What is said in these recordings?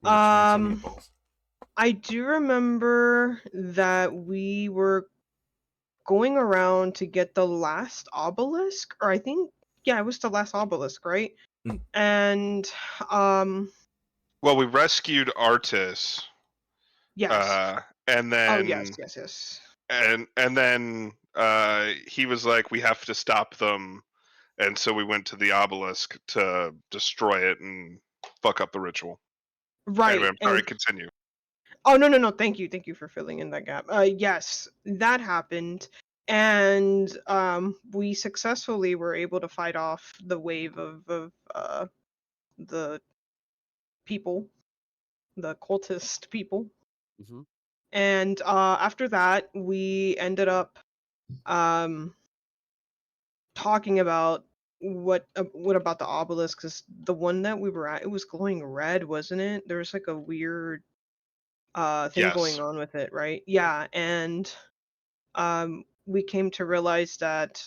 Any chance on Um, meatballs? I do remember that we were going around to get the last obelisk, or I think, yeah, it was the last obelisk, right? Mm. And um, Well, we rescued Artis, yes. and Oh, yes, then yes, yes. he was like, "We have to stop them," and so we went to the obelisk to destroy it and fuck up the ritual. Anyway, Right. I'm sorry. And Continue. oh, no, no, no. Thank you for filling in that gap. Yes, that happened, and we successfully were able to fight off the wave of the people, the cultist people. Mhm. And after that, we ended up um talking about what about the obelisk? Because the one that we were at, it was glowing red, wasn't it? There was like a weird thing going Yes. on with it, right? Yeah, and we came to realize that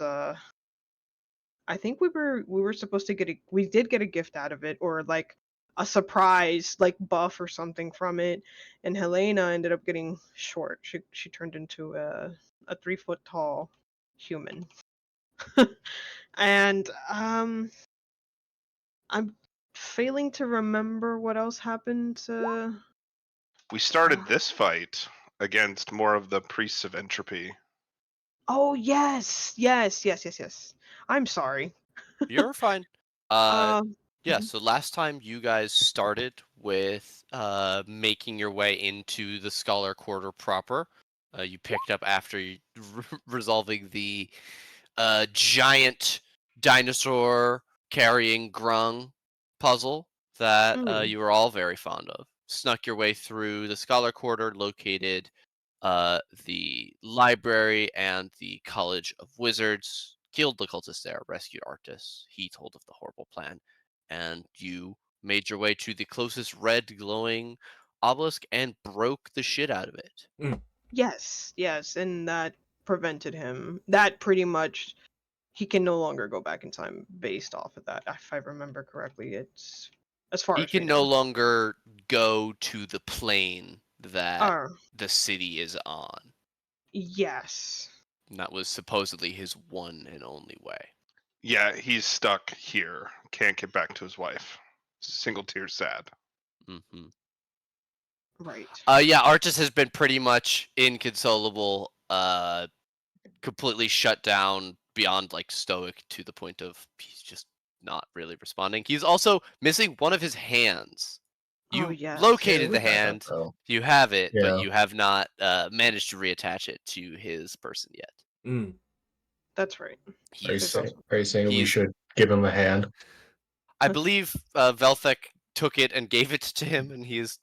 I think we were supposed to we did get a gift out of it, or like a surprise like buff or something from it, and Helena ended up getting short. She turned into a 3 foot tall human. And I'm failing to remember what else happened to. We started this fight against more of the priests of entropy. Oh, yes, yes, yes, yes, yes. I'm sorry. You're fine. Yeah, Mhm. so last time you guys started with making your way into the Scholar Quarter proper. You picked up after resolving the giant dinosaur carrying Grung puzzle that Mm. you were all very fond of. Snuck your way through the Scholar Quarter, located the library and the College of Wizards, killed the cultists there, rescued Arctis. He told of the horrible plan, and you made your way to the closest red glowing obelisk and broke the shit out of it. Yes, yes, and that prevented him. That pretty much he can no longer go back in time based off of that. If I remember correctly, it's as far He as we can no know. longer go to the plane that Uh, the city is on. yes. And that was supposedly his one and only way. Yeah, he's stuck here. Can't get back to his wife. Single tear sad. Mm-hmm. Right. Yeah, Artis has been pretty much inconsolable, completely shut down beyond like stoic to the point of he's just not really responding. He's also missing one of his hands. Oh, You yes. Yeah, located we the got that hand, though. you have it, but Yeah. you have not managed to reattach it to his person yet. Mm. That's right. There's also Are you saying we he's should give him a hand? I believe Velthek took it and gave it to him, and he is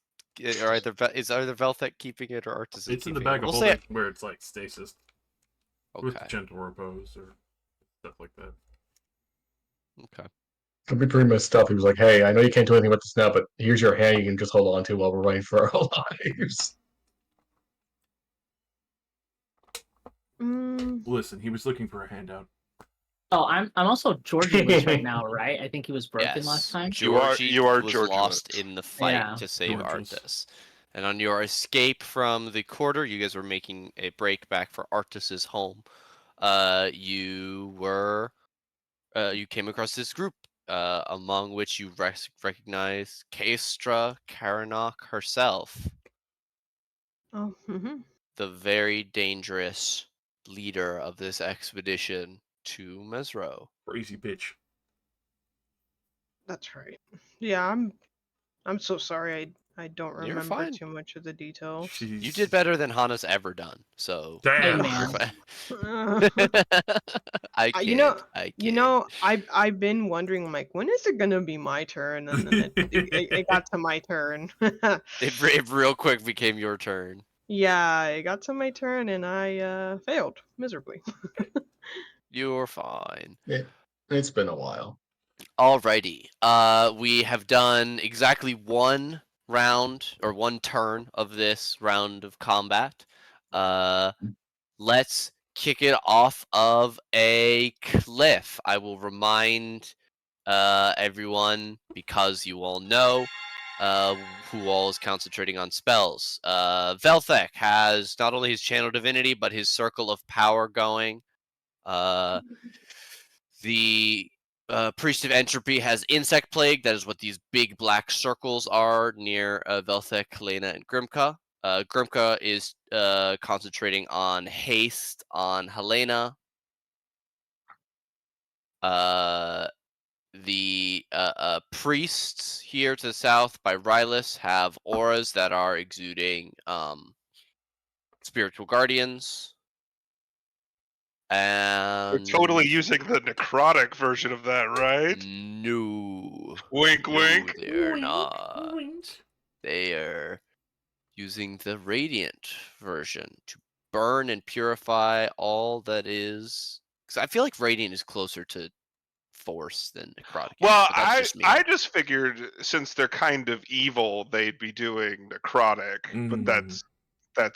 or either Velthek keeping it or Artis is It's in the keeping bag it. of We'll say holding where it's like stasis with okay. gentle repose or stuff like that. Okay. It'd be pretty much stuff. He was like, "Hey, I know you can't do anything about this now, but here's your hand. You can just hold on to while we're running for our lives." Listen, he was looking for a handout. Oh, I'm also Georgianless right now, right? I think he was broken last Yes, time. You are was Georgialess. lost in the fight Yeah. to save Georgius. Artis. And on your escape from the quarter, you guys were making a break back for Artis's home. You came across this group, among which you recognize Kaestra Karanok herself, Oh, the very dangerous leader of this expedition to Mesro. Crazy bitch. that's right. Yeah, I'm so sorry. I don't You're remember fine. too much of the details. You did better than Hana's ever done, so Damn. you're man. fine. Uh, I you kid. know, I you kid. know, I've been wondering, like, when is it gonna be my turn? And then it got to my turn. It real quick became your turn. Yeah, it got to my turn, and I failed miserably. You're fine. It's been a while. Alrighty. We have done exactly one round or one turn of this round of combat. Let's kick it off of a cliff. I will remind everyone, because you all know, who all is concentrating on spells. Velthek has not only his Channel Divinity, but his Circle of Power going. The Priest of Entropy has Insect Plague. That is what these big black circles are near Velthek, Helena, and Grimka. Grimka is concentrating on Haste on Helena. The priests here to the south by Rylus have auras that are exuding spiritual guardians. We're And totally using the necrotic version of that, right? no, Wink, no, wink. they're not. They are using the radiant version to burn and purify all that is. Because I feel like radiant is closer to force than necrotic. Well, but that's just me. I just figured since they're kind of evil, they'd be doing necrotic, but that's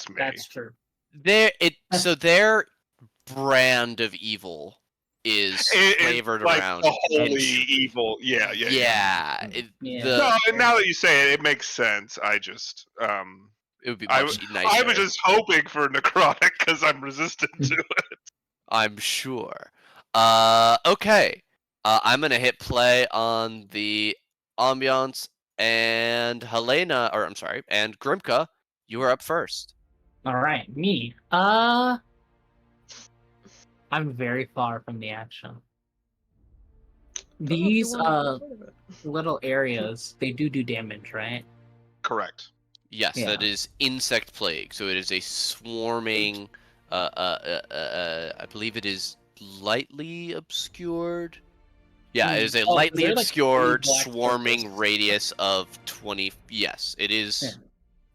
me. That's true. So their brand of evil is flavored like around the holy entropy. evil. Yeah. Yeah. No, now that you say it, it makes sense. I just it would be I much nicer. was just hoping for necrotic because I'm resistant to it. I'm sure. Okay. I'm gonna hit play on the ambiance, and Helena, or I'm sorry, and Grimka, you are up first. All right, me. I'm very far from the action. These little areas, they do damage, right? Correct. Yes, Yeah. that is insect plague. So it is a swarming. I believe it is lightly obscured. Yeah, it is a lightly obscured swarming radius of 20. Yes, it is.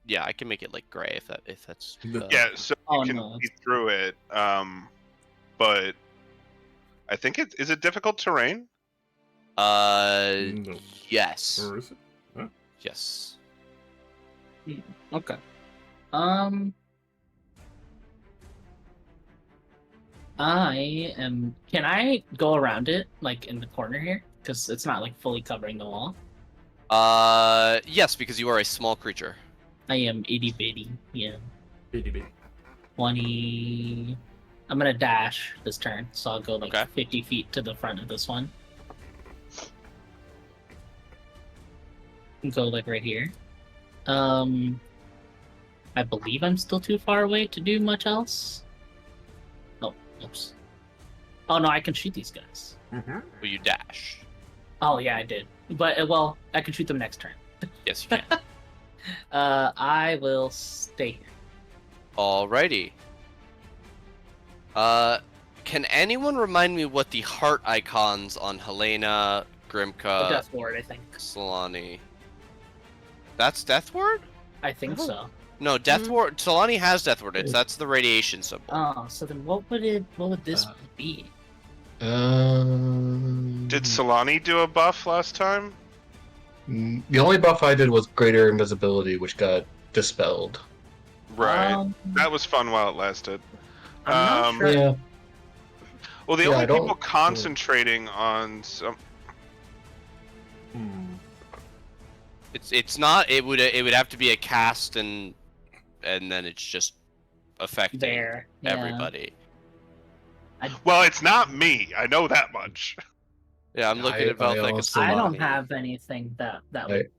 Yeah, I can make it like gray if that's. Yeah, so you can see through it. But I think is it difficult terrain? No. Yes. Or is it? Huh? Yes. Okay. Can I go around it, like in the corner here? Because it's not like fully covering the wall. Yes, because you are a small creature. I am itty bitty. Yeah. Itty bitty. 20. I'm gonna dash this turn, so I'll go like 50 feet to the front of this one. Go like right here. I believe I'm still too far away to do much else. Oh, oops. Oh no, I can shoot these guys. Well, you dash. Oh yeah, I did. But well, I can shoot them next turn. Yes, you can. I will stay here. Alrighty. Can anyone remind me what the heart icons on Helena, Grimka, Death Ward, I think. Solani? That's Death Ward? I think so. No, Death Ward. Solani has Death Ward. That's the radiation symbol. Oh, so then what would this be? Did Solani do a buff last time? The only buff I did was greater invisibility, which got dispelled. Right. That was fun while it lasted. I'm not sure. Yeah. Well, the only people concentrating on some. It's not. It would have to be a cast and then it's just affecting everybody. Well, it's not me. I know that much. Yeah, I'm looking at Velthek. I don't have anything that would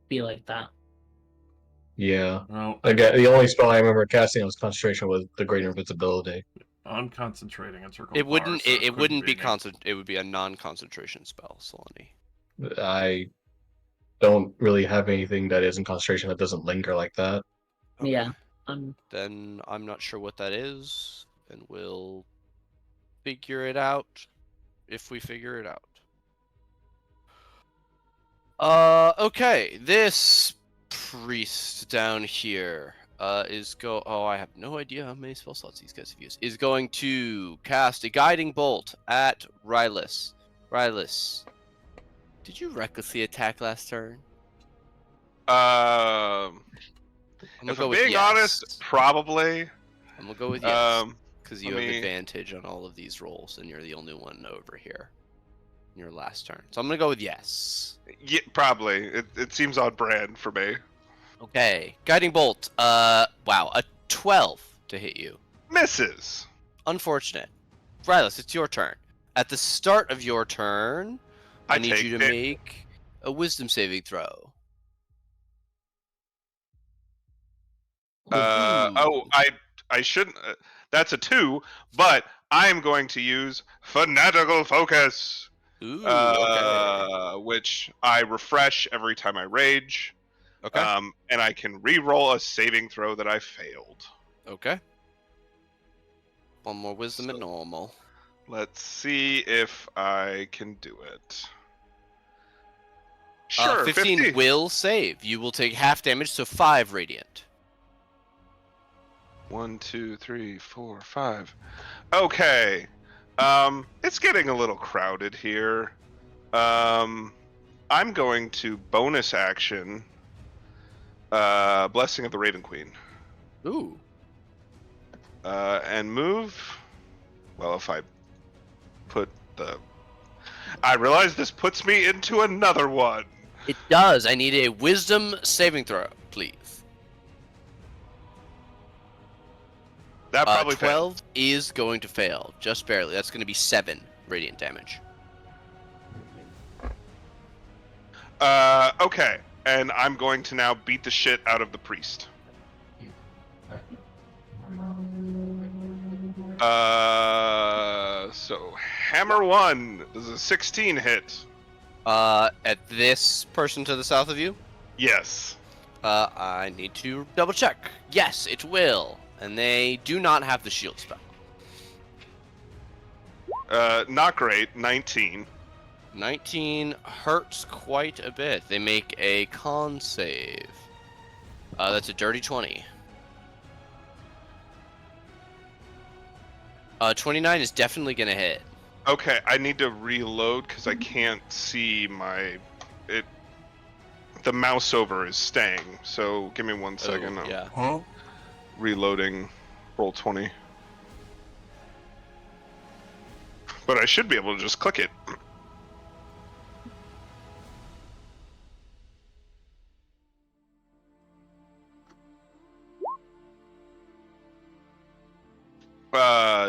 be like that. Yeah. Well, again, the only spell I remember casting was concentration was the greater invisibility. I'm concentrating on circle. It wouldn't. Power, so it wouldn't be me. It would be a non-concentration spell, Solani. I don't really have anything that isn't concentration that doesn't linger like that. Okay. Yeah. Then I'm not sure what that is, and we'll figure it out if we figure it out. Okay, this priest down here oh, I have no idea how many spell slots these guys have used. Is going to cast a guiding bolt at Rylus. Rylus, did you recklessly attack last turn? If I'm being honest, probably. I'm gonna go with yes, because you have advantage on all of these rolls, and you're the only one over here. your last turn. So I'm gonna go with yes. Yeah, probably. It seems on brand for me. Okay, guiding bolt. Wow, a 12 to hit you. Misses. Unfortunate. Rylas, it's your turn. At the start of your turn, I need take you to it. make a wisdom saving throw. Ooh. I shouldn't. That's a 2, but I'm going to use fanatical focus. Ooh, okay. Which I refresh every time I rage. Okay. And I can re-roll a saving throw that I failed. Okay. One more wisdom at normal. Let's see if I can do it. Sure, 15 50. will save. You will take half damage, so 5 radiant. 1, 2, 3, 4, 5. Okay. It's getting a little crowded here. I'm going to bonus action. Blessing of the Raven Queen. Ooh. And move. Well, if I put the. I realize this puts me into another one. It does. I need a wisdom saving throw, please. That probably 12 is going to fail, just barely. That's going to be 7 radiant damage. Okay. And I'm going to now beat the shit out of the priest. So hammer 1 does a 16 hit. At this person to the south of you? Yes. I need to double check. Yes, it will. And they do not have the shield spell. Not great. 19. 19 hurts quite a bit. They make a con save. That's a dirty 20. 29 is definitely gonna hit. Okay, I need to reload because I can't see it. The mouse over is staying, so give me 1 second. Oh, yeah. Huh? Reloading. Roll 20. But I should be able to just click it.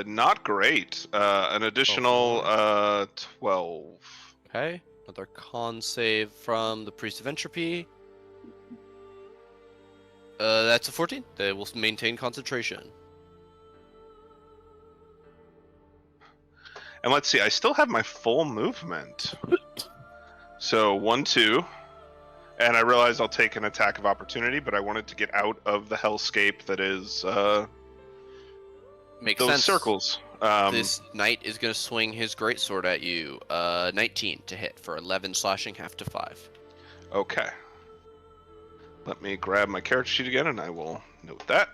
Not great. An additional 12. Okay. Another con save from the Priest of Entropy. That's a 14. They will maintain concentration. And let's see, I still have my full movement. So 1, 2. And I realize I'll take an attack of opportunity, but I wanted to get out of the hellscape that is Makes those sense. circles. This knight is going to swing his greatsword at you. 19 to hit for 11 slashing, half to 5. Okay. Let me grab my character sheet again, and I will note that.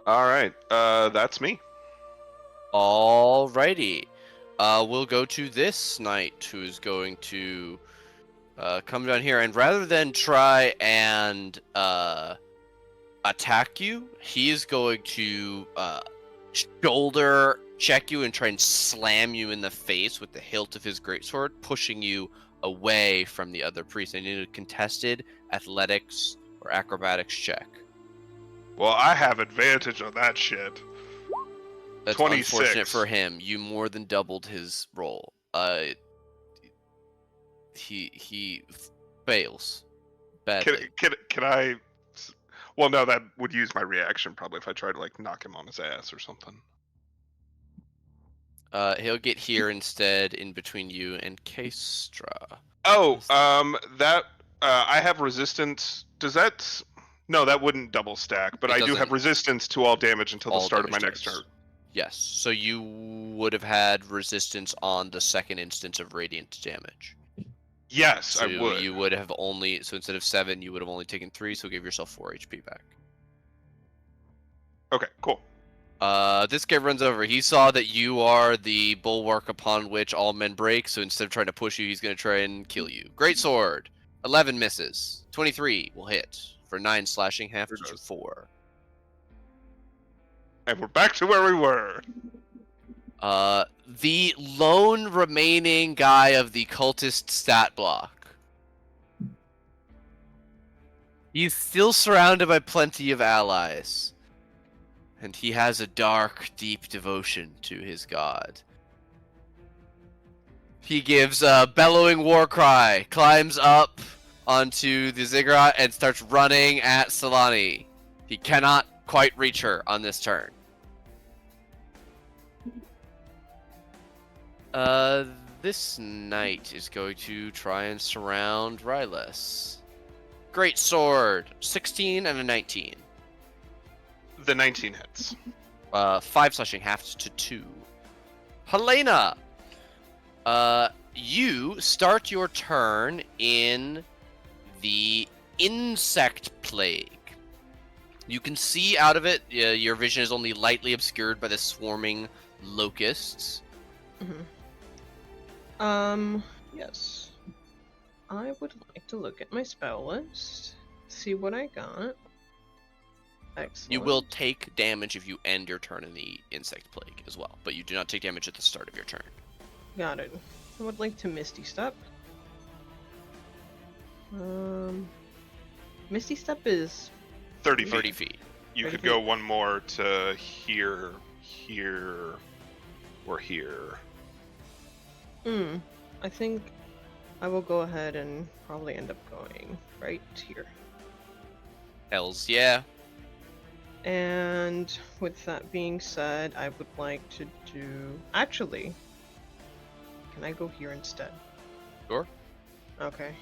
All right, that's me. Alrighty. We'll go to this knight who is going to come down here, and rather than try and attack you, he is going to shoulder check you and try and slam you in the face with the hilt of his greatsword, pushing you away from the other priest. I need a contested athletics or acrobatics check. Well, I have advantage on that shit. That's 26. unfortunate for him. You more than doubled his roll. He fails badly. Can I? Well, no, that would use my reaction probably if I tried to like knock him on his ass or something. He'll get here instead, in between you and Kaestra. Oh, that I have resistance. Does that? No, that wouldn't double stack. But It I do have doesn't. resistance to all damage until the All start of my damage next turn. Yes, so you would have had resistance on the second instance of radiant damage. Yes, So I would. you would have only, so instead of 7, you would have only taken 3, so give yourself 4 HP back. Okay, cool. This guy runs over. He saw that you are the bulwark upon which all men break, so instead of trying to push you, he's going to try and kill you. Great sword. 11 misses. 23 will hit for 9 slashing, half to 4. And we're back to where we were. The lone remaining guy of the cultist stat block. He's still surrounded by plenty of allies. And he has a dark, deep devotion to his god. He gives a bellowing war cry, climbs up onto the ziggurat, and starts running at Solani. He cannot quite reach her on this turn. This knight is going to try and surround Rylus. Great sword, 16 and a 19. The 19 hits. 5 slashing, halved to 2. Helena, you start your turn in the insect plague. You can see out of it. Your vision is only lightly obscured by the swarming locusts. Yes. I would like to look at my spell list, see what I got. Excellent. You will take damage if you end your turn in the insect plague as well, but you do not take damage at the start of your turn. Got it. I would like to Misty Step. Misty Step is 30 feet. 30 feet. You 30 could feet. go one more to here, here, or here. I think I will go ahead and probably end up going right here. Hells yeah. And with that being said, I would like to do... Actually, can I go here instead? Sure. Okay.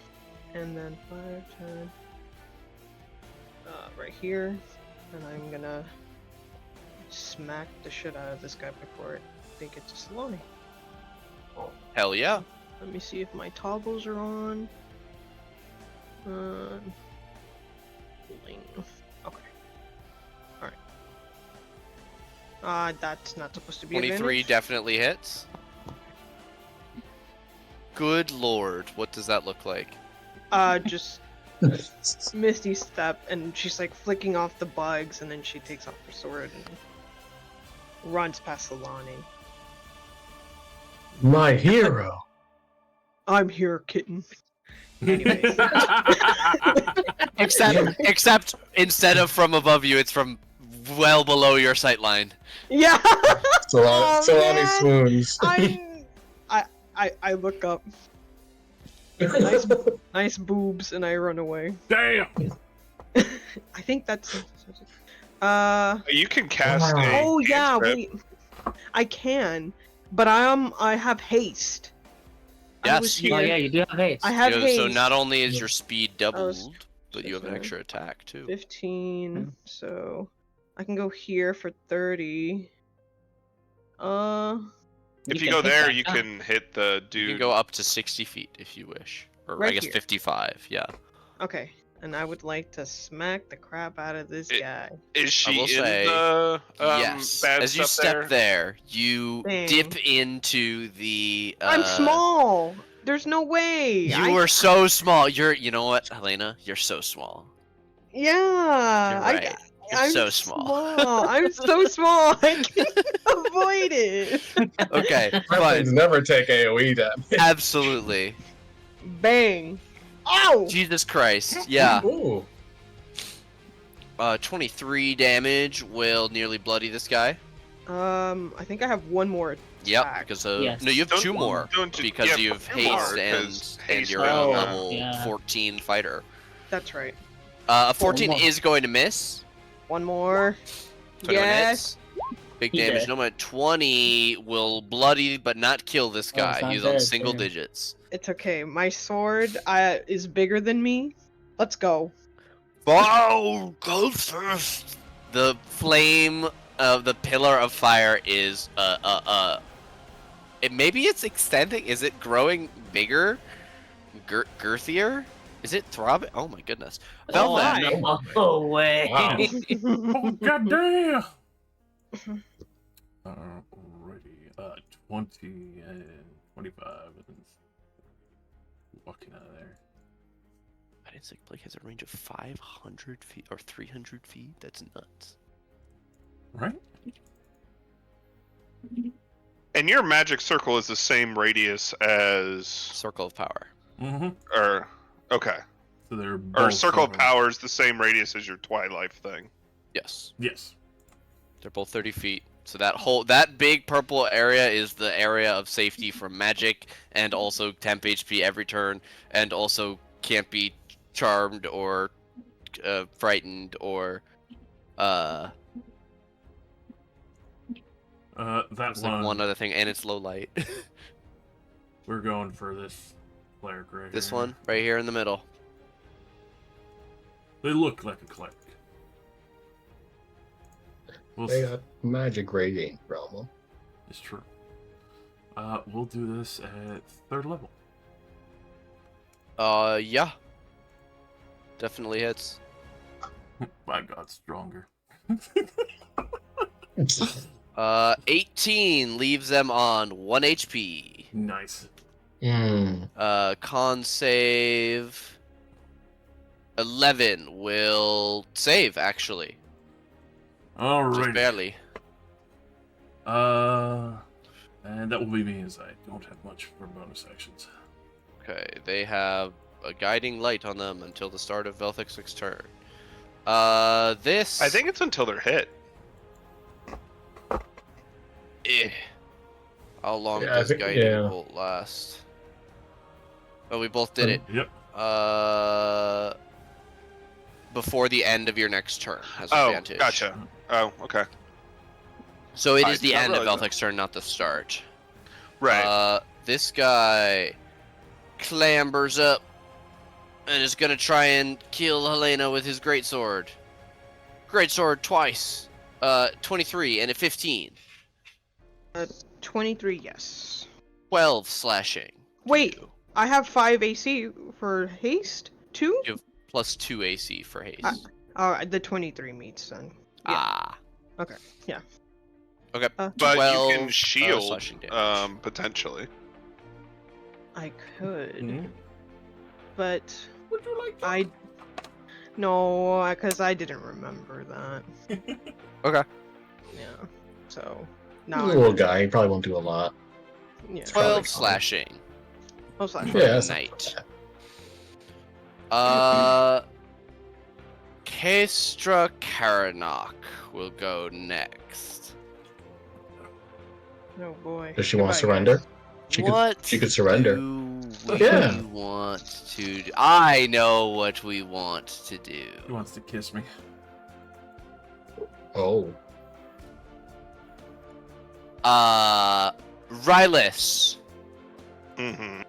And then 5, 10... right here. And I'm gonna smack the shit out of this guy before they get to Saloni. Hell yeah. Let me see if my toggles are on. Bling. Okay. Alright. That's not supposed to be 23 advantage. definitely hits. Good lord, what does that look like? Just Misty Step, and she's like flicking off the bugs, and then she takes off her sword and runs past Solani. My hero. I'm here, kitten. Anyways. Except instead of from above you, it's from well below your sight line. Yeah. Solani man. swoons. I look up. Nice boobs, and I run away. Damn! I think that's. You can cast Wow. a Oh yeah, cantrip. wait. I can, but I have haste. I Yes, was you- Oh here. yeah, you do have haste. I have haste. So not only is your speed doubled, was- but you have an sorry. extra attack too. 15, so I can go here for 30. If you can go hit there, that you guy. can hit the dude. You can go up to 60 feet if you wish. Or I Right guess here. 55, yeah. Okay, and I would like to smack the crap out of this guy. Is she will in say, the yes. bad As you stuff step there, you Dang. dip into the I'm small. There's no way. You are so small. You know what, Helena? You're so small. Yeah. You're right. You're I'm so small. I'm so small. I can avoid it. Okay, My fine. things never take AoE damage. Absolutely. Bang. Ow. Jesus Christ. Yeah. Ooh. 23 damage will nearly bloody this guy. I think I have one more. Yep, Attack. because of Yes. no, you have Don't- 2 more don't you- because yeah, you've 2 more, haste 'cause and haste you're is a Oh, level yeah. 14 fighter. That's right. A 14 more. is going to miss. One more. 21 Yes. hits. Big He damage. dead. No, 20 will bloody but not kill this Oh, guy. it's not He's on dead, single damn. digits. It's okay. My sword is bigger than me. Let's go. Oh, go first. The flame of the pillar of fire is maybe it's extending. Is it growing bigger, girthier? Is it throbbing? Oh my goodness. Oh, Velvet. no. Oh, way. Wow. Oh, goddamn! Alrighty. 20 and 25. Walking out of there. I didn't think Blake has a range of 500 feet or 300 feet. That's nuts. Right? And your magic circle is the same radius as, Circle of power. Mm-hmm. or okay, So they're or both circle of circles. power is the same radius as your Twilight thing. Yes. Yes. They're both 30 feet. So that big purple area is the area of safety from magic, and also temp HP every turn, and also can't be charmed or frightened or That there's like one other thing, and it's low light. We're going for this cleric right This here. one right here in the middle. They look like a cleric. We'll They got magic radiating from them. It's true. We'll do this at 3rd level. Yeah. Definitely hits. My God, stronger. 18 leaves them on 1 HP. Nice. Con save 11 will save actually. Just Alright. barely. And that will be me, as I don't have much for bonus actions. Okay, they have a guiding light on them until the start of Velthix's turn. This I think it's until they're hit. How long Yeah, I does think- guiding yeah. bolt last? Oh, we both did it. Yep. Before the end of your next turn has Oh, advantage. gotcha. Oh, okay. So it I is the did not end of realize Velthix's turn, not the start. Right. This guy clambers up and is gonna try and kill Helena with his greatsword. Greatsword twice. 23 and a 15. 23, yes. 12 slashing. Wait, I have 5 AC for haste? 2? You have plus 2 AC for haste. The 23 meets then. Ah. Okay, yeah. Okay. but 12, you can shield, slashing damage. potentially. I could, Mhm. but Would you like to? I... No, because I didn't remember that. Okay. Yeah, so... He's Now a little guy. He probably won't do a lot. Yeah. 12 probably fine. slashing. Oh, slash. Yeah, that's not Knight. bad. Kestra Karanok will go next. Oh boy. Does she want to Goodbye, surrender? guys. She could surrender. Do we Yeah. want to do? I know what we want to do. He wants to kiss me. Oh. Rylus. Mm-hmm.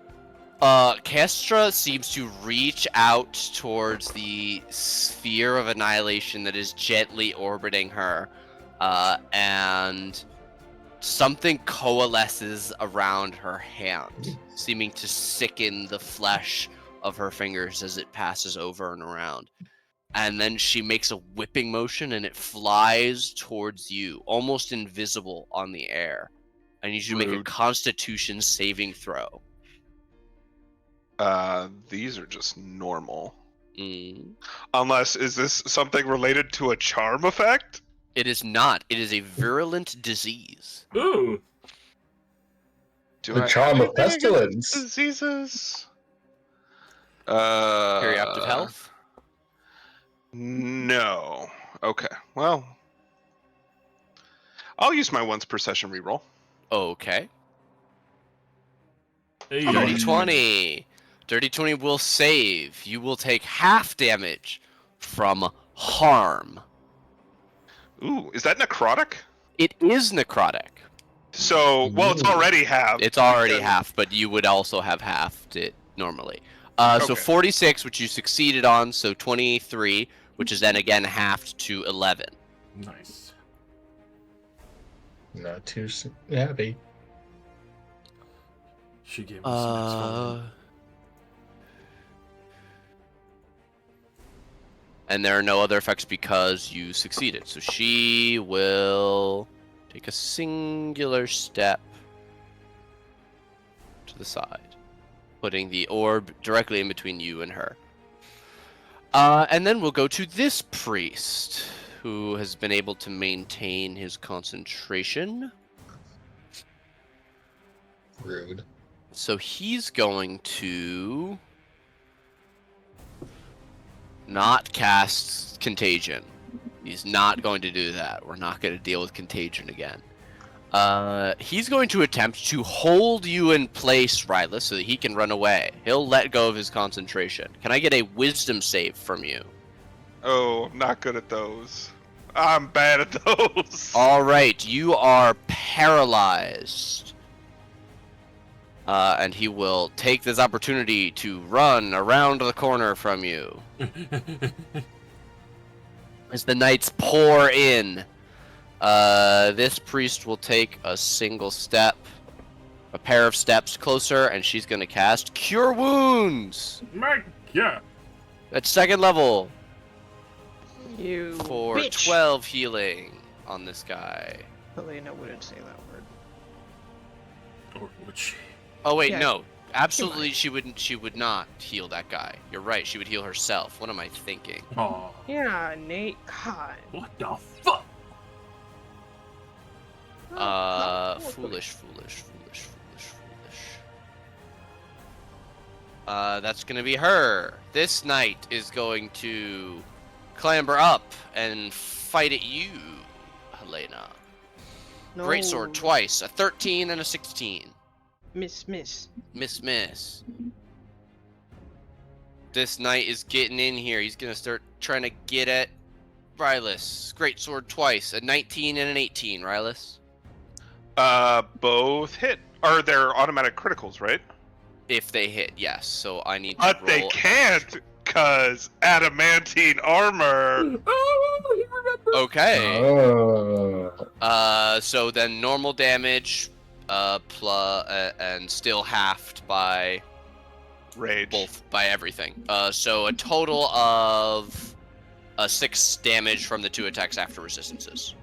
Kestra seems to reach out towards the sphere of annihilation that is gently orbiting her, and something coalesces around her hand, seeming to sicken the flesh of her fingers as it passes over and around. And then she makes a whipping motion and it flies towards you, almost invisible on the air. I need you to make a Rude. Constitution saving throw. These are just normal. Mm. Unless, is this something related to a charm effect? It is not. It is a virulent disease. Ooh. Do The I charm have of anything against pestilence. diseases? Periaptive health. No. Okay. Well, I'll use my once per session reroll. Okay. Hey. Dirty 20. Dirty 20 will save. You will take half damage from harm. Ooh, is that necrotic? It is necrotic. So, well, it's Ooh. already half. It's already because- half, but you would also have halved it normally. So Okay. 46, which you succeeded on, so 23, which is then again halved to 11. Nice. Not too happy. She gave us some exfoliant. And there are no other effects because you succeeded. So she will take a singular step to the side, putting the orb directly in between you and her. And then we'll go to this priest, who has been able to maintain his concentration. Rude. So he's going to not cast Contagion. He's not going to do that. We're not going to deal with Contagion again. He's going to attempt to hold you in place, Rylus, so that he can run away. He'll let go of his concentration. Can I get a wisdom save from you? Oh, I'm not good at those. I'm bad at those. All right, you are paralyzed. And he will take this opportunity to run around the corner from you. As the knights pour in, this priest will take a single step, a pair of steps closer, and she's going to cast Cure Wounds My God. at 2nd level You for bitch. 12 healing on this guy. Helena wouldn't say that word. Or would she? Oh wait, Yeah, no. Absolutely, she would not heal that guy. You're right, she would heal herself. What am I thinking? Aw. Yeah, Nate. God. What the fuck? Foolish. That's gonna be her. This knight is going to clamber up and fight at you, Helena. No. Greatsword twice, a 13 and a 16. Miss. Miss. This knight is getting in here. He's gonna start trying to get at Rylus. Greatsword twice, a 19 and an 18, Rylus. Both hit. Are there automatic criticals, right? If they hit, yes. So I need to But roll. they can't, cause adamantine armor. Oh, you remember? Okay. Oh. So then normal damage, and still halved by Rage. both, by everything. So a total of 6 damage from the 2 attacks after resistances.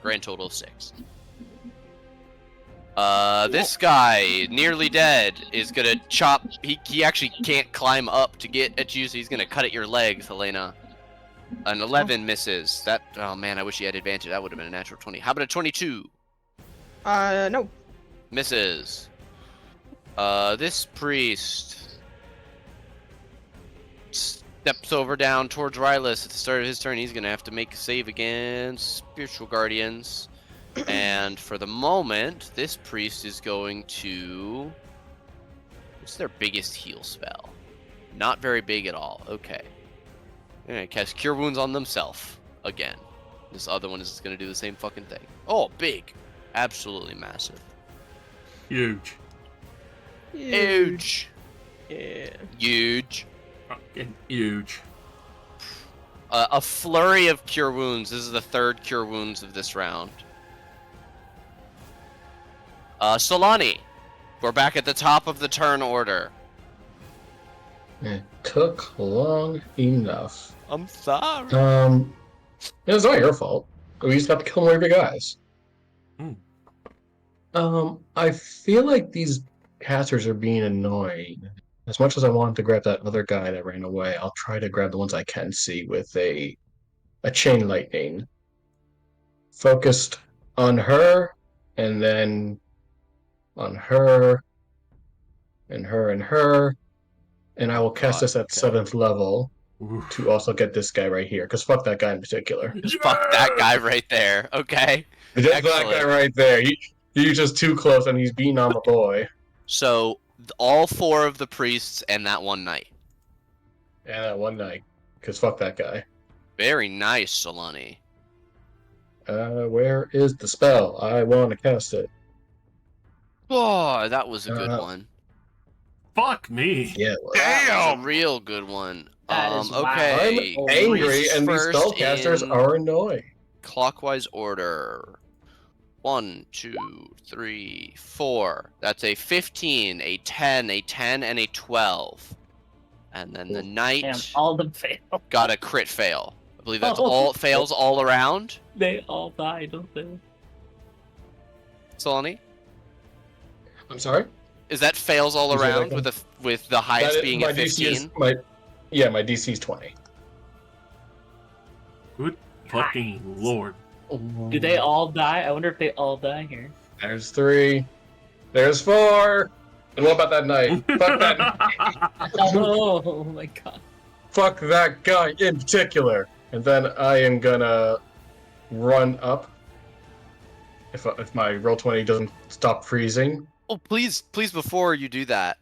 Grand total of 6. This guy, nearly dead, is gonna chop. He actually can't climb up to get at you, so he's gonna cut at your legs, Helena. An 11 misses. That. Oh man, I wish he had advantage. That would have been a natural 20. How about a 22? No. Misses. This priest steps over down towards Rylus at the start of his turn. He's gonna have to make a save against Spiritual Guardians. And for the moment, this priest is going to... What's their biggest heal spell? Not very big at all. Okay. They're going to cast Cure Wounds on themselves. Again. This other one is going to do the same fucking thing. Oh, big. Absolutely massive. Huge. Huge. Yeah. Huge. Fucking huge. A flurry of Cure Wounds. This is the 3rd Cure Wounds of this round. Solani, we're back at the top of the turn order. It took long enough. I'm sorry. It was not your fault. We just have to kill more of your guys. I feel like these casters are being annoying. As much as I wanted to grab that other guy that ran away, I'll try to grab the ones I can see with a chain lightning. Focused on her, and then on her, and her, and her, and I will cast this at 7th level to also get this guy right here, because fuck that guy in particular. Just fuck that guy right there, okay? Just that Excellent. guy right there. He's just too close, and he's beating on my boy. So, all 4 of the priests and that one knight. And that one night, because fuck that guy. Very nice, Solani. Where is the spell? I want to cast it. Oh, that was a good one. Fuck me. Yeah, well, That was Damn. a real good one. That is Okay. I'm angry, Priests and these first spellcasters in are annoying. clockwise order. 1, 2, 3, 4. That's a 15, a 10, a 10, and a 12. And then the knight And all of them fail. got a crit fail. I believe that's Oh. all fails all around. They all die, don't they? Solani? I'm sorry? Is that fails all Is it around like with the highest That is- being my a 15? DC is, my DC is 20. Good fucking lord. Do they all die? I wonder if they all die here. There's 3. There's 4. And what about that knight? Fuck that knight. Oh my god. Fuck that guy in particular. And then I am gonna run up. If my Roll20 doesn't stop freezing. Oh, please, before you do that,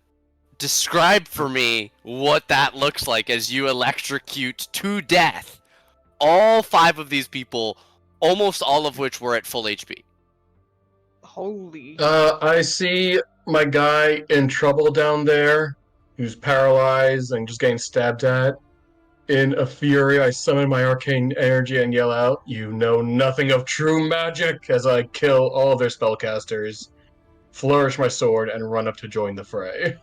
describe for me what that looks like as you electrocute to death all 5 of these people, almost all of which were at full HP. Holy. I see my guy in trouble down there, who's paralyzed and just getting stabbed at. In a fury, I summon my arcane energy and yell out, "You know nothing of true magic!" as I kill all their spellcasters, flourish my sword, and run up to join the fray.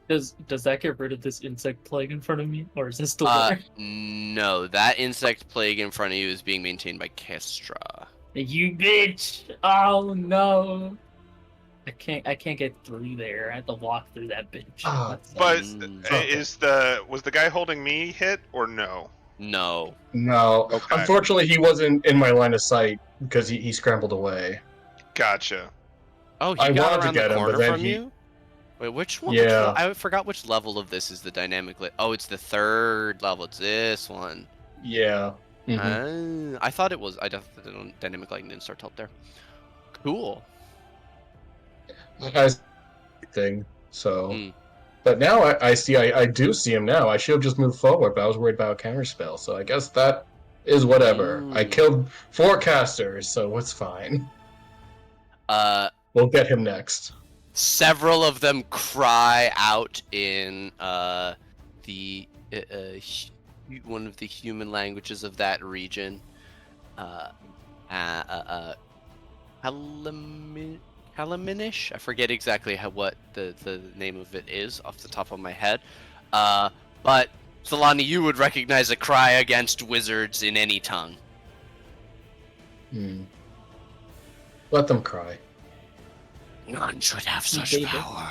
Does that get rid of this insect plague in front of me, or is this still there? No, that insect plague in front of you is being maintained by Kestra. You bitch! Oh no! I can't get through there. I have to walk through that bitch. Ah, That But sucks. was the guy holding me hit or no? No. No. Okay. Unfortunately, he wasn't in my line of sight because he scrambled away. Gotcha. Oh, he I got wanted to around get the him, corner but then from he- you? Wait, which one? Yeah. I forgot which level of this is the dynamic. Oh, it's the 3rd level. It's this one. Yeah. Mhm. I thought it was. I thought the dynamic lightning didn't start till there. Cool. I thing. So, Mm. but now I see. I do see him now. I should have just moved forward, but I was worried about a counterspell. So I guess that is whatever. I Mm. killed 4 casters, so it's fine. We'll get him next. Several of them cry out in the one of the human languages of that region. Halaminish? I forget exactly what the name of it is off the top of my head. But Solani, you would recognize a cry against wizards in any tongue. Let them cry. None should have such Baby. power,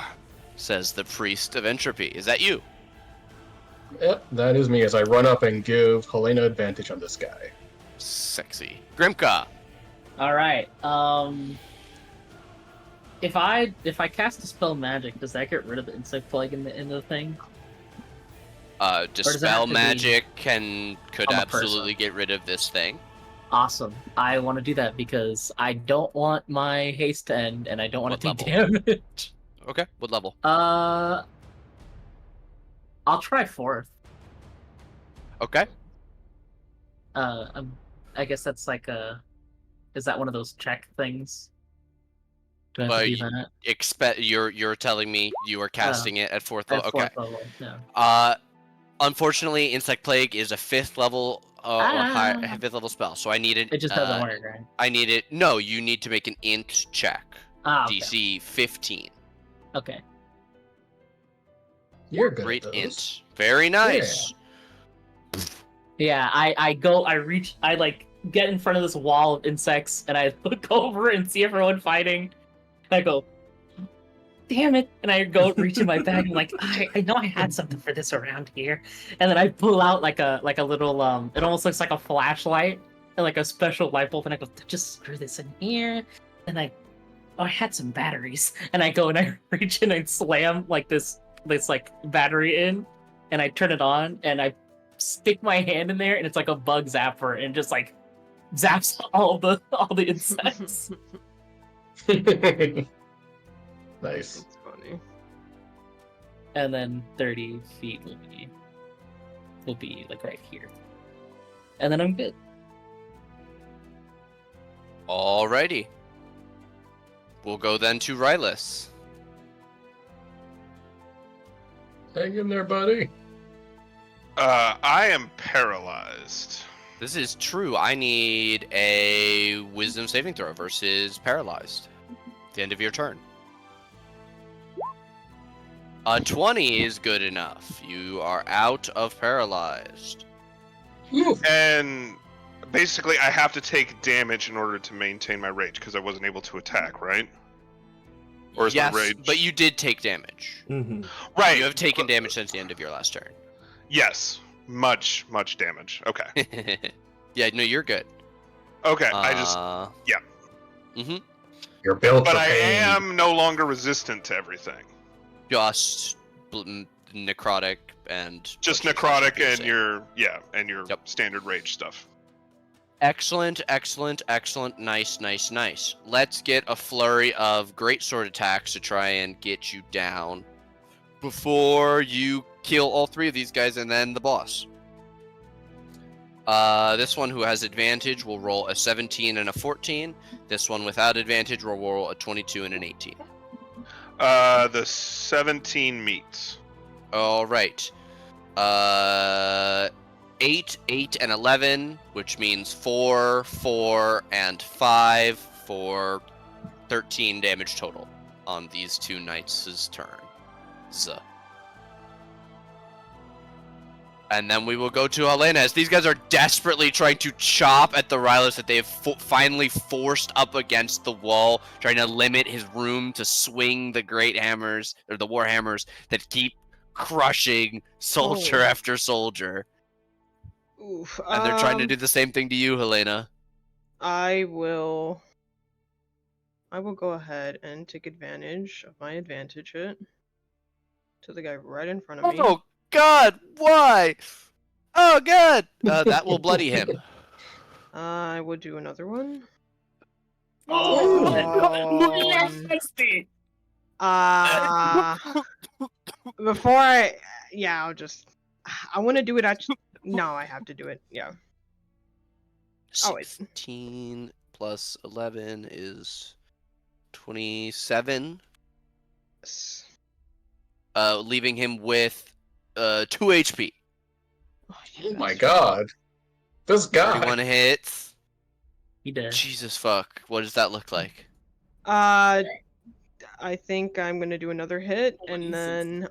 says the priest of entropy. Is that you? Yep, that is me as I run up and give Helena advantage on this guy. Sexy. Grimka. All right. If I cast a spell magic, does that get rid of the insect plague in the thing? does it have Dispel to be magic could on the absolutely person? get rid of this thing. Awesome. I want to do that because I don't want my haste to end, and I don't want What to take level? damage. Okay, what level? I'll try 4th. Okay. I guess that's like a. Is that one of those check things? Do I have to do that? You're telling me you are casting it at 4th At level. Okay. 4th level, yeah. Unfortunately, insect plague is a 5th level or higher 5th level spell, so I need it. It just doesn't work, right? I need it. No, you need to make an int check. Okay. DC 15. Okay. You're good Great at those. int. Very nice. Yeah, I reach, I like get in front of this wall of insects, and I look over and see everyone fighting. And I go, damn it! And I go reach in my bag. And I'm like, I know I had something for this around here. And then I pull out like a little it almost looks like a flashlight and like a special light bulb. And I go, just screw this in here. And I had some batteries. And I go and I reach in and slam like this like battery in, and I turn it on and I stick my hand in there, and it's like a bug zapper and just like zaps all the insects. Nice. That's funny. And then 30 feet will be like right here. And then I'm good. Alrighty. We'll go then to Rylus. Hang in there, buddy. I am paralyzed. This is true. I need a wisdom saving throw versus paralyzed. At the end of your turn. A 20 is good enough. You are out of paralyzed. Oof. And basically, I have to take damage in order to maintain my rage because I wasn't able to attack, right? Or is yes, my rage? but you did take damage. Mm-hmm. Right. You have taken damage since the end of your last turn. Yes. Much damage. Okay. Yeah, no, you're good. Okay. I just. Yeah. Mm-hmm. You're built But for I pain. am no longer resistant to everything. Just necrotic and Just electric necrotic and piercing. your Yep. standard rage stuff. Excellent. Nice. Let's get a flurry of greatsword attacks to try and get you down before you kill all three of these guys and then the boss. This one who has advantage will roll a 17 and a 14. This one without advantage will roll a 22 and an 18. The 17 meets. All right. 8, 8, and 11, which means 4, 4, and 5 for 13 damage total on these two knights' turn. And then we will go to Helena, as these guys are desperately trying to chop at the Rylus that they have finally forced up against the wall, trying to limit his room to swing the great hammers, or the war hammers, that keep crushing soldier after soldier. Oof. And they're trying to do the same thing to you, Helena. I will go ahead and take advantage of my advantage hit to the guy right in front of me. Oh, God, why? Oh, God! That will bloody him. I will do another one. Nasty. Before I want to do it. No, I have to do it. Yeah. Oh, wait. 16 plus 11 is 27. Yes. Leaving him with 2 HP. Oh my god. This guy. 31 hits. He did. Jesus fuck. What does that look like? I think I'm gonna do another hit and then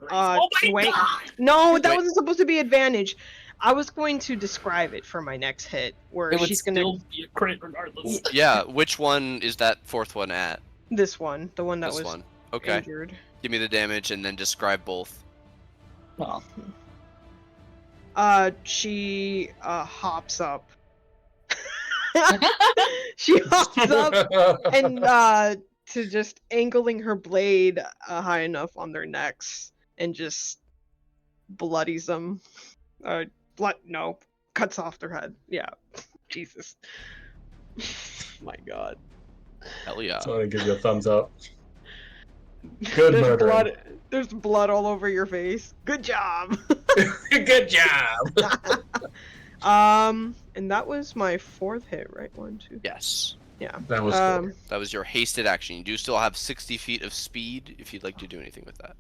wait. God! No, that Wait. wasn't supposed to be advantage. I was going to describe it for my next hit, where It would she's gonna still be a crit regardless. Yeah, which one is that fourth one at? this one, the one that This was one. Okay. injured. Give me the damage and then describe both. Oh. She hops up. She hops up and to just angling her blade high enough on their necks and just bloodies them. Cuts off their head. Yeah. Jesus. My God. Hell yeah. So I want to give you a thumbs up. Good murdering. There's blood all over your face. Good job. Good job. And that was my fourth hit, right? 1, 2. Yes. Yeah. That was cool. That was your hasted action. You do still have 60 feet of speed if you'd like to do anything with that.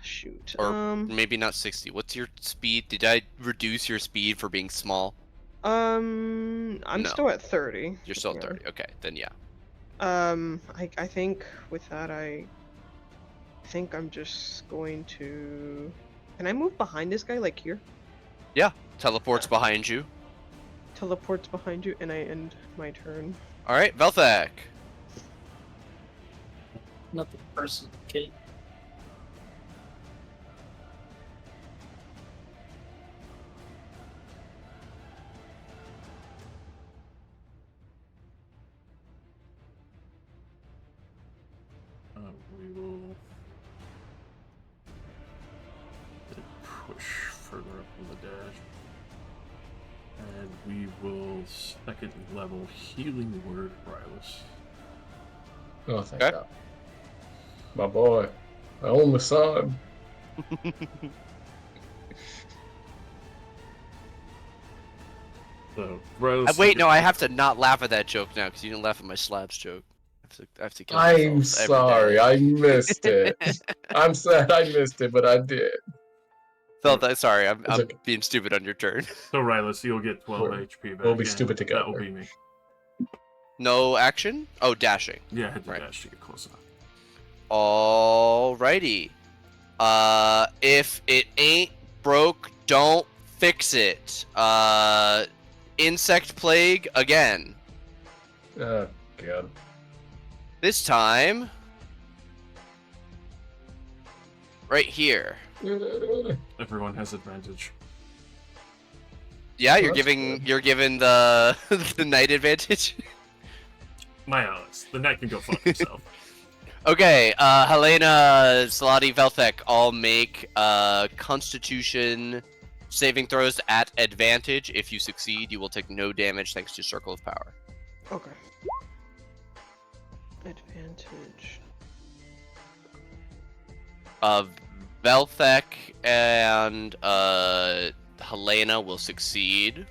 Shoot. Or maybe not 60. What's your speed? Did I reduce your speed for being small? I'm No. still at 30. You're still at Yeah. 30. Okay, then yeah. I think with that I think I'm just going to. Can I move behind this guy, like here? Teleports behind you. Teleports behind you, and I end my turn. All right, Velthak. Not the person, kid. We will push further up on the dash. And we will second level healing word Rylus. Oh, thank Okay. God. My boy. My only son. So Rylus. Wait, no, I have to not laugh at that joke now because you didn't laugh at my slabs joke. I have to kill I'm myself every sorry. day. I missed it. I'm sad I missed it, but I did. Sorry, I'm It's okay. being stupid on your turn. So Rylus, you'll get 12 We'll- HP back. we'll be and stupid together. That will be me. No action? Oh, dashing. Yeah, I had to Right. dash to get close enough. Alrighty. If it ain't broke, don't fix it. Insect plague again. Oh, God. This time, right here. Everyone has advantage. Yeah, Well, you're that's giving good. the knight advantage. My Alex, the knight can go fuck himself. Okay, Helena, Salati, Velthek all make Constitution saving throws at advantage. If you succeed, you will take no damage thanks to Circle of Power. Okay. Advantage. Velthek and Helena will succeed.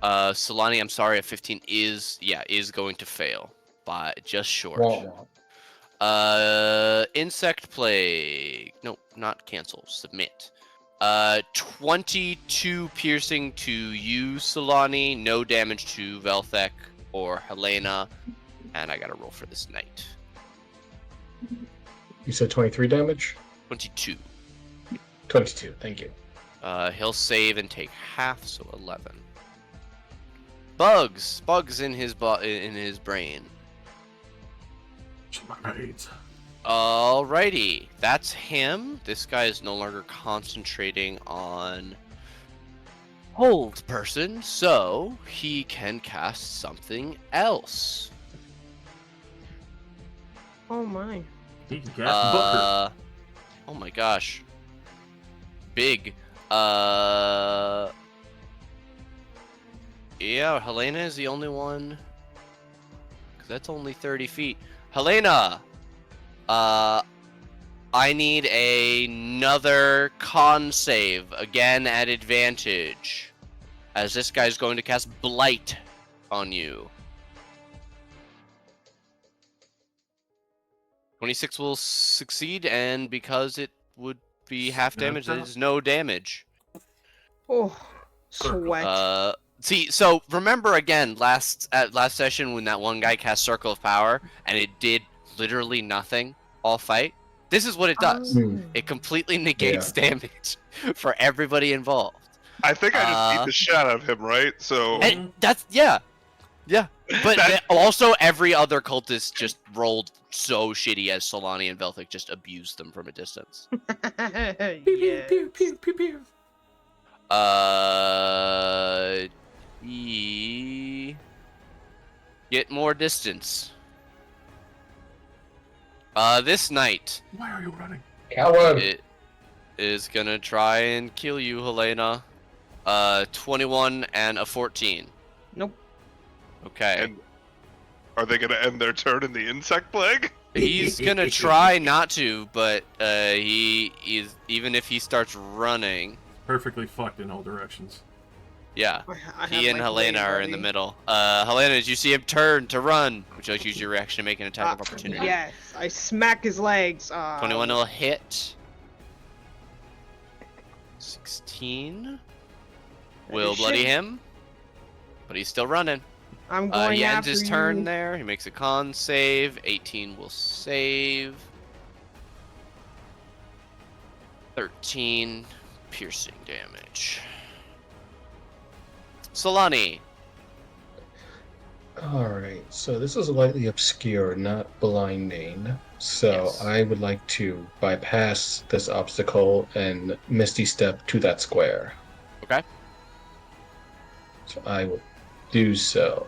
Solani, I'm sorry, a 15 is going to fail by just short. Wah, wah. Insect plague. No, not cancel. Submit. 22 piercing to you, Solani. No damage to Velthek or Helena. And I gotta roll for this knight. You said 23 damage? 22. 22, thank you. He'll save and take half, so 11. Bugs in his brain. Right. Alrighty, that's him. This guy is no longer concentrating on hold person, so he can cast something else. Oh my. He can cast Booker. Oh my gosh. Big. Yeah, Helena is the only one. Cause that's only 30 feet. Helena! I need another con save, again at advantage. As this guy's going to cast Blight on you. 26 will succeed, and because it would be half damage, it is no damage. Oh, sweat. See, so remember again last session when that one guy cast Circle of Power and it did literally nothing all fight? This is what it does. Hmm. It completely negates damage for everybody involved. I think I just beat the shit out of him, right? So And that's yeah. But also every other cultist just rolled so shitty as Solani and Velthek just abused them from a distance. Yes. Pew, pew, pew, pew. Get more distance. This knight Why are you running? Coward! it is gonna try and kill you, Helena. 21 and a 14. Nope. Okay. And are they gonna end their turn in the insect plague? He's gonna try not to, but he is, even if he starts running. Perfectly fucked in all directions. Yeah. I have He and my Helena blade are in the ready. middle. Helena, did you see him turn to run? Would you like to use your reaction to make an attack of opportunity? Yes, I smack his legs. 21 will hit. 16 will Shit. bloody him, but he's still running. I'm going He ends after his you. turn there. He makes a con save. 18 will save. 13 piercing damage. Solani. Alright, so this is lightly obscure, not blinding. So Yes. I would like to bypass this obstacle and Misty Step to that square. Okay. So I will do so.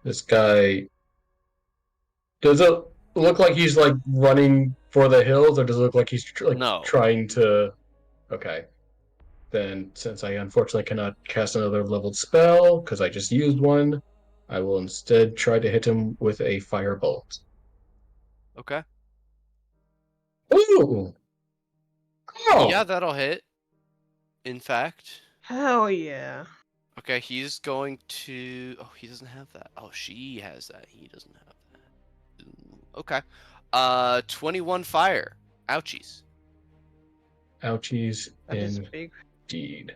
This guy. Does it look like he's like running for the hills, or does it look like he's No. trying to. Okay. Then, since I unfortunately cannot cast another leveled spell, because I just used one, I will instead try to hit him with a firebolt. Okay. Ooh! Oh! Yeah, that'll hit. In fact. Hell yeah. Okay, he's going to... Oh, he doesn't have that. Oh, she has that. He doesn't have that. Ooh, okay. 21 fire. Ouchies. Ouchies, That is big. indeed.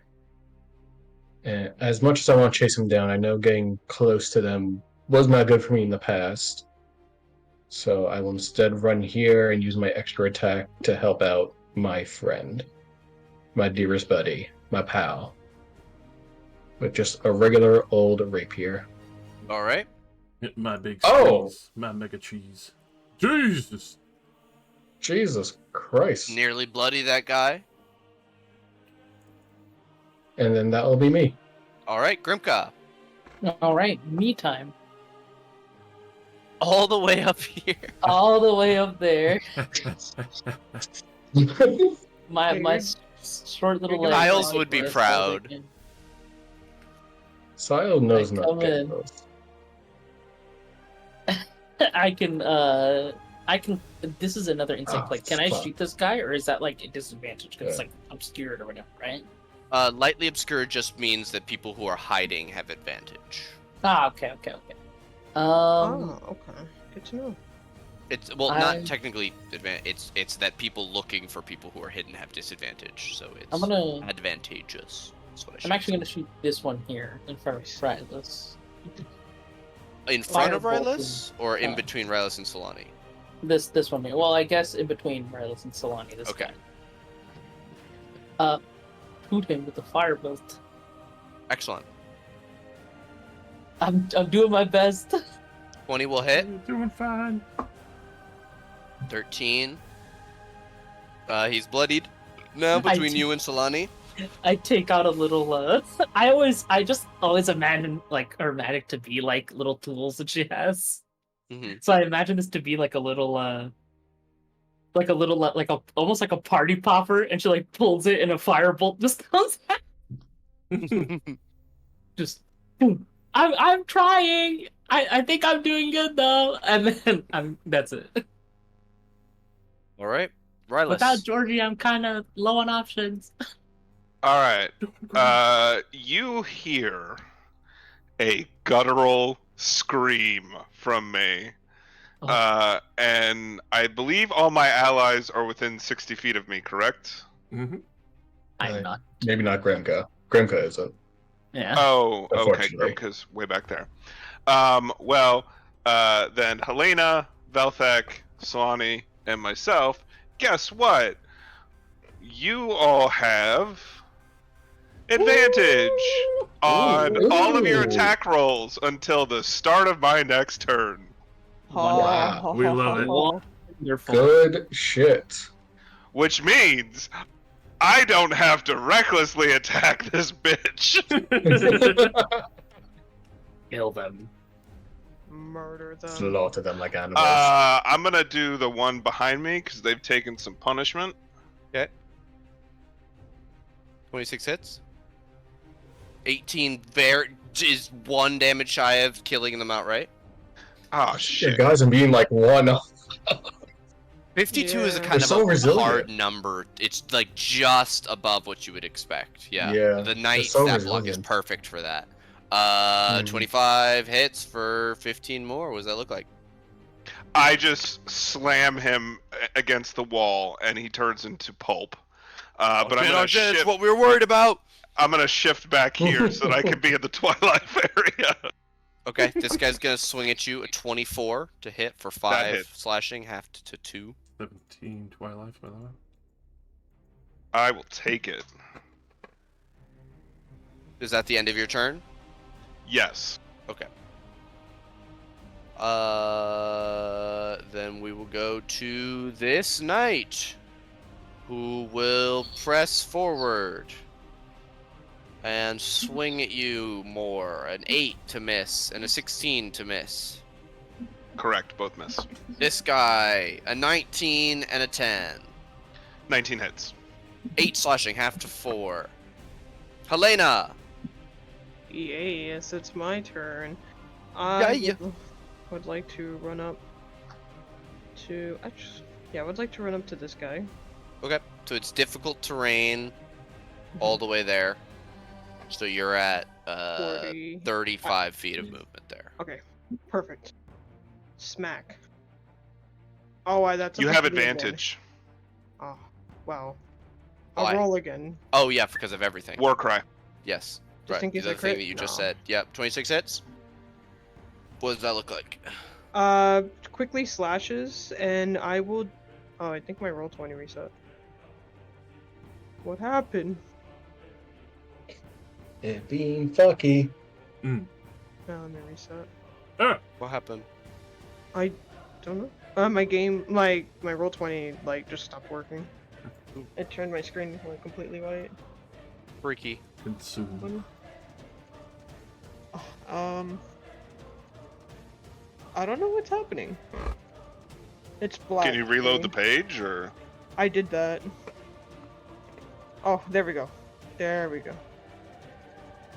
And as much as I want to chase him down, I know getting close to them was not good for me in the past. So I will instead run here and use my extra attack to help out my friend. My dearest buddy. My pal. With just a regular old rapier. Alright. Hit my big Oh! cheese. My mega cheese. Jesus! Jesus Christ. Nearly bloody that guy. And then that'll be me. All right, Grimka. All right, me time. All the way up here. All the way up there. My Hey, my you're- short little you're legs. doing Giles fine. would be as far as I proud. can. Sile knows I not come get in. those. I can this is another insect Ah, plate. Can I fuck. shoot this guy, or is that like a disadvantage because it's Yeah. like obscured or whatever, right? Lightly obscured just means that people who are hiding have advantage. Ah, okay. Oh, okay. Good to know. It's well, I- not technically it's that people looking for people who are hidden have disadvantage, so it's I'm gonna advantageous. That's what I I'm should actually say. gonna shoot this one here in front of Rylas. In front of Firebolt Rylas or in uh, between Rylas and Solani? This one here. Well, I guess in between Rylas and Solani. This Okay. guy. Shoot him with the firebolt. Excellent. I'm doing my best. 20 will hit. You're doing fine. 13. He's bloodied now between you and Solani. I take out a little. I just always imagine like Ermatic to be like little tools that she has. hmm So I imagine this to be like a little, like a almost like a party popper, and she like pulls it, and a firebolt just comes out. Just, boom. I'm trying. I think I'm doing good though, and then that's it. All right, Rylas. Without Georgie, I'm kind of low on options. All right. You hear a guttural scream from me. And I believe all my allies are within 60 feet of me, correct? Mm-hmm. I'm not. Maybe not Grimka. Grimka isn't. Yeah. Oh, okay. Unfortunately. Grimka's way back there. Then Helena, Velthek, Solani, and myself, guess what? You all have advantage on Ooh. all of your attack rolls until the start of my next turn. Wow. We love it. Wonderful. Good shit. Which means I don't have to recklessly attack this bitch. Kill them. Murder them. Slaughter them like animals. I'm gonna do the one behind me because they've taken some punishment. 26 hits. 18 is 1 damage shy of killing them outright. Oh Yeah, shit! guys, I'm being like one. 52 is a Yeah. kind They're of so a resilient. hard number. It's like just above what you would expect. Yeah. Yeah, The they're knight so stat block is resilient. perfect for that. Mhm. 25 hits for 15 more. What does that look like? I just slam him against the wall, and he turns into pulp. But I'm gonna shift. what we were worried about. I'm gonna shift back here so that I can be in the twilight area. Okay, this guy's gonna swing at you a 24 to hit for 5 hits. slashing, half to 2. 17 Twilight, by the way. I will take it. Is that the end of your turn? Yes. Okay. Then we will go to this knight, who will press forward and swing at you more. An 8 to miss and a 16 to miss. Correct. Both miss. This guy, a 19 and a 10. 19 hits. 8 slashing, half to 4. Helena! Yes, it's my turn. Yeah. I would like to run up to. I would like to run up to this guy. Okay, so it's difficult terrain all the way there. So you're at 40. 35 feet of movement there. Okay, perfect. Smack. Oh, that's. You supposed have to be advantage. Oh, wow. Why? I'll roll again. Oh yeah, because of everything. War cry. Yes. Just in Right. case The I thing crit? that you just No. said. Yep. 26 hits. What does that look like? Quickly slashes, and I will. Oh, I think my roll 20 reset. What happened? It being fucky. No, let me reset. Ah! What happened? I don't know. My Roll20 like just stopped working. Ooh. It turned my screen like completely white. Freaky. Consume. I don't know what's happening. It's black. Can you reload the for me. page or? I did that. Oh, there we go. There we go.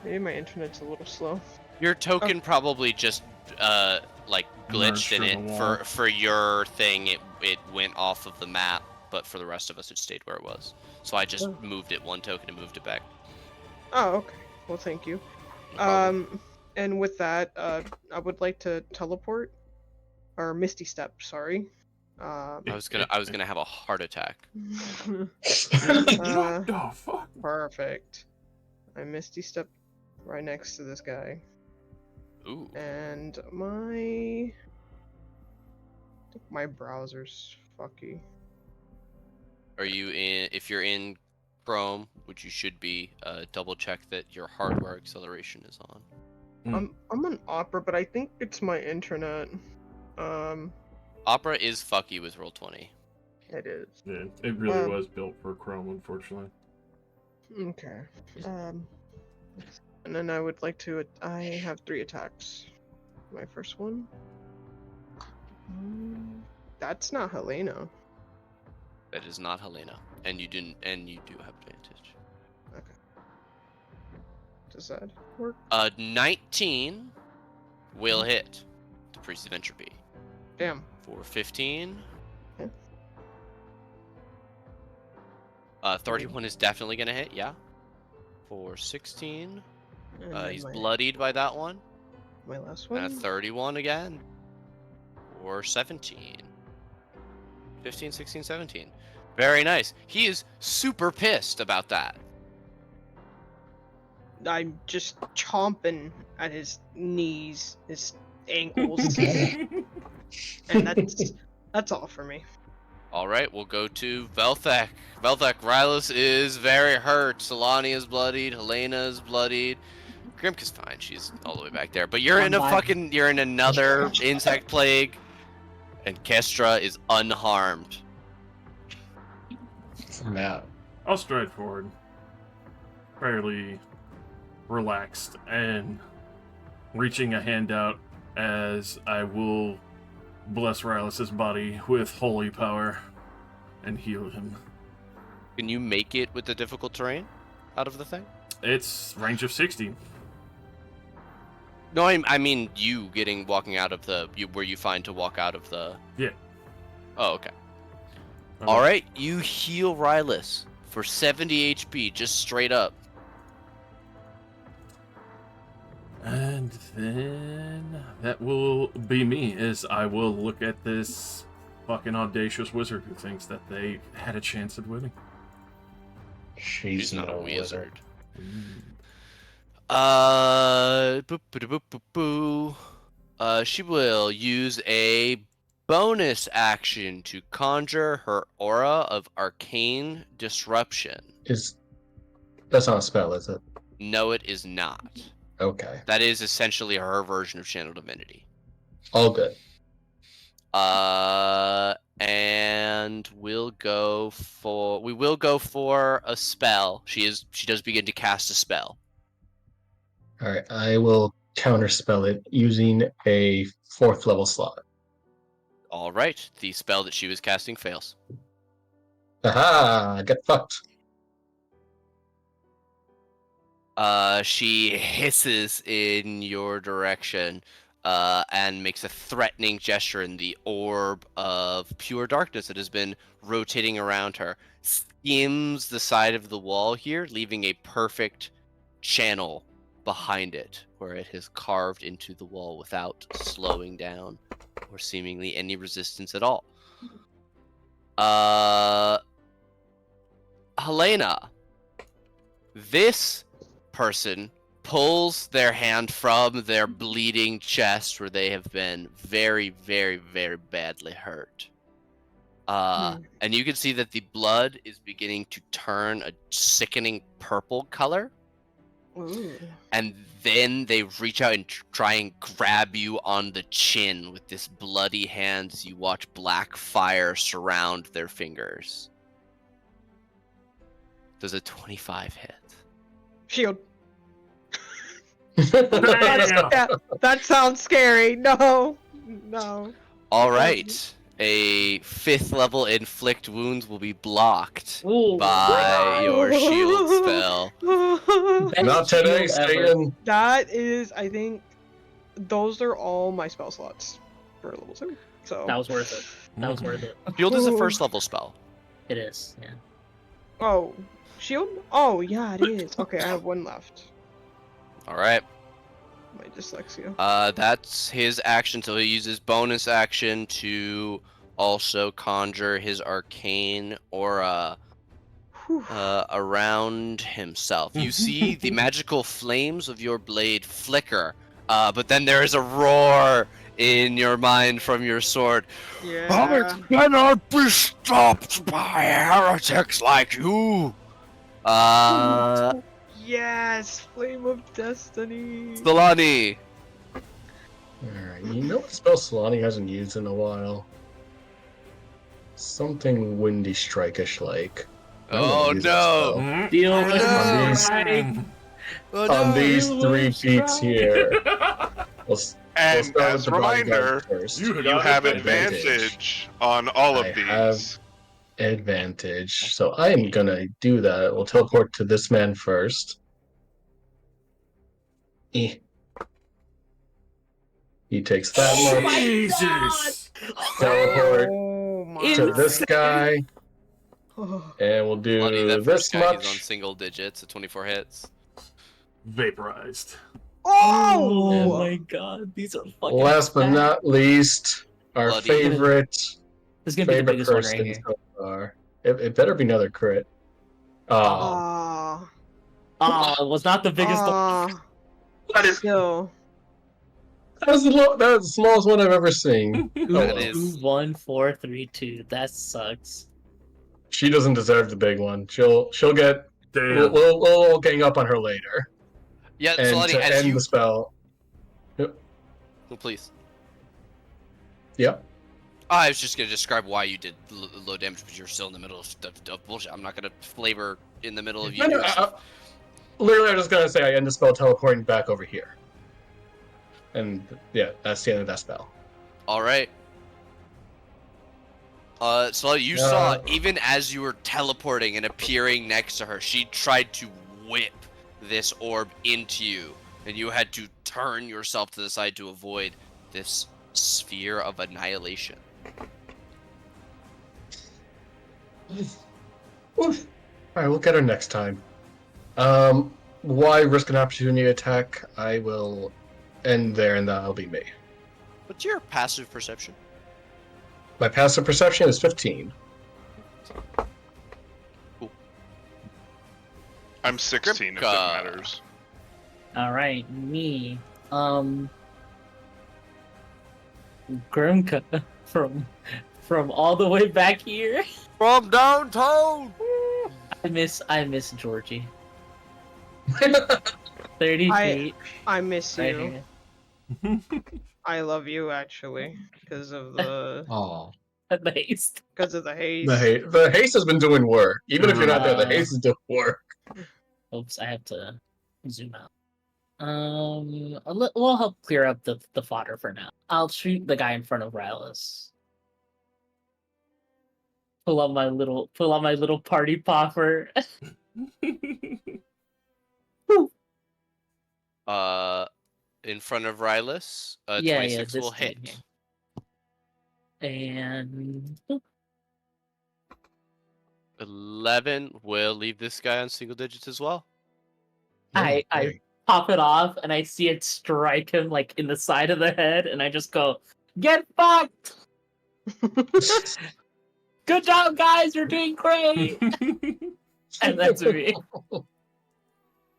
Maybe my internet's a little slow. Your token probably just like Emerged glitched in from the it wall. for your thing. It went off of the map, but for the rest of us, it stayed where it was. So I just Oh. moved it one token and moved it back. Oh, okay. Well, thank you. No problem. And with that, I would like to teleport, or Misty Step. Sorry. I was gonna have a heart attack. What the fuck? Perfect. I Misty Step right next to this guy, Ooh. and I think my browser's fucky. Are you in? If you're in Chrome, which you should be, double check that your hardware acceleration is on. I'm on Opera, but I think it's my internet. Opera is fucky with Roll20. It is. Yeah, it really was built for Chrome, unfortunately. Okay. And then I would like to. I have 3 attacks. My first one. That's not Helena. That is not Helena, and you do have advantage. Okay. Does that work? 19 will hit the Priest of Entropy. Damn. For 15. Okay. 31 is definitely gonna hit, yeah. For 16. And then He's my, bloodied by that one. my last And a one. 31 again. For 17. 15, 16, 17. Very nice. He is super pissed about that. I'm just chomping at his knees, his ankles, and that's all for me. All right, we'll go to Velthek. Velthek, Rylus is very hurt. Solani is bloodied. Helena is bloodied. Grimka's fine. She's all the way back there. But you're in you're in another insect plague, and Kestra is unharmed. Matt. I'll stride forward, fairly relaxed, and reaching a hand out as I will bless Rylus's body with holy power and heal him. Can you make it with the difficult terrain out of the thing? It's range of 60. No, I mean you walking out of the where you find to walk out of the. Yeah. Oh, okay. All right, you heal Rylus for 70 HP, just straight up. And then that will be me, as I will look at this fucking audacious wizard who thinks that they had a chance at winning. She's not a no wizard. She will use a bonus action to conjure her aura of arcane disruption. That's not a spell, is it? No, it is not. Okay. That is essentially her version of Channel Divinity. All good. And we will go for a spell. She does begin to cast a spell. Alright, I will counterspell it using a 4th level slot. All right, the spell that she was casting fails. Aha! Get fucked. She hisses in your direction, and makes a threatening gesture, and the orb of pure darkness that has been rotating around her skims the side of the wall here, leaving a perfect channel behind it, where it has carved into the wall without slowing down or seemingly any resistance at all. Helena, this person pulls their hand from their bleeding chest where they have been very, very, very badly hurt. And you can see that the blood is beginning to turn a sickening purple color. Ooh. And then they reach out and try and grab you on the chin with this bloody hand as you watch black fire surround their fingers. Does a 25 hit? Shield. Damn! Yeah, that sounds scary. No. All right. A 5th level inflict wounds will be blocked Ooh. by your shield spell. Best Not today, shield ever. Satan. That is, I think, those are all my spell slots for level 2. So That was worth it. That was worth it. Shield is a Ooh. 1st level spell. It is. Yeah. Oh, shield? Oh, yeah, it is. Okay, I have one left. All right. My dyslexia. That's his action, so he uses bonus action to also conjure his arcane aura Whew. around himself. You see the magical flames of your blade flicker, but then there is a roar in your mind from your sword. Yeah. Cannot be stopped by heretics like you. Yes, Flame of Destiny. Solani. Alright, you know what spell Solani hasn't used in a while? Something windy strike-ish like. I'm gonna Oh use that no! spell. Deal Oh, with no. the strike. Oh, On no. these You three lose beats strike. here. We'll And start as with a the bodyguard reminder, first. You you got have advantage. advantage on all of I these. have advantage, so I am gonna do that. We'll teleport to this man first. Eh. He takes that Oh much. my Jesus! Teleport Oh my. to this Insane. guy, Oh. and we'll Bloody, do that this first guy, he's on much. single digits at 24 hits. Vaporized. Oh Oh! my god, these are fucking Last but bad. not least, our Bloody. favorite This is gonna be the biggest one right person here. so far. It better be another crit. Oh, Ah. Oh, it was not the biggest one. Ah. that is Still. that's the smallest one I've ever seen. Oh, That well. is- 1, 4, 3, 2. That sucks. She doesn't deserve the big one. She'll get. Damn. We'll gang up on her later. Yeah, And Solani, to as end you... the spell. Yep. Oh, please. Yep. I was just going to describe why you did low damage, but you're still in the middle of bullshit. I'm not going to flavor in the middle of you No, doing stuff. Literally, I'm just gonna say I end the spell teleporting back over here. And yeah, that's the end of that spell. All right. So you saw, Uh, even as you were teleporting and appearing next to her, she tried to whip this orb into you, and you had to turn yourself to the side to avoid this sphere of annihilation. Oof. Alright, we'll get her next time. Why risk an opportunity attack? I will end there and that'll be me. What's your passive perception? My passive perception is 15. I'm 16 if it Gripka. matters. Alright, me. Grimka from all the way back here. From downtown! I miss Georgie. 30 feet. I miss Right you. here. I love you actually because of the Oh. The haste. haze. The haste has been doing work. Even if you're not there, the Uh, haste is doing work. Oops, I have to zoom out. We'll help clear up the fodder for now. I'll shoot the guy in front of Rylus. Pull out my little party popper. In front of Rylus, Yeah, 26 will this guy hit. here. And 11 will leave this guy on single digits as well. I boy. pop it off and I see it strike him like in the side of the head, and I just go, "Get fucked! Good job, guys! You're doing great!" And that's me. I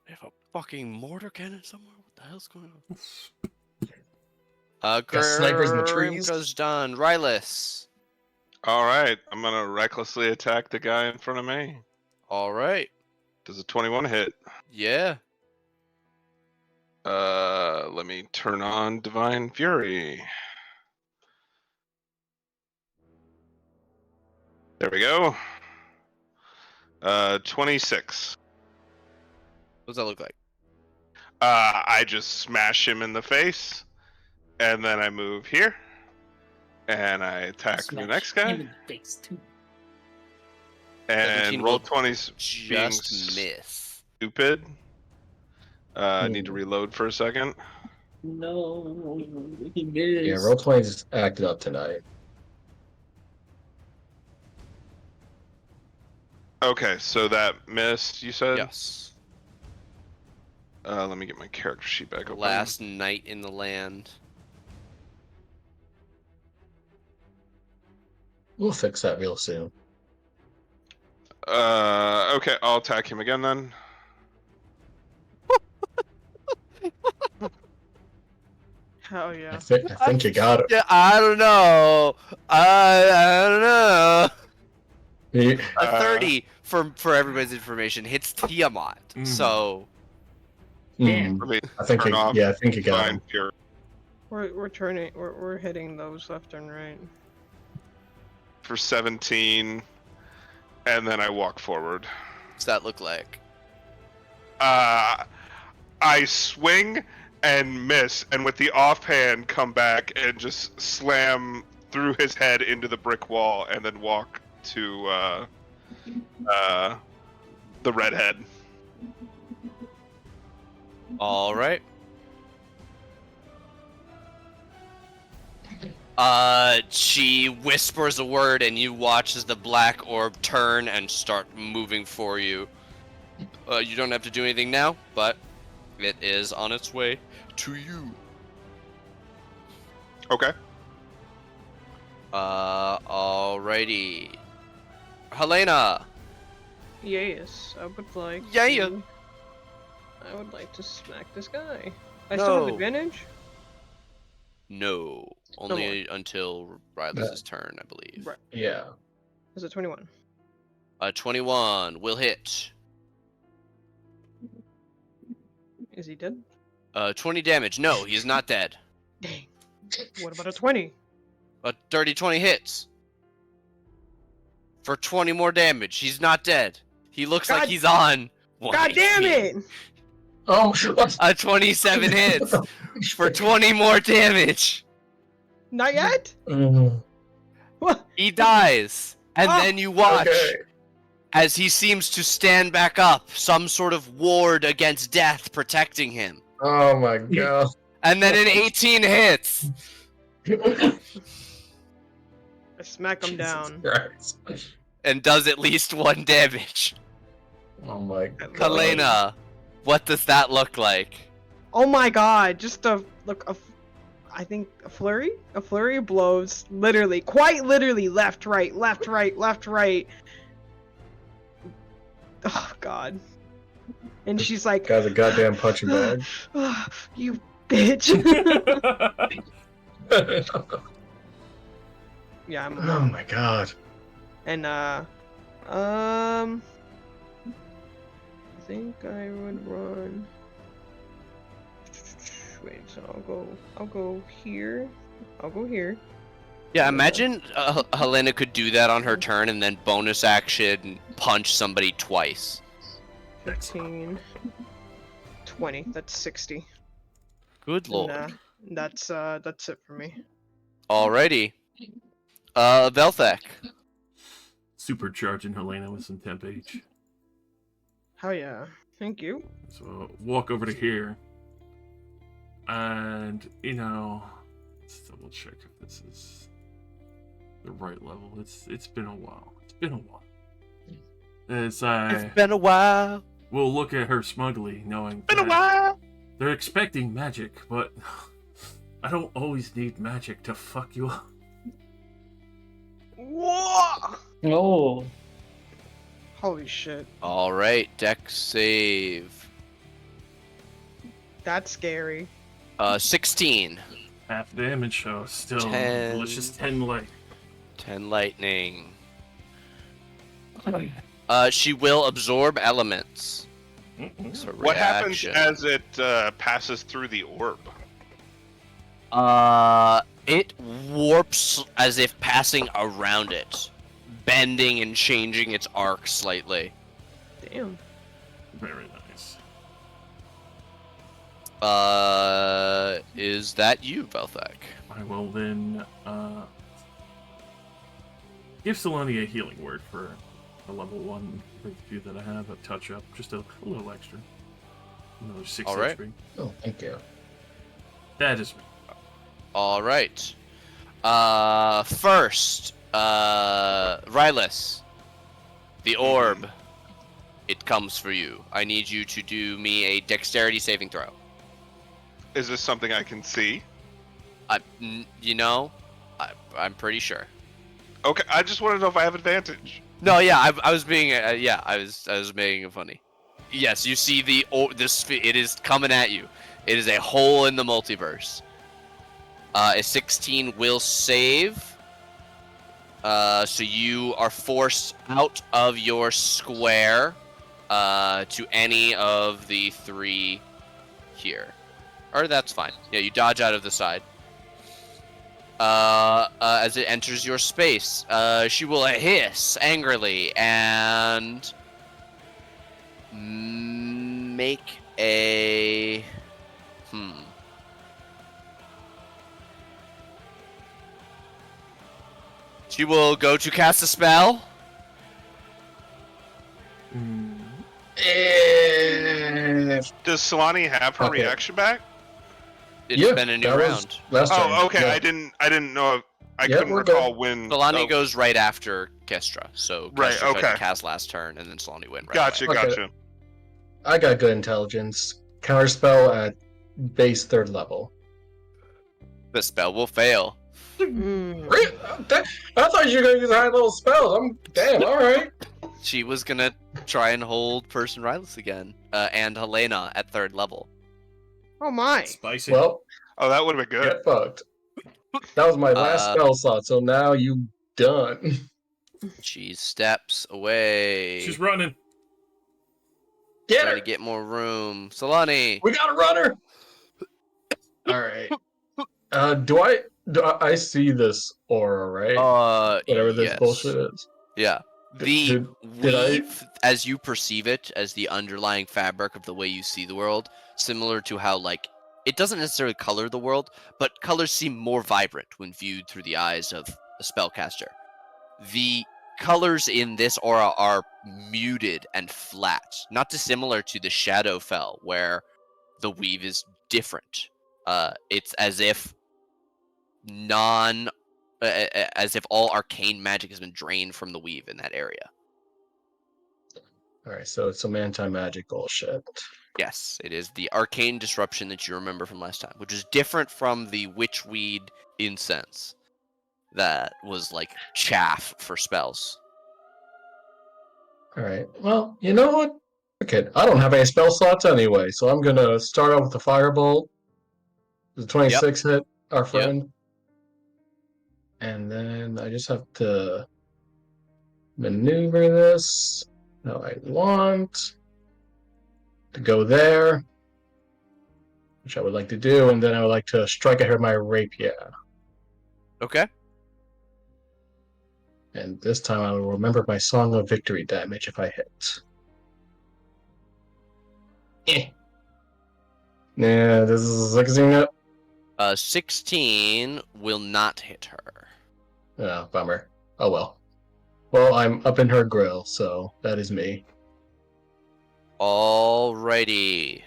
have a fucking mortar cannon somewhere? What the hell's going on? Got snipers in the trees. Grimka's done. Rylus. All right, I'm gonna recklessly attack the guy in front of me. All right. Does a 21 hit? Yeah. Let me turn on Divine Fury. There we go. 26. What does that look like? I just smash him in the face, and then I move here, and I attack the Smash next him guy, in the face too. and 17 roll will 20's being Just miss. stupid. I need to reload for a second. No, he missed. Yeah, roll 20's acted up tonight. Okay, so that missed, you said? Yes. Let me get my character sheet back open. Last night in the land. We'll fix that real soon. Okay, I'll attack him again then. Hell yeah. I think you got it. Yeah, I don't know. I don't know. You- A 30 for everybody's information hits Tiamat. Mhm. So Damn. Let me I think turn you, off yeah, I think you got Divine him. Fury. We're hitting those left and right. For 17, and then I walk forward. what's that look like? I swing and miss, and with the offhand come back and just slam through his head into the brick wall, and then walk to the redhead. All right. She whispers a word, and you watch as the black orb turn and start moving for you. You don't have to do anything now, but it is on its way to you. Okay. Alrighty. Helena. Yes, I would like. Yeah. To, I would like to smack this guy. I still have No. advantage. No. Only until Rylas' turn, I believe. Right. Yeah. Is it 21? 21 will hit. Is he dead? 20 damage. No, he's not dead. Dang. What about a 20? A dirty 20 hits. For 20 more damage. He's not dead. He looks like God- he's on 1 God damn HP. it! Oh, A 27 hits for 20 more damage. Not yet? Mm, What? He dies. And Oh, then you watch okay. as he seems to stand back up, some sort of ward against death protecting him. Oh my god. And then an 18 hits. I smack him Jesus down. Christ. And does at least 1 damage. Oh my god. Helena, what does that look like? Oh my god, just I think a flurry? A flurry of blows, literally, quite literally, left, right, left, right, left, right. Oh god. And she's like, Guy's a goddamn punching bag. you bitch. Yeah, I'm Oh my god. and I think I would run. Wait, so I'll go here. I'll go here. Yeah, imagine Helena could do that on her turn and then bonus action punch somebody twice. 15, 20. That's 60. Good lord. And, that's it for me. Alrighty. Velthek. Supercharging Helena with some temp H. Hell yeah. Thank you. So walk over to here. And, let's double check if this is the right level. It's been a while. It's been a while. It's been a while. We'll look at her smugly, knowing Been a that while. they're expecting magic, but I don't always need magic to fuck you up. Whoa! Oh. Holy shit. Alright, deck save. That's scary. 16. Half damage, so still 10. delicious 10 light. 10 lightning. She will absorb elements. So What happens reaction. as it passes through the orb? It warps as if passing around it, bending and changing its arc slightly. Damn. Very nice. Is that you, Velthek? I will then give Solani a healing word for a level 1 few that I have, a touch up, just a little extra. Another 6 All right. HP. Oh, thank you. That is me. All right. First, Rylus, the orb. It comes for you. I need you to do me a dexterity saving throw. Is this something I can see? I'm pretty sure. Okay, I just want to know if I have advantage. No, yeah, I was being, I was making it funny. Yes, you see this. It is coming at you. It is a hole in the multiverse. A 16 will save. So you are forced out of your square to any of the 3 here. Or that's fine. Yeah, you dodge out of the side. As it enters your space, she will hiss angrily and make a... She will go to cast a spell. Does Solani have her Okay. reaction back? It's Yeah, been a new that was round. last turn. Oh, okay. Yeah. I didn't know. I Yeah, couldn't we're recall good. when. Solani oh, goes right after Kestra, so Right, Kestra tried okay. to cast last turn, and then Solani went right Gotcha, away. Okay. gotcha. I got good intelligence. Counterspell at base 3rd level. The spell will fail. Mm. I thought you were gonna use high level spells. Damn. All right. She was gonna try and hold Person Rylus again, and Helena at 3rd level. Oh my. Spicy. Well, Oh, that would have been good. get fucked. That was my last spell slot, so now you done. She steps away. She's running. Get trying her. to get more room. Solani. We got a runner. All right. Do I see this aura, right? Whatever this Yes. bullshit is. Yeah. The Did I- weave, as you perceive it, as the underlying fabric of the way you see the world, similar to how, like, it doesn't necessarily color the world, but colors seem more vibrant when viewed through the eyes of a spellcaster. The colors in this aura are muted and flat, not dissimilar to the Shadowfell, where the weave is different. It's as if as if all arcane magic has been drained from the weave in that area. All right, so it's some anti-magic bullshit. Yes, it is the arcane disruption that you remember from last time, which is different from the witchweed incense that was like chaff for spells. All right. Well, you know what? Okay, I don't have any spell slots anyway, so I'm gonna start off with the firebolt. The 26 hit our friend. And then I just have to maneuver this how I want to go there, which I would like to do, and then I would like to strike at her with my rapier. Okay. And this time I will remember my Song of Victory damage if I hit. Yeah, this is 16 hit. 16 will not hit her. Oh, bummer. Oh well. Well, I'm up in her grill, so that is me. Alrighty.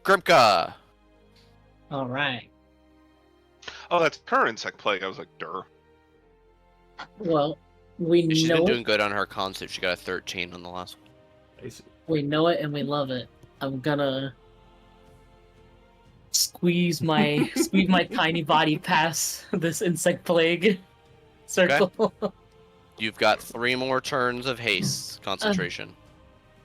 Grimka. All right. Oh, that's her insect plague. I was like, "Durr." Well, we She's know been it. doing good on her con save. She got a 13 on the last one. We know it and we love it. I'm gonna squeeze my tiny body past this insect plague circle. You've got 3 more turns of haste concentration,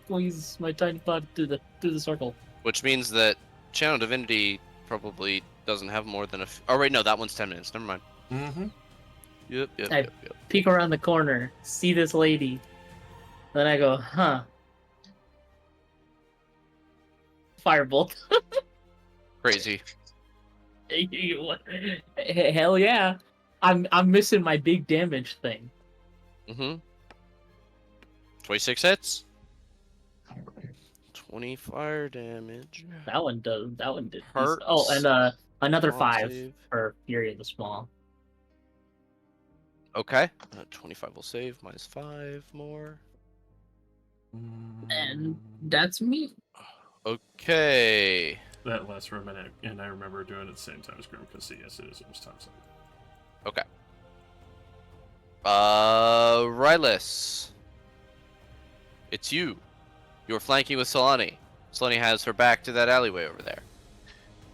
Squeeze my tiny body through the circle. which means that Channel Divinity probably doesn't have more than oh wait, no, that one's 10 minutes. Never mind. Mm-hmm. Yep. I- Peek around the corner, see this lady. Then I go, huh. firebolt. Crazy. Hell yeah. I'm missing my big damage thing. 26 hits. 20 fire damage. That one did. Hurts. Oh, and another Con 5 save. for Fury of the Small. Okay. 25 will save, minus 5 more. And that's me. Okay. That lasts for a minute, and I remember doing it at the same time as Grim, because yes, it is almost time. Okay. Rylus. It's you. You're flanking with Solani. Solani has her back to that alleyway over there.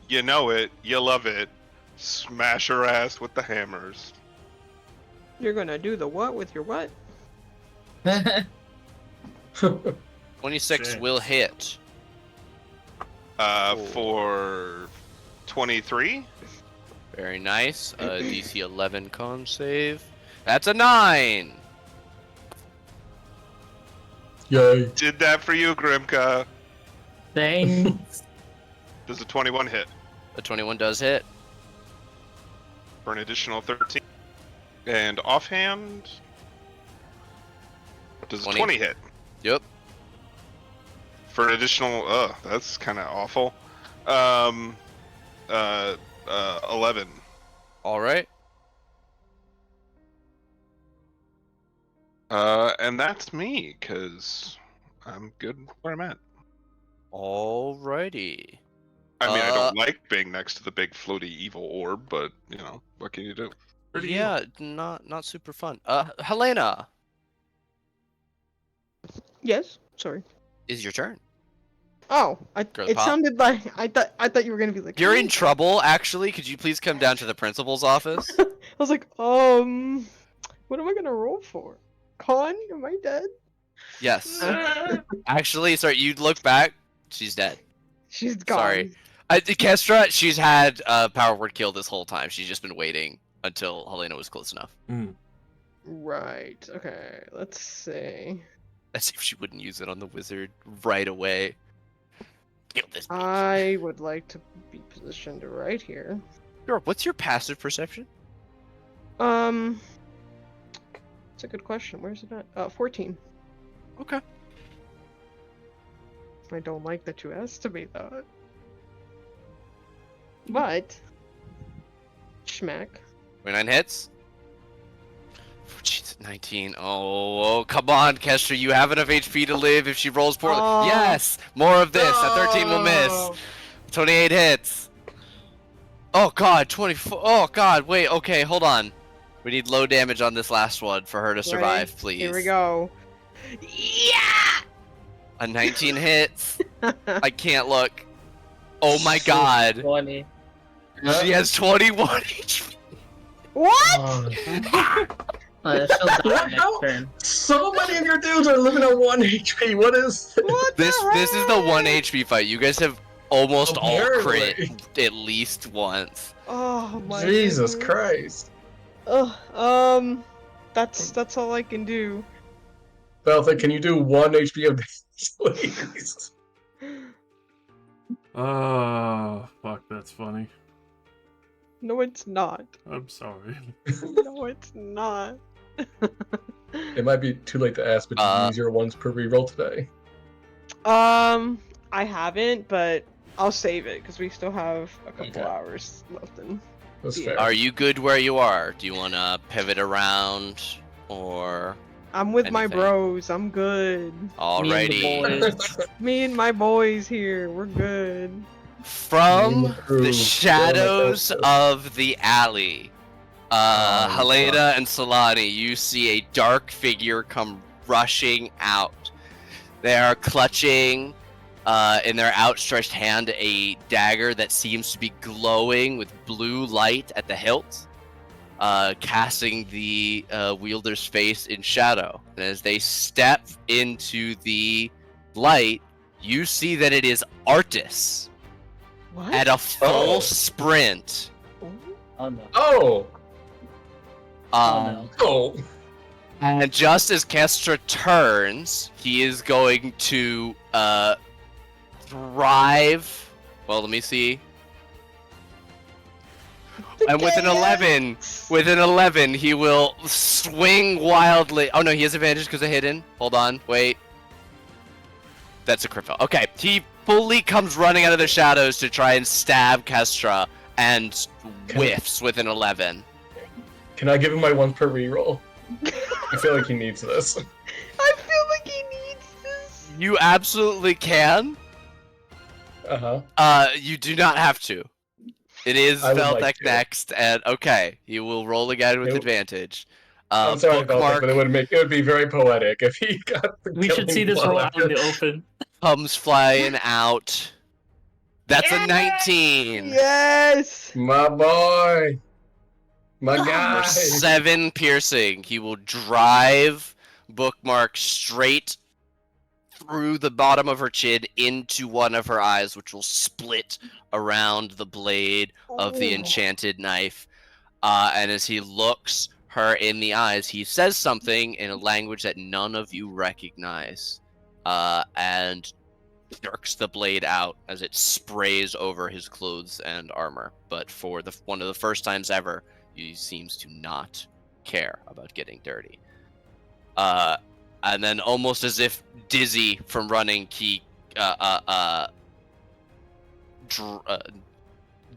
You know it. You love it. Smash her ass with the hammers. You're gonna do the what with your what? 26 Shit. will hit. For 23. Very nice. DC 11 con save. That's a 9. Yay. Did that for you, Grimka. Thanks. Does a 21 hit A 21 does hit. for an additional 13. And offhand, does a 20. 20 hit Yep. for an additional? That's kind of awful. 11. All right. And that's me, because I'm good where I'm at. Alrighty. I mean, I don't like being next to the big floaty evil orb, but, you know, what can you do? Pretty Yeah, not super fun. Helena, Yes. Sorry. is your turn. Oh, Girl it pop. sounded like I thought you were gonna be like. You're in trouble, actually. Could you please come down to the principal's office? I was like, what am I gonna roll for? Con? Am I dead? Yes. Actually, sorry, you look back. She's dead. She's gone. Sorry. Kestra, she's had power word kill this whole time. She's just been waiting until Helena was close enough. Right. Okay. Let's see. As if she wouldn't use it on the wizard right away. Kill this bitch. I would like to be positioned right here. Sure, what's your passive perception? It's a good question. Where's it at? 14. Okay. I don't like that you asked me that. But schmack. 29 hits. Oh, jeez, 19. Oh, come on, Kestra. You have enough HP to live if she rolls poorly. Oh. Yes! More of this. A 13 will miss. 28 hits. Oh, God. 24. Oh, God. Wait. Okay, hold on. We need low damage on this last one for her to survive, Ready? please. Here we go. Yeah! A 19 hits. I can't look. Oh, my God. 20. She has 21 HP. What? She'll die next How? turn. So many of your dudes are living at 1 HP. What is What This is the 1 heck? HP fight. You guys have almost all crit Apparently. at least once. Oh my Jesus goodness. Christ. Ugh, that's all I can do. Belthic, can you do 1 HP of this, please? Oh, fuck, that's funny. No, it's not. I'm sorry. No, it's not. It might be too late to ask, but did you use your ones per reroll today? I haven't, but I'll save it because we still have a couple Okay. hours left in. That's Yeah. fair. Are you good where you are? Do you want to pivot around or I'm with my Anything. bros. I'm good. alrighty? Me and my boys here. We're good. From Improve. the shadows of the alley, Oh, Helena and Solani, you see a dark figure come rushing out. They are clutching in their outstretched hand a dagger that seems to be glowing with blue light at the hilt, casting the wielder's face in shadow. And as they step into the light, you see that it is Artis What? at a full Oh. sprint. Oh no. Oh! Oh no. Oh! And just as Kestra turns, he is going to drive. Well, let me see. And with an 11, he will swing wildly. Oh no, he has advantage because of hidden. Hold on, wait. That's a crit fail. Okay, he fully comes running out of the shadows to try and stab Kestra and whiffs with an 11. Can I give him my 1 per reroll? I feel like he needs this. I feel like he needs this. You absolutely can. You do not have to. It is I would like Veltec to. next, and okay, you will roll again with It- advantage. I'm sorry, Bookmark Veltec, but it would be very poetic if he got the We should see killing this blow roll out after- in the open. comes flying out. That's a 19. Yes. My boy! My For guy! 7 piercing, he will drive Bookmark straight through the bottom of her chin into one of her eyes, which will split around the blade of the Oh. enchanted knife. And as he looks her in the eyes, he says something in a language that none of you recognize, and jerks the blade out as it sprays over his clothes and armor. But for one of the first times ever, he seems to not care about getting dirty. And then almost as if dizzy from running, he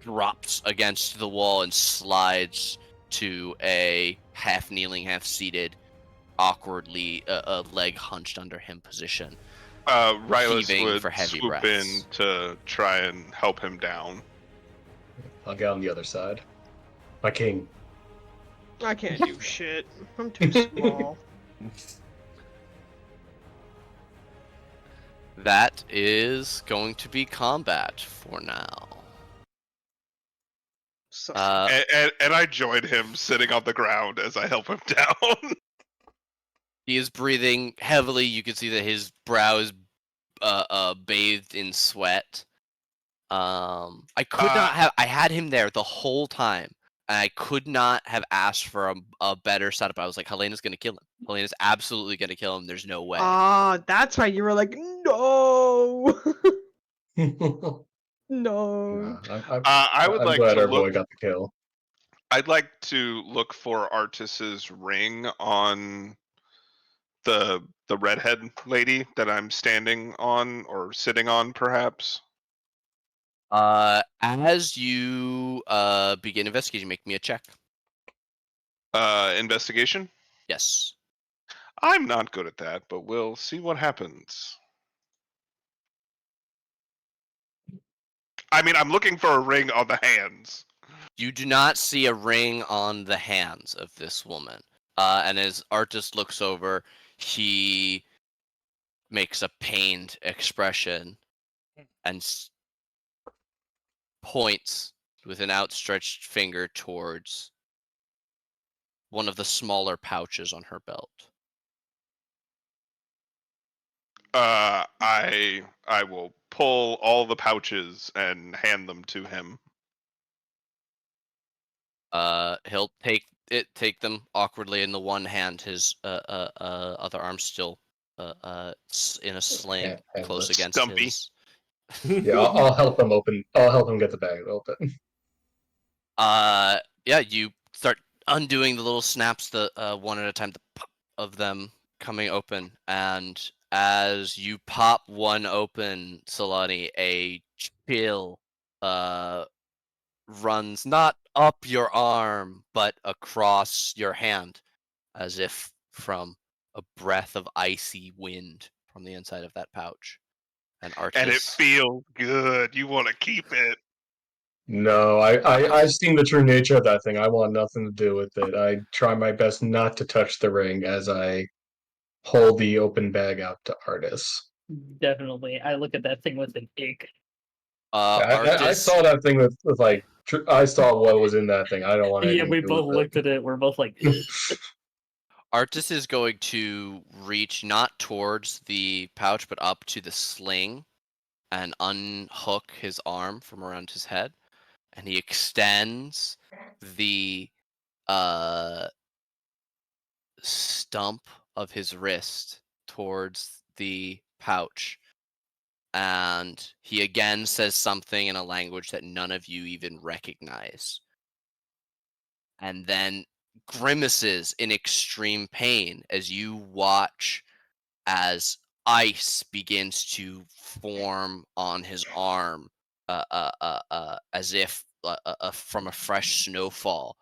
drops against the wall and slides to a half kneeling, half seated, awkwardly a leg hunched under him position. Rylus Heaving would for heavy swoop breaths. in to try and help him down. I'll get on the other side. My king. I can't do shit. I'm too small. That is going to be combat for now. So And I join him sitting on the ground as I help him down. He is breathing heavily. You can see that his brow is bathed in sweat. I could not have. I had him there the whole time, and I could not have asked for a better setup. I was like, Helena's gonna kill him. Helena's absolutely gonna kill him. There's no way. that's right. You were like, no, no. I would I'm like glad to our look. boy got the kill. I'd like to look for Artus's ring on the redhead lady that I'm standing on or sitting on, perhaps. As you begin investigation, make me a check. Investigation. Yes. I'm not good at that, but we'll see what happens. I mean, I'm looking for a ring on the hands. You do not see a ring on the hands of this woman. And as Artus looks over, he makes a pained expression and points with an outstretched finger towards one of the smaller pouches on her belt. I will pull all the pouches and hand them to him. He'll take them awkwardly in the one hand, his other arm still in a sling close Handless. against Stumpy. his. Yeah, I'll help him open. I'll help him get the bag open. Yeah, you start undoing the little snaps, the one at a time, the pop of them coming open, and as you pop one open, Solani, a chill runs not up your arm, but across your hand, as if from a breath of icy wind from the inside of that pouch. And Artus, And it feels good. You want to keep it. No, I've seen the true nature of that thing. I want nothing to do with it. I try my best not to touch the ring as I hold the open bag out to Artis. Definitely. I look at that thing with an ick. I Artus, saw that thing with like I saw what was in that thing. I don't want Yeah, anything we to do both with looked at it. We're both like, Artus is going to reach not towards the pouch, but up to the sling and unhook his arm from around his head. And he extends the stump of his wrist towards the pouch and he again says something in a language that none of you even recognize. And then grimaces in extreme pain as you watch as ice begins to form on his arm, as if from a fresh snowfall.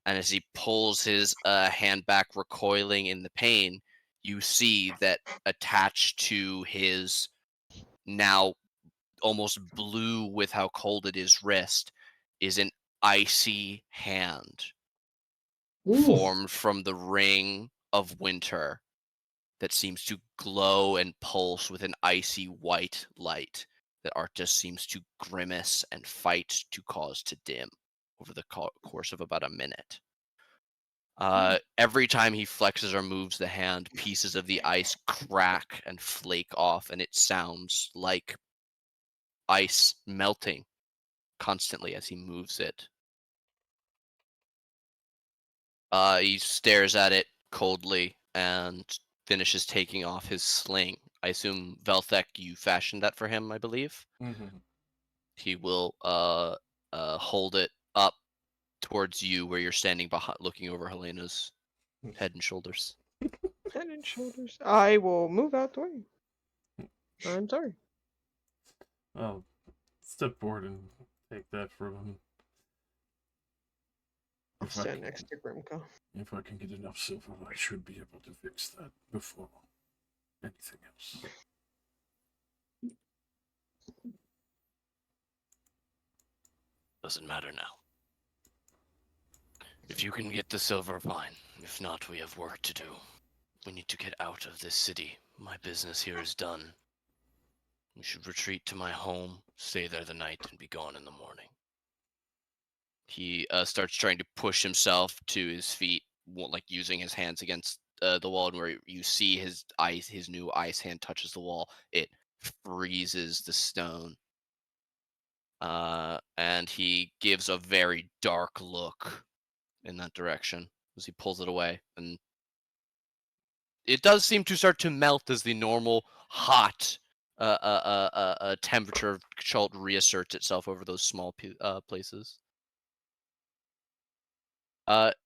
And as he pulls his hand back, recoiling in the pain, you see that attached to his now almost blue with how cold it is wrist is an icy hand Oof. formed from the ring of winter that seems to glow and pulse with an icy white light that Arctus seems to grimace and fight to cause to dim over the course of about a minute. Every time he flexes or moves the hand, pieces of the ice crack and flake off, and it sounds like ice melting constantly as he moves it. He stares at it coldly and finishes taking off his sling. I assume Velthek, you fashioned that for him, I believe. Mm-hmm. He will hold it up towards you where you're standing behind, looking over Helena's head and shoulders. Head and shoulders. I will move out the way. I'm sorry. I'll step forward and take that from him. I'll If I stand can- next to Grimka. If I can get enough silver, I should be able to fix that before anything else. Doesn't matter now. If you can get the silver, fine. If not, we have work to do. We need to get out of this city. My business here is done. We should retreat to my home, stay there the night, and be gone in the morning. He starts trying to push himself to his feet, like using his hands against the wall, and where you see his new ice hand touches the wall, it freezes the stone. And he gives a very dark look in that direction as he pulls it away, and it does seem to start to melt as the normal hot temperature of Chult reasserts itself over those small places.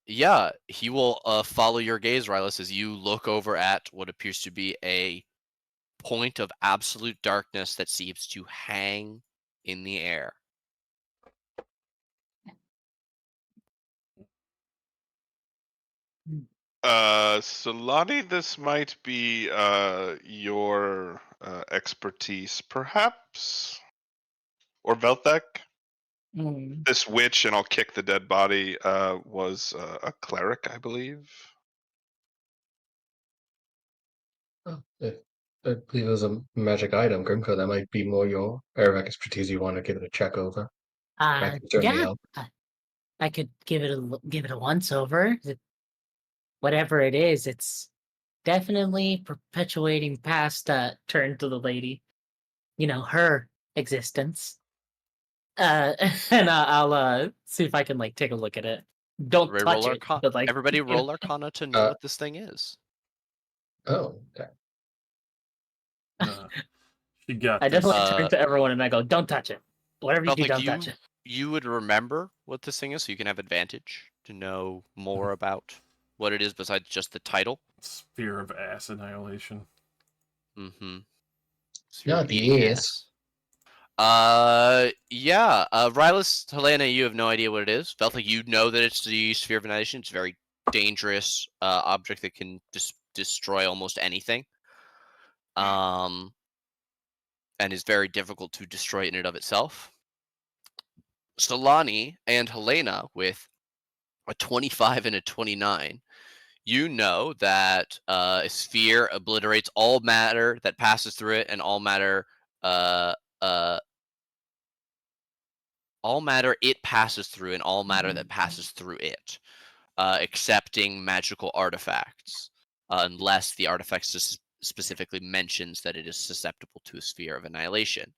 Yeah, he will follow your gaze, Rylus, as you look over at what appears to be a point of absolute darkness that seems to hang in the air. Solani, this might be your expertise, perhaps? Or Velthek? Hmm. This witch, and I'll kick the dead body, was a cleric, I believe. Oh, I believe it was a magic item, Grimco. That might be more your area of expertise. You want to give it a check over. I can certainly Yeah, help. I could give it a once over. Whatever it is, it's definitely perpetuating past. Turn to the lady. You know, her existence. And I'll see if I can like take a look at it. Don't Everybody touch roll it, but like everybody you know. roll Arcana to know what this thing is. Oh, okay. She got I this. definitely turn to everyone and I go, "Don't touch it. Whatever you do, don't touch it." You would remember what this thing is, so you can have advantage to know more about what it is besides just the title. Sphere of ass annihilation. Mm-hmm. Not the ears. Yeah. Rylus, Helena, you have no idea what it is. Velthek, you know that it's the Sphere of Annihilation. It's a very dangerous object that can destroy almost anything. And is very difficult to destroy in and of itself. Solani and Helena, with a 25 and a 29, you know that a sphere obliterates all matter that passes through it, and all matter it passes through, and all matter that passes through it, excepting magical artifacts, unless the artifact specifically mentions that it is susceptible to a sphere of annihilation.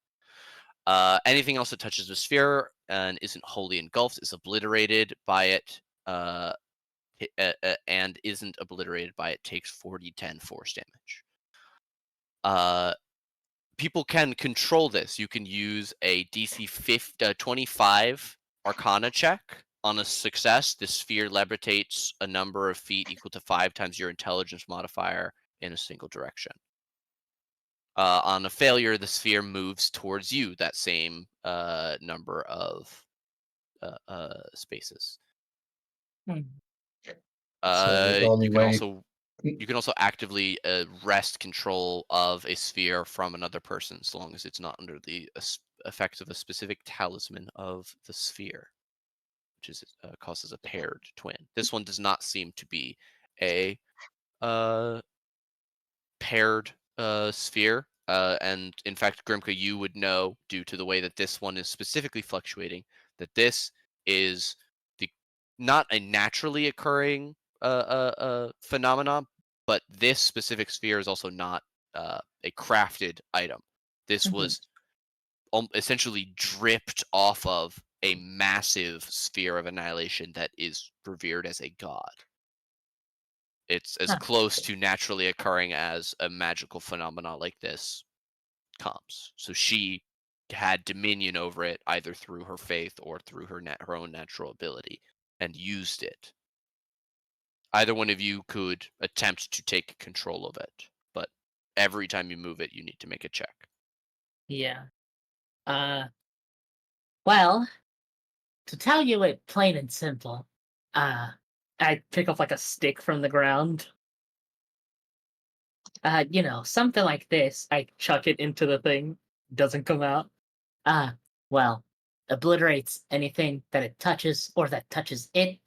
Anything else that touches the sphere and isn't wholly engulfed is obliterated by it, and isn't obliterated by it takes 4d10 force damage. people can control this. You can use a DC 25 Arcana check. On a success, the sphere levitates a number of feet equal to 5 times your intelligence modifier in a single direction. On a failure, the sphere moves towards you that same number of spaces. So the only You can way. also actively wrest control of a sphere from another person, so long as it's not under the effects of a specific talisman of the sphere, which is causes a paired twin. This one does not seem to be a paired sphere, and in fact, Grimka, you would know, due to the way that this one is specifically fluctuating, that this is not a naturally occurring phenomenon, but this specific sphere is also not a crafted item. This was essentially dripped off of a massive sphere of annihilation that is revered as a god. It's as Huh. close to naturally occurring as a magical phenomenon like this comes. So she had dominion over it either through her faith or through her own natural ability, and used it. Either one of you could attempt to take control of it, but every time you move it, you need to make a check. Yeah. Well, to tell you it plain and simple, I pick up like a stick from the ground. something like this. I chuck it into the thing. Doesn't come out. Well, obliterates anything that it touches or that touches it.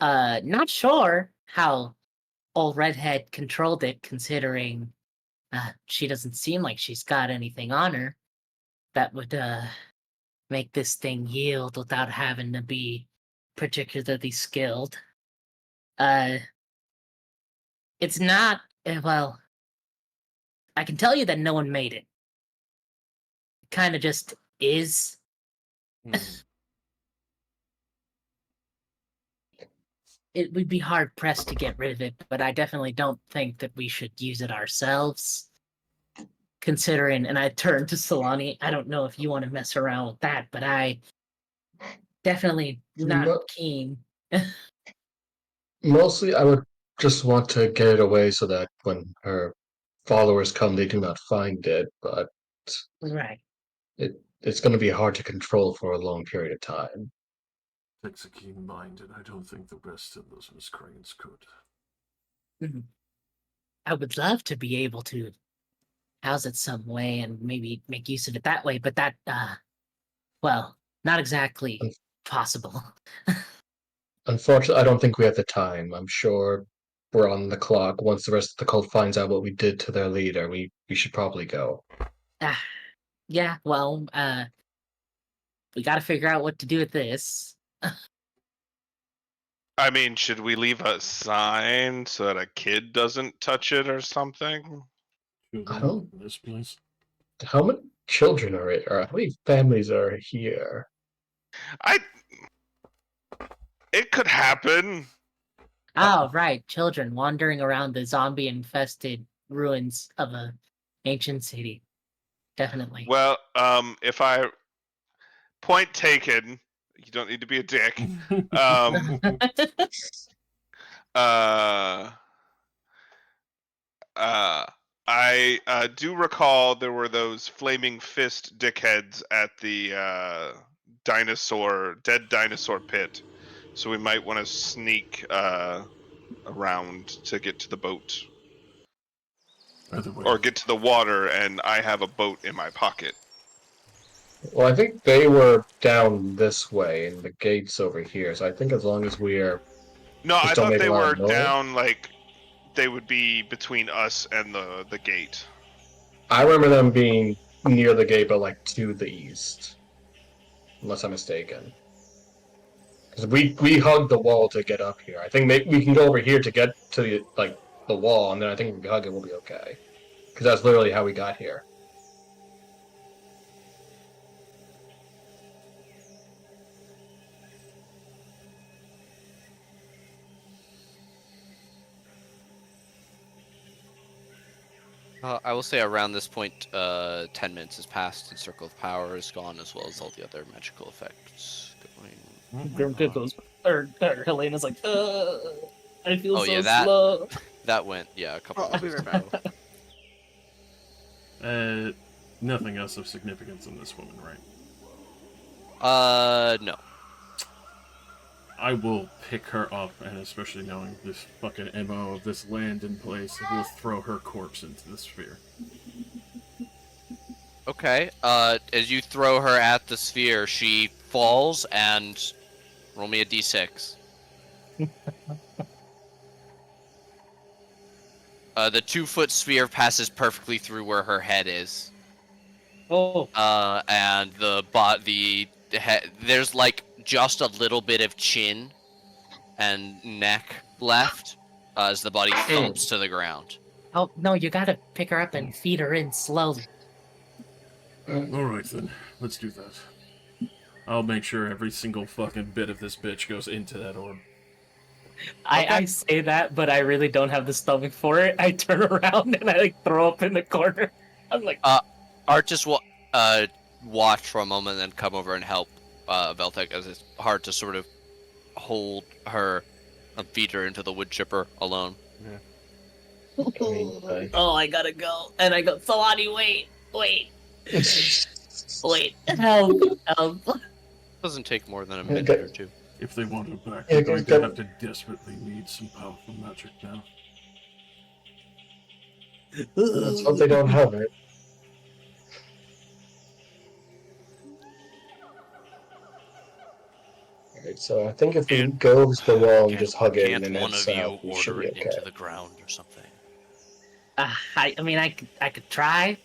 Not sure how old Redhead controlled it, considering she doesn't seem like she's got anything on her that would make this thing yield without having to be particularly skilled. It's not, well, I can tell you that no one made it. It kind of just is. It would be hard pressed to get rid of it, but I definitely don't think that we should use it ourselves. Considering, and I turn to Solani, I don't know if you want to mess around with that, but I definitely not Mo- keen. Mostly, I would just want to get it away so that when her followers come, they do not find it. But Right. it's going to be hard to control for a long period of time. Takes a keen mind, and I don't think the rest of those miscreants could. Mhm. I would love to be able to house it some way and maybe make use of it that way, but that, well, not exactly Un- possible. Unfortunately, I don't think we have the time. I'm sure we're on the clock. Once the rest of the cult finds out what we did to their leader, we should probably go. Yeah, well, we gotta figure out what to do with this. I mean, should we leave a sign so that a kid doesn't touch it or something? I don't. In this place. How many children are it, or how many families are here? It could happen. Oh, right, children wandering around the zombie-infested ruins of a ancient city. Definitely. Well, if I point taken, you don't need to be a dick. Uh, I do recall there were those flaming fist dickheads at the dead dinosaur pit, so we might want to sneak around to get to the boat By the way, or get to the water, and I have a boat in my pocket. Well, I think they were down this way, and the gate's over here. So I think as long as we're No, I just don't thought make a they lot were of noise. down, like they would be between us and the gate. I remember them being near the gate, but like to the east, unless I'm mistaken. Because we hugged the wall to get up here. I think maybe we can go over here to get to the wall, and then I think if we hug it, we'll be okay. Because that's literally how we got here. I will say around this point, 10 minutes has passed, and Circle of Power is gone, as well as all the other magical effects going. Grimka goes, or Helena's like, I feel Oh so yeah, slow. that went a couple. I'll be minutes right back. ago. Nothing else of significance in this woman, right? No. I will pick her up, and especially knowing this fucking MO of this land in place, we'll throw her corpse into the sphere. Okay. As you throw her at the sphere, she falls and roll me a d6. The 2-foot sphere passes perfectly through where her head is. Oh, And there's like just a little bit of chin and neck left as the body thumps to the ground. Oh no, you gotta pick her up and feed her in slowly. Alright then, let's do that. I'll make sure every single fucking bit of this bitch goes into that orb. I say that, but I really don't have the stomach for it. I turn around and I like throw up in the corner. I'm like, Artis will watch for a moment and then come over and help Veltek, as it's hard to sort of hold her and feed her into the wood chipper alone. oh, I gotta go. And I go, Salani, wait. Help. Doesn't take more than a minute or two. If they want her back, Yeah, they're going guys, to have to desperately need some powerful magic now. Let's hope they don't have it. Alright, so I think if we go to the wall and just hug it and then head south, we should be okay. the ground or something? I mean, I could try.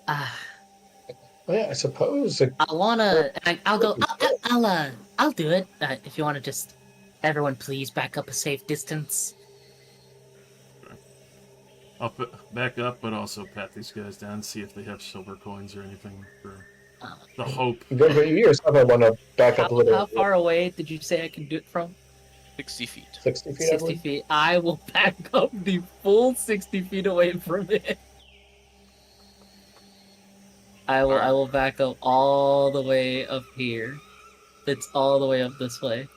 Well, yeah, I suppose. I'll go. I'll do it. If you want to just, everyone, please back up a safe distance. I'll back up, but also pat these guys down, see if they have silver coins or anything for the hope. You yourself might want to back up a little. How far away did you say I can do it from? 60 feet. 60 feet, I 60 believe? feet. I will back up the full 60 feet away from it. I will back up all the way up here. It's all the way up this way.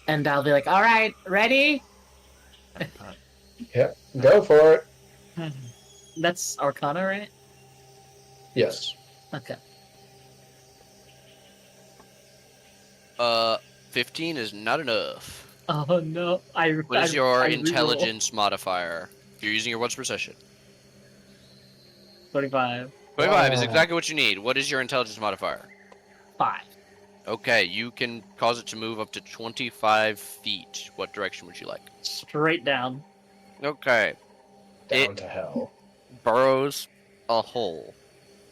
And I'll be like, all right, ready? Yeah, go for it. That's Arcana, right? Yes. Okay. 15 is not enough. Oh no. What is your I intelligence modifier? You're using your what's precision. 25. 25 is exactly what you need. What is your intelligence modifier? 5. Okay, you can cause it to move up to 25 feet. What direction would you like? Straight down. Okay. Down to hell. Burrows a hole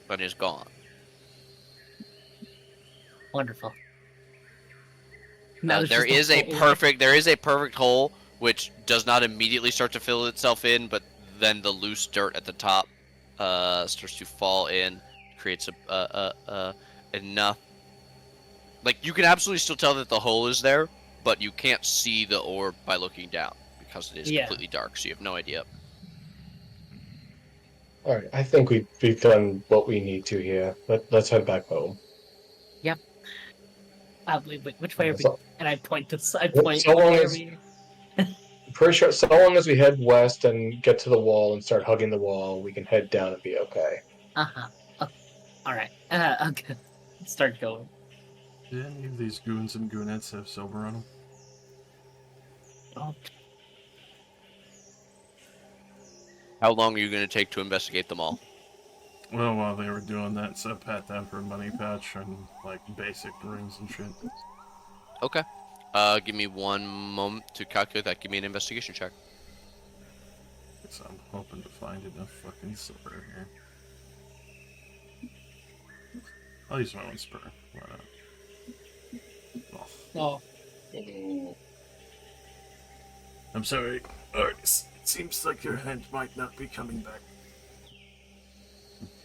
and is gone. Wonderful. Now There is a perfect hole which does not immediately start to fill itself in, but then the loose dirt at the top starts to fall in, creates enough. Like, you can absolutely still tell that the hole is there, but you can't see the orb by looking down because it is completely dark, so you have no idea. Alright, I think we've done what we need to here. Let's head back home. Yep. Wait, which way are we? So- And I point to. I point. so which long way are as- we? Pretty sure so long as we head west and get to the wall and start hugging the wall, we can head down and be okay. Uh-huh. All right. Okay. Start going. Do any of these goons and goonettes have silver on them? Oh, How long are you going to take to investigate them all? Well, while they were doing that, so pat down for a money pouch and, like, basic rings and shit. Okay. Give me one moment to calculate that. Give me an investigation check. So I'm hoping to find enough fucking silver here. I'll use my own spur. Why not? Oh. Oh. I'm sorry, Artis. It seems like your hand might not be coming back.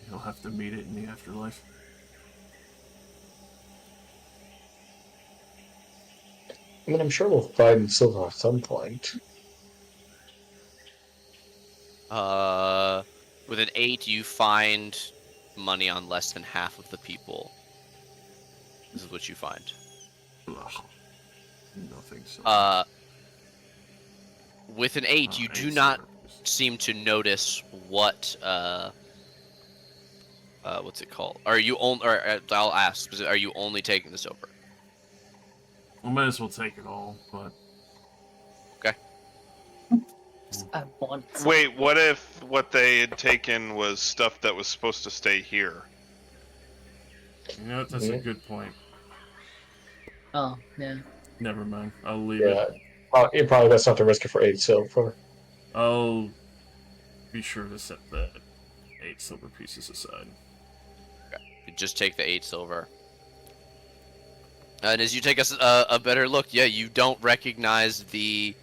You'll have to meet it in the afterlife. I mean, I'm sure we'll find silver at some point. With an 8, you find money on less than half of the people. This is what you find. Ugh. Nothing so. With an 8, you do 8 not silver pieces. seem to notice what what's it called? Are you only? Or I'll ask. Are you only taking the silver? I might as well take it all, but Okay. I want some. Wait, what if what they had taken was stuff that was supposed to stay here? you know what, that's a good point. Oh, yeah. Never mind. I'll leave Yeah. it. It probably best not to risk it for 8 silver. I'll be sure to set that 8 silver pieces aside. You just take the 8 silver. And as you take a better look, yeah, you don't recognize the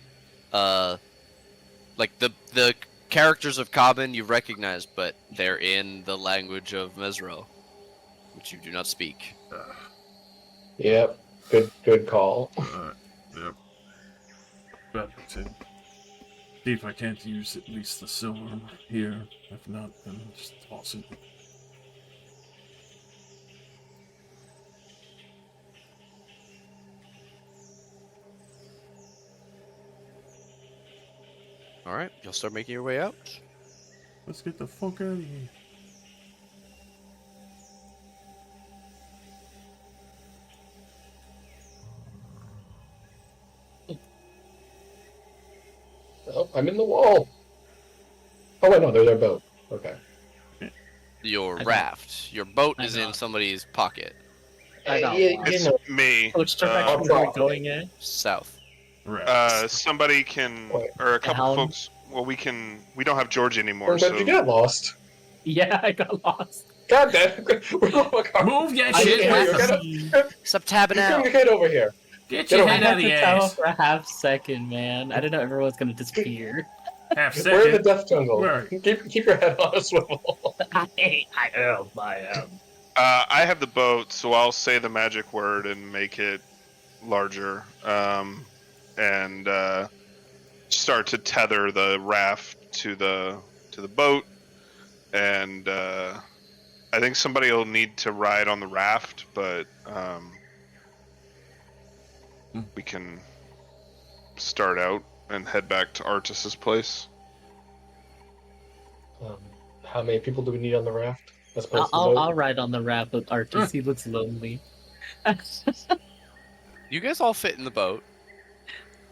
like the characters of Cobbin you recognize, but they're in the language of Mesro, which you do not speak. Yep. Good call. Alright. Yep. Better to see if I can't use at least the silver here. If not, then just toss it. All right, you'll start making your way out. Let's get the fuck out of here. Oh, I'm in the wall. Oh wait, no, there's our boat. Okay. Your I got- raft. Your boat I is in got- somebody's pocket. I got you lost. It's know, me. Which direction I'll are we try. going in? South. Right. Somebody can, Wait. or a couple Helm? folks. Well, we can. We don't have George anymore, where so did you get lost? Yeah, I got lost. God damn! We're not my car. Move your I shit can't with hear them. you. Stop tabbing out. Get over here. Get Get your over head I out had of to the tell ass. for a half second, man. I didn't know everyone was gonna disappear. Half We're in the second. death jungle. Where? Keep your head on a swivel. I am. I have the boat, so I'll say the magic word and make it larger, and start to tether the raft to the boat. And I think somebody will need to ride on the raft, but we can start out and head back to Artus's place. How many people do we need on the raft? As opposed to the boat? I'll ride on the raft with Artus. He looks lonely. You guys all fit in the boat.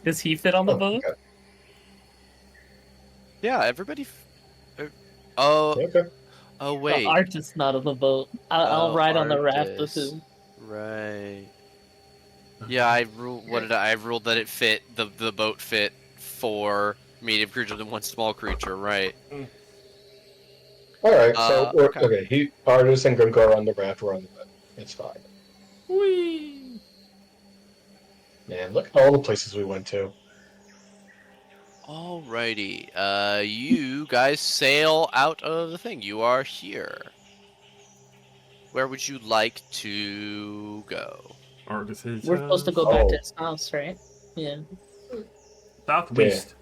Does he fit on the boat? Okay. Yeah, everybody. Oh, Okay. oh Well, wait. Artus not on the boat. I'll Oh, ride on the raft with Artus. him. Right. Yeah, I ruled. What did I ruled that it fit the boat fit 4 medium creatures and 1 small creature, right? All right. So we're, okay. okay. Artis and Grimgar are on the raft. We're on the boat. It's fine. Whee! Man, look at all the places we went to. Alrighty. You guys sail out of the thing. You are here. Where would you like to go? Artis's We're supposed to go back to his house, right? Yeah. southwest.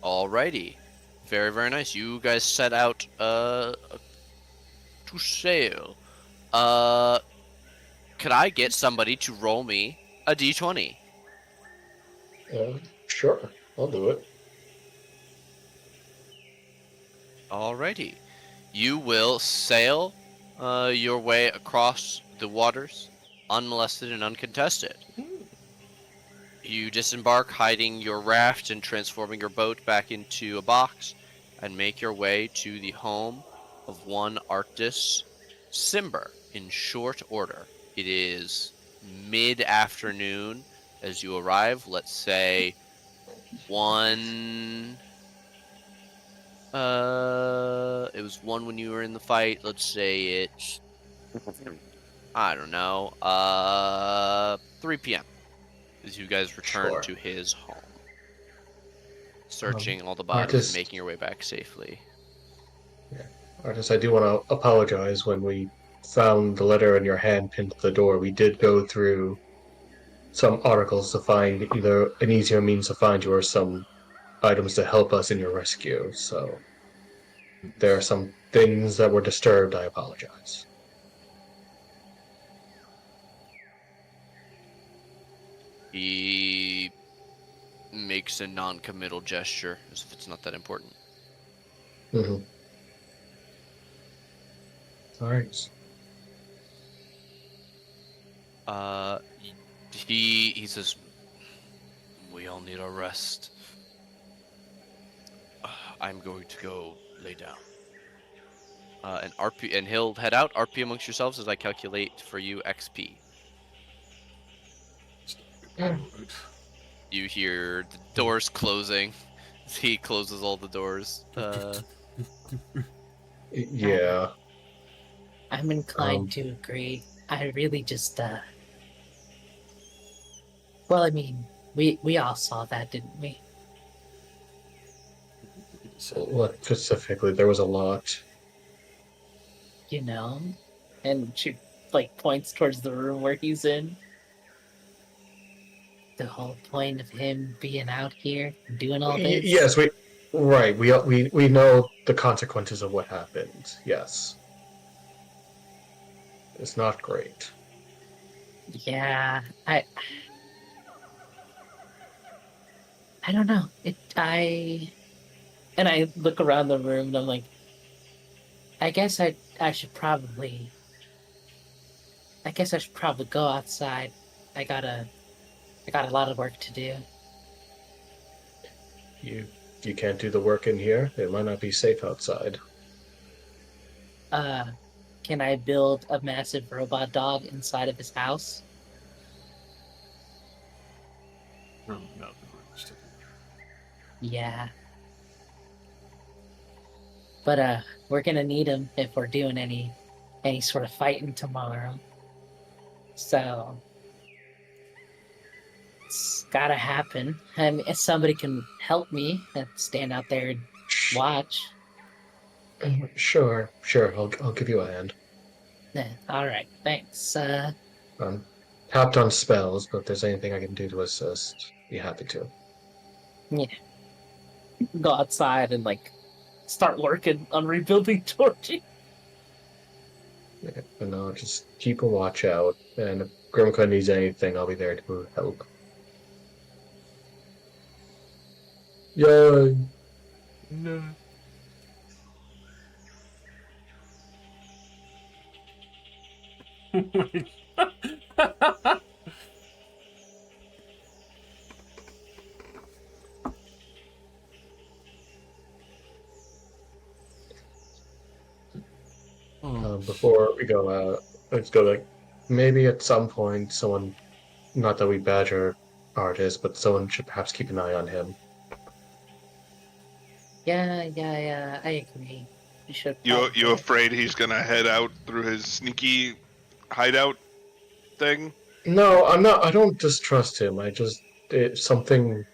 Alrighty. Very, very nice. You guys set out to sail. Could I get somebody to roll me a d20? Sure. I'll do it. Alrighty. You will sail your way across the waters, unmolested and uncontested. You disembark, hiding your raft and transforming your boat back into a box, and make your way to the home of one Arctis Simber in short order. It is mid-afternoon as you arrive. Let's say 1... it was 1 when you were in the fight. Let's say it's... I don't know. 3 p.m. as you guys return Sure. to his home. Searching all the bodies Artis- and making your way back safely. Artis, I do want to apologize when we found the letter in your hand pinned to the door, we did go through some articles to find either an easier means to find you or some items to help us in your rescue. So there are some things that were disturbed. I apologize. He makes a non-committal gesture as if it's not that important. Mm-hmm. All right. He says, "We all need a rest. I'm going to go lay down." And RP, and he'll head out. RP amongst yourselves as I calculate for you XP. Alright. You hear the doors closing. He closes all the doors. Yeah. I'm inclined Um, to agree. I really just well, I mean, we all saw that, didn't we? what specifically? There was a lot. You know? And she like points towards the room where he's in. The whole point of him being out here and doing all this. Yes, we. Right. We know the consequences of what happened. Yes. It's not great. Yeah, I don't know. I look around the room and I'm like, I should probably go outside. I got a lot of work to do. You you can't do the work in here. It might not be safe outside. Uh, can I build a massive robot dog inside of his house? Probably not realistic. Yeah. But we're gonna need him if we're doing any sort of fighting tomorrow. So it's gotta happen. I mean, if somebody can help me and stand out there and watch. Sure, sure. I'll give you a hand. All right, thanks. I'm tapped on spells, but if there's anything I can do to assist, be happy to. Yeah. Go outside and like start working on rebuilding Georgie. Yeah, and I'll just keep a watch out. And if Grimka needs anything, I'll be there to help. Yay! No. Before we go out, let's go like maybe at some point someone, not that we badger artists, but someone should perhaps keep an eye on him. Yeah, I agree. We should You probably. afraid he's gonna head out through his sneaky hideout thing? No, I'm not. I don't distrust him. Something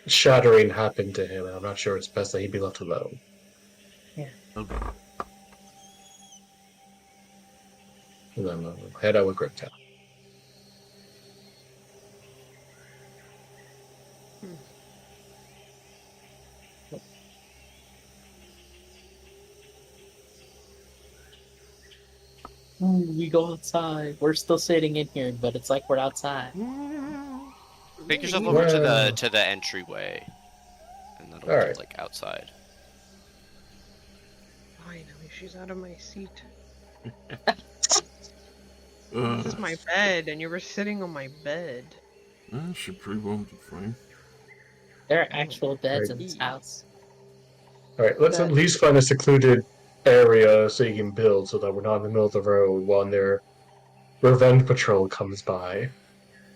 shattering happened to him, and I'm not sure it's best that he be left alone. Okay. And then I'll head out with Grimtown. We go outside. We're still sitting in here, but it's like we're outside. Take yourself over to Well, the entryway, and that'll all make right. it like outside. Finally, she's out of my seat. Uh, This is my bed, and you were sitting on my bed. should pretty well be fine. There are actual beds Right. in this house. All right, let's at least find a secluded area so you can build, so that we're not in the middle of the road while their revenge patrol comes by.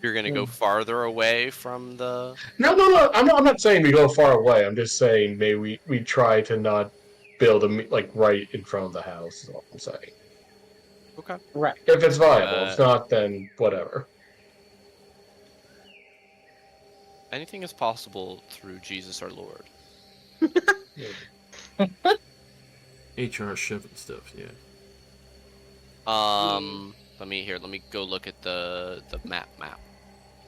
You're gonna go farther away from the. No. I'm not saying we go far away. I'm just saying maybe we try to not build like right in front of the house. Is all I'm saying. Okay. Right. If it's viable, if not, then whatever. Anything is possible through Jesus our Lord. HR ship and stuff, yeah. Let me go look at the map,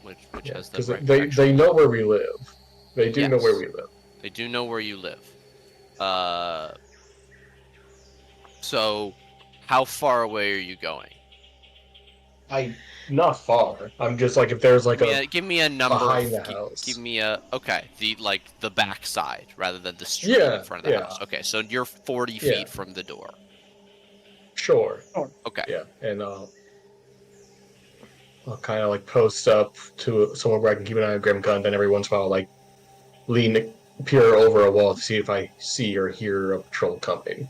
which has the Because right they direction. know where we live. They do know where Yes. we live. They do know where you live. So how far away are you going? Not far. I'm just like if there's like a Give me a number. behind the Give house. me a the back side rather than the street in Yeah, front of the yeah, house. Okay, so you're 40 yeah. feet from the door. Sure. Okay. Yeah, and I'll kind of like post up to somewhere where I can keep an eye on Grim Gun. Then every once in a while, like peer over a wall to see if I see or hear a patrol coming.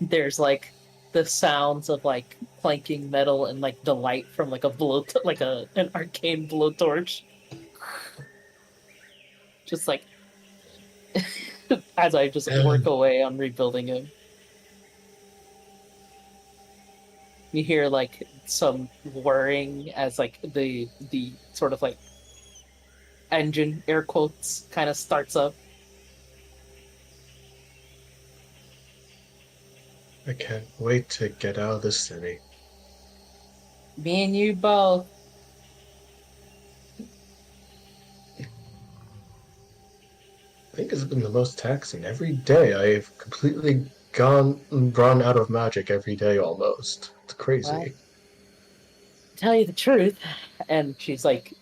There's like the sounds of like clanking metal and like the light from like a like an arcane blowtorch. Just like as I just work away on rebuilding him. You hear like some whirring as like the sort of like engine air quotes kind of starts up. I can't wait to get out of this city. Me and you both. I think it's been the most taxing. Every day I've completely run out of magic every day almost. It's Well, crazy. to tell you the truth, and she's like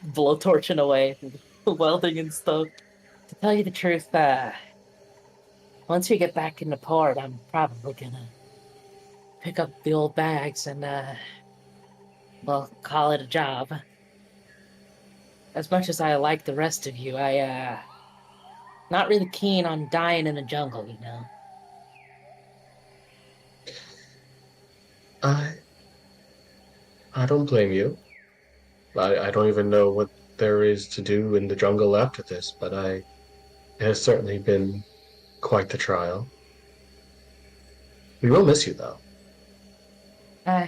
blowtorching away, welding and stuff. To tell you the truth, once we get back in the port, I'm probably gonna pick up the old bags and well, call it a job. As much as I like the rest of you, not really keen on dying in the jungle, you know. I I don't blame you. I don't even know what there is to do in the jungle after this, but it has certainly been quite the trial. We will miss you though. Uh,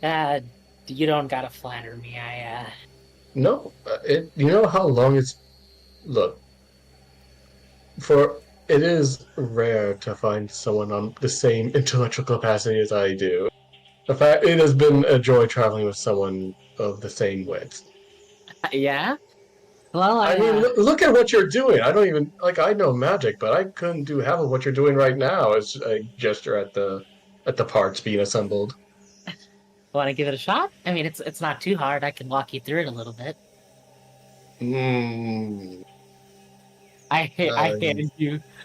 uh, you don't gotta flatter me. No, you know how long it's look for. It is rare to find someone on the same intellectual capacity as I do. In fact, it has been a joy traveling with someone of the same wit. Yeah? Well, I mean, look at what you're doing. I don't even like. I know magic, but I couldn't do half of what you're doing right now. As a gesture at the parts being assembled. want to give it a shot? I mean, it's not too hard. I can walk you through it a little bit. Mm, I um,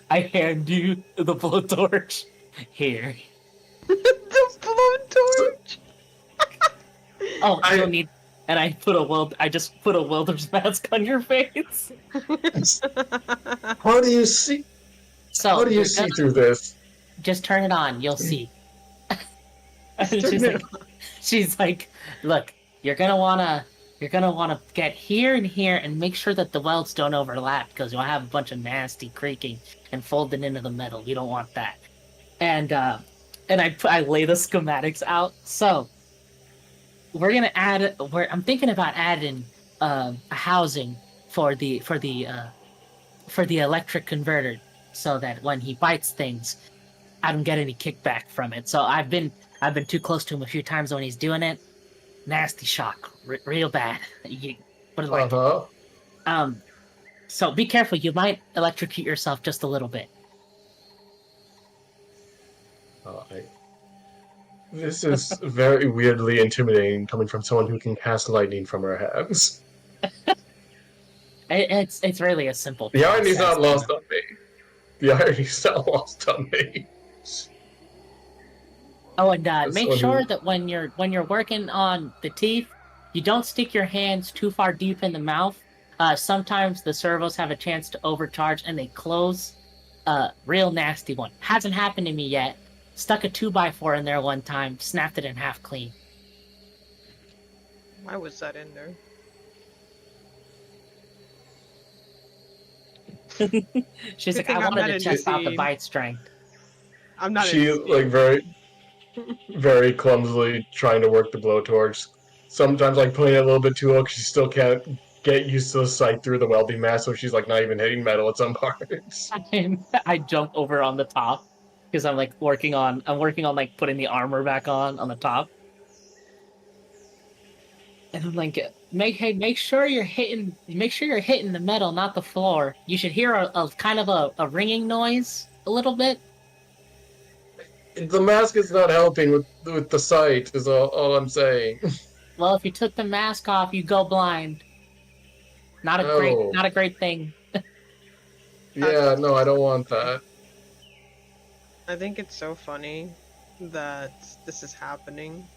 I hand you the blowtorch. Here. The blowtorch. Oh, I- you'll need. And I just put a welder's mask on your face. how do you see? So How do you you're see gonna through this? just turn it on. You'll see. And Turn she's like, look, you're gonna wanna get here and here and make sure that the welds don't overlap because you'll have a bunch of nasty creaking and folding into the metal. You don't want that. And I lay the schematics out. So we're gonna add. I'm thinking about adding a housing for the electric converter, so that when he bites things, I don't get any kickback from it. So I've been too close to him a few times when he's doing it. Nasty shock, real bad. You put it like Uh-huh. um. So be careful. You might electrocute yourself just a little bit. This is very weirdly intimidating coming from someone who can cast lightning from her hands. It's really a simple The irony's process. not lost on me. The irony's not lost on me. Oh, and As make someone sure who, that when you're working on the teeth, you don't stick your hands too far deep in the mouth. Sometimes the servos have a chance to overcharge and they close. Real nasty one. Hasn't happened to me yet. Stuck a 2x4 in there one time, snapped it in half clean. Why was that in there? She's Good like, thing I I'm wanted not to in test out the scene. bite strength. I'm not she in like scene. very clumsily trying to work the blowtorch. Sometimes like putting it a little bit too low because she still can't get used to the sight through the welding mask, so she's like not even hitting metal at some parts. I jump over on the top because I'm like working on like putting the armor back on the top. And I'm like, make sure you're hitting the metal, not the floor. You should hear a kind of a ringing noise a little bit. The mask is not helping with the sight. Is all I'm saying. Well, if you took the mask off, you go blind. Oh, Not a great thing. yeah. No, I don't want that. I think it's so funny that this is happening.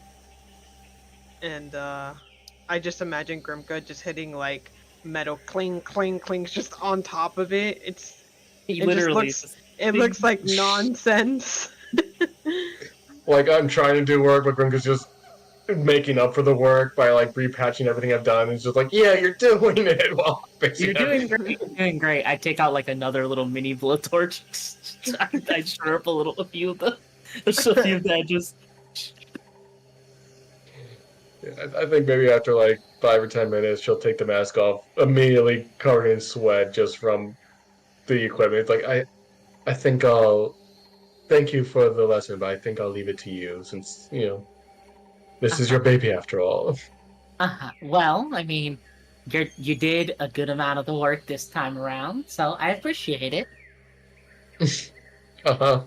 And I just imagine Grimka just hitting like metal cling cling cling just on top of it. He It just literally looks just- it looks like nonsense. Like I'm trying to do work, but Grimka's just making up for the work by like repatching everything I've done. It's just like, yeah, you're doing it while fixing You're doing everything. great. You're doing great. I take out like another little mini blowtorch. I stir up a few of the edges. Yeah, I think maybe after like 5 or 10 minutes, she'll take the mask off, immediately covered in sweat just from the equipment. It's like I think I'll thank you for the lesson, but I think I'll leave it to you since this is your baby after all. Well, I mean, you did a good amount of the work this time around, so I appreciate it. Uh-huh.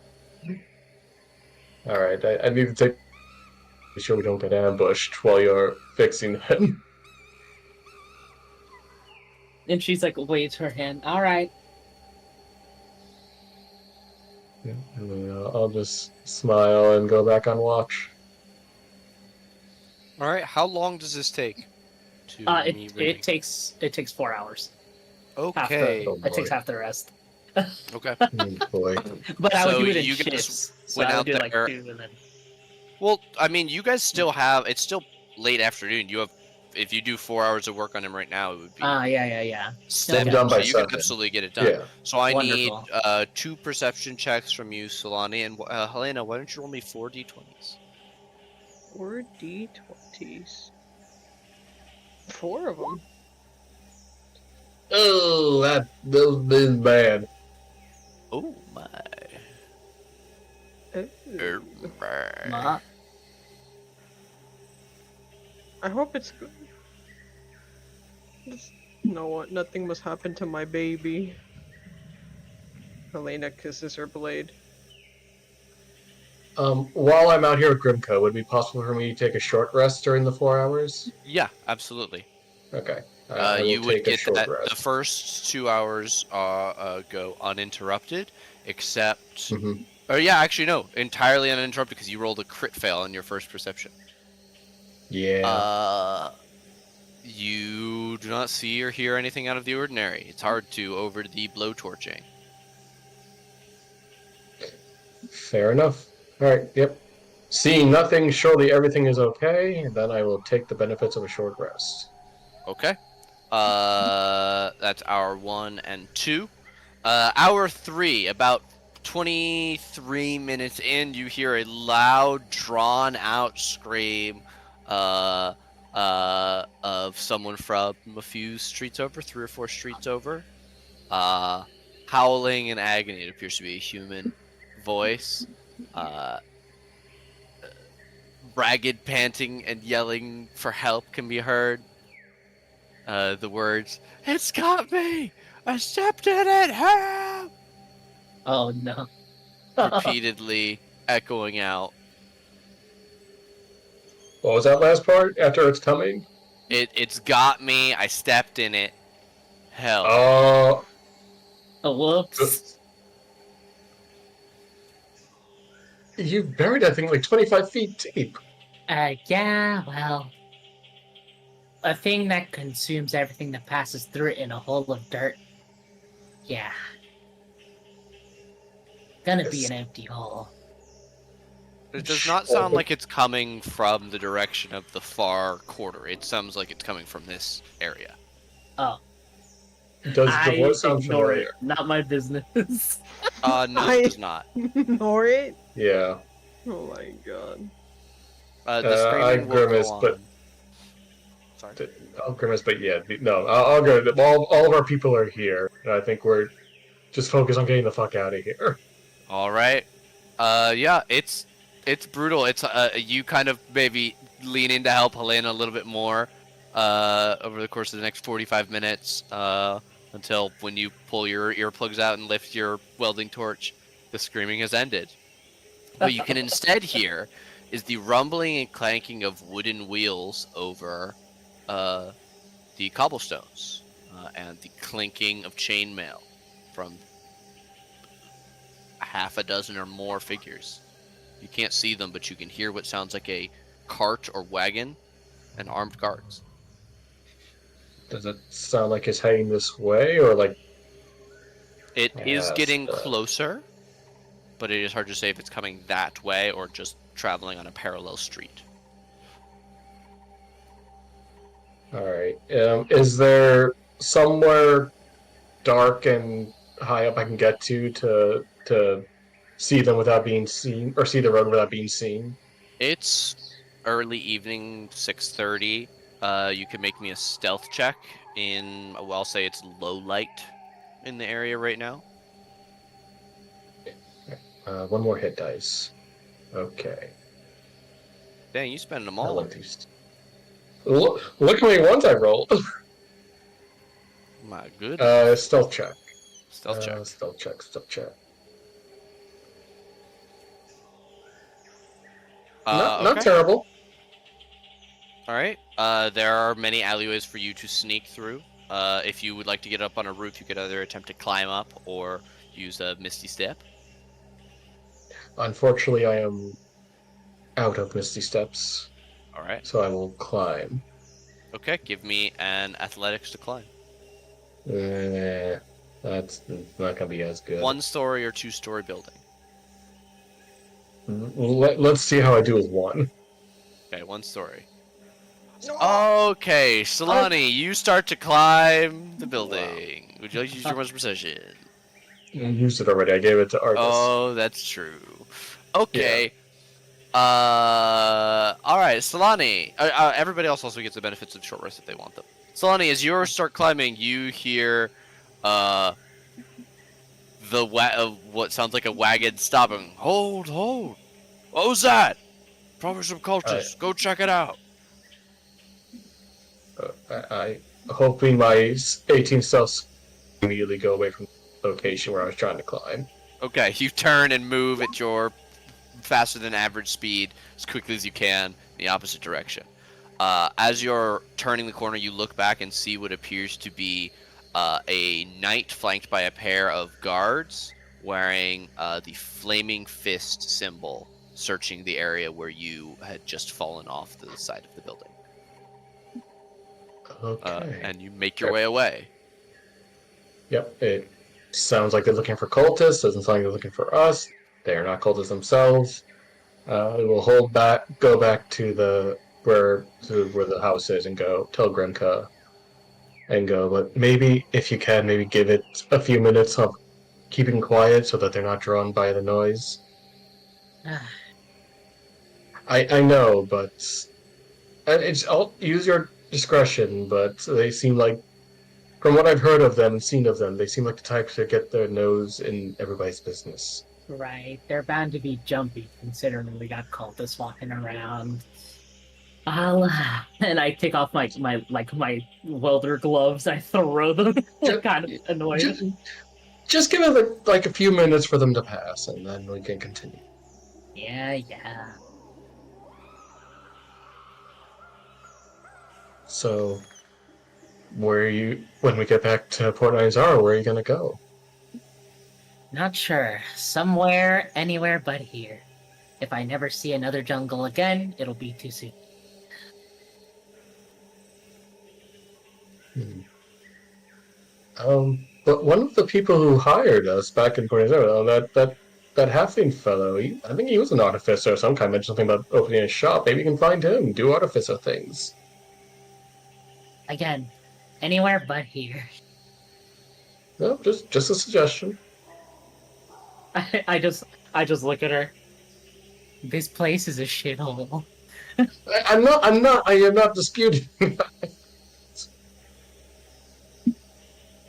All right, I need to take sure we don't get ambushed while you're fixing him. And she's like, waves her hand. All right. Yeah, and then, I'll just smile and go back on watch. All right. How long does this take? It takes 4 hours. Okay. Oh, It takes boy. half the rest. Okay. Oh, boy. But I would So do it in you guys shifts. So went I would out do like there- 2 and then. Well, I mean, you guys still have. It's still late afternoon. You have. If you do 4 hours of work on him right now, it would be. Yeah. still I'm done by so you can 7. absolutely get it done. Yeah. So I Wonderful. need 2 perception checks from you, Solani, and Helena. Why don't you roll me 4 d20s? 4 d20s. 4 of them. Oh, that is bad. Oh my. Ma. I hope it's good. You know what? Nothing must happen to my baby. Helena kisses her blade. While I'm out here at Grimco, would it be possible for me to take a short rest during the 4 hours? Yeah, absolutely. Okay. I will You would take a get short that. rest. The first 2 hours go uninterrupted, except. Mhm. Oh yeah, actually no, entirely uninterrupted because you rolled a crit fail on your first perception. Yeah. You do not see or hear anything out of the ordinary. It's hard to over the blowtorching. Fair enough. All right. Yep. Seeing nothing, surely everything is okay, and then I will take the benefits of a short rest. Okay. That's hour 1 and 2. Hour 3, about 23 minutes in, you hear a loud, drawn-out scream of someone from a few streets over, 3 or 4 streets over, howling in agony. It appears to be a human voice. Ragged panting and yelling for help can be heard. The words, "It's got me! I stepped in it! Help!" Oh no. repeatedly echoing out. What was that last part? After it's coming? It's got me! I stepped in it! Help! Oh, Oh, whoops. you buried that thing like 25 feet deep. Yeah, well, a thing that consumes everything that passes through it in a hole of dirt. Yeah. Gonna be Yes. an empty hole. It does not sound like it's coming from the direction of the far quarter. It sounds like it's coming from this area. Oh, Does the I voice sound ignore familiar? it. Not my business. No, it does not. Ignore it? Yeah. Oh my god. The I screaming will grimace, go but on. Sorry. I'll grimace, but yeah, no, I'll go. All of our people are here, and I think we're just focused on getting the fuck out of here. All right. Yeah, it's brutal. It's you kind of maybe lean in to help Helena a little bit more over the course of the next 45 minutes until when you pull your earplugs out and lift your welding torch, the screaming has ended. What you can instead hear is the rumbling and clanking of wooden wheels over the cobblestones and the clinking of chainmail from half a dozen or more figures. You can't see them, but you can hear what sounds like a cart or wagon and armed guards. Does it sound like it's heading this way, or like It is past? getting closer, but it is hard to say if it's coming that way or just traveling on a parallel street. All right. Is there somewhere dark and high up I can get to see them without being seen, or see the road without being seen? It's early evening, 6:30. You can make me a stealth check in, well, I'll say it's low light in the area right now. One more hit dice. Okay. Dang, you spending them I all. like these. Look how many ones I rolled. My goodness. Stealth check. Stealth check. Stealth check. Stealth check. Not Okay. terrible. All right. There are many alleyways for you to sneak through. If you would like to get up on a roof, you could either attempt to climb up or use a Misty Step. Unfortunately, I am out of Misty Steps, All right. so I will climb. Okay. Give me an athletics to climb. That's not gonna be as good. 1-story or 2-story building. Let's see how I do with one. Okay, 1-story. Okay, Solani, you start to climb the building. Would you like to use your most precision? I used it already. I gave it to Artis. Oh, that's true. Okay. All right, Solani. Everybody else also gets the benefits of short rest if they want them. Solani, as you start climbing, you hear what sounds like a wagon stopping. Hold. What was that? Probably some cultists. Go check it out. I hoping my 18 stealth immediately go away from the location where I was trying to climb. Okay, you turn and move at your faster than average speed as quickly as you can in the opposite direction. As you're turning the corner, you look back and see what appears to be a knight flanked by a pair of guards wearing the flaming fist symbol, searching the area where you had just fallen off the side of the building. Okay. And you make your way away. Yep, it sounds like they're looking for cultists. Doesn't sound like they're looking for us. They are not cultists themselves. We will go back to where the house is, and go tell Grimka and go. But maybe if you can, maybe give it a few minutes of keeping quiet so that they're not drawn by the noise. I know, but I'll use your discretion. But they seem like, from what I've heard of them and seen of them, they seem like the types that get their nose in everybody's business. Right, they're bound to be jumpy, considering we got cultists walking around. And I take off my welder gloves. I throw them, kind of annoyed. Just give it like a few minutes for them to pass, and then we can continue. Yeah. So, when we get back to Port Nizar, where are you gonna go? Not sure. Somewhere, anywhere but here. If I never see another jungle again, it'll be too soon. But one of the people who hired us back in Port Nizar, that halfling fellow, I think he was an artificer of some kind. Mentioned something about opening a shop. Maybe you can find him, do artificer things. Again, anywhere but here. No, just a suggestion. I just look at her. This place is a shithole. I am not disputing.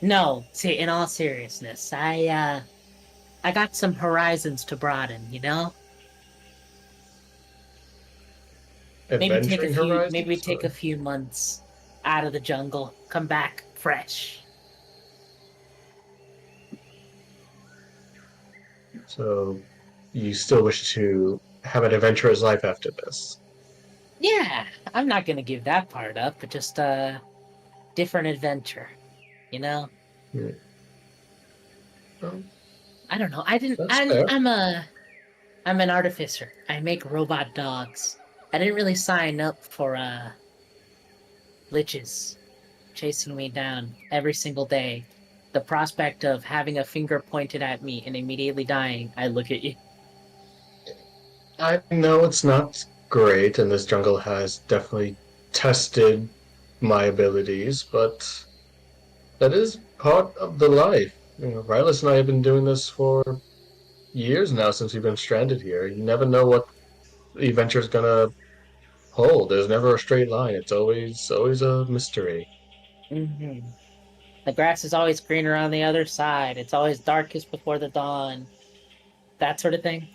No, see, in all seriousness, I I got some horizons to broaden, you know? Adventuring Maybe horizons? take a few months out of the jungle, come back fresh. So you still wish to have an adventurous life after this? Yeah, I'm not gonna give that part up, but just a different adventure, you know? Hmm. Well, I don't know. that's fair. I'm an artificer. I make robot dogs. I didn't really sign up for liches chasing me down every single day. The prospect of having a finger pointed at me and immediately dying, I look at you. I know it's not great, and this jungle has definitely tested my abilities, but that is part of the life. You know, Rylas and I have been doing this for years now since we've been stranded here. You never know what the adventure's gonna hold. There's never a straight line. It's always a mystery. Hmm. The grass is always greener on the other side. It's always darkest before the dawn. That sort of thing.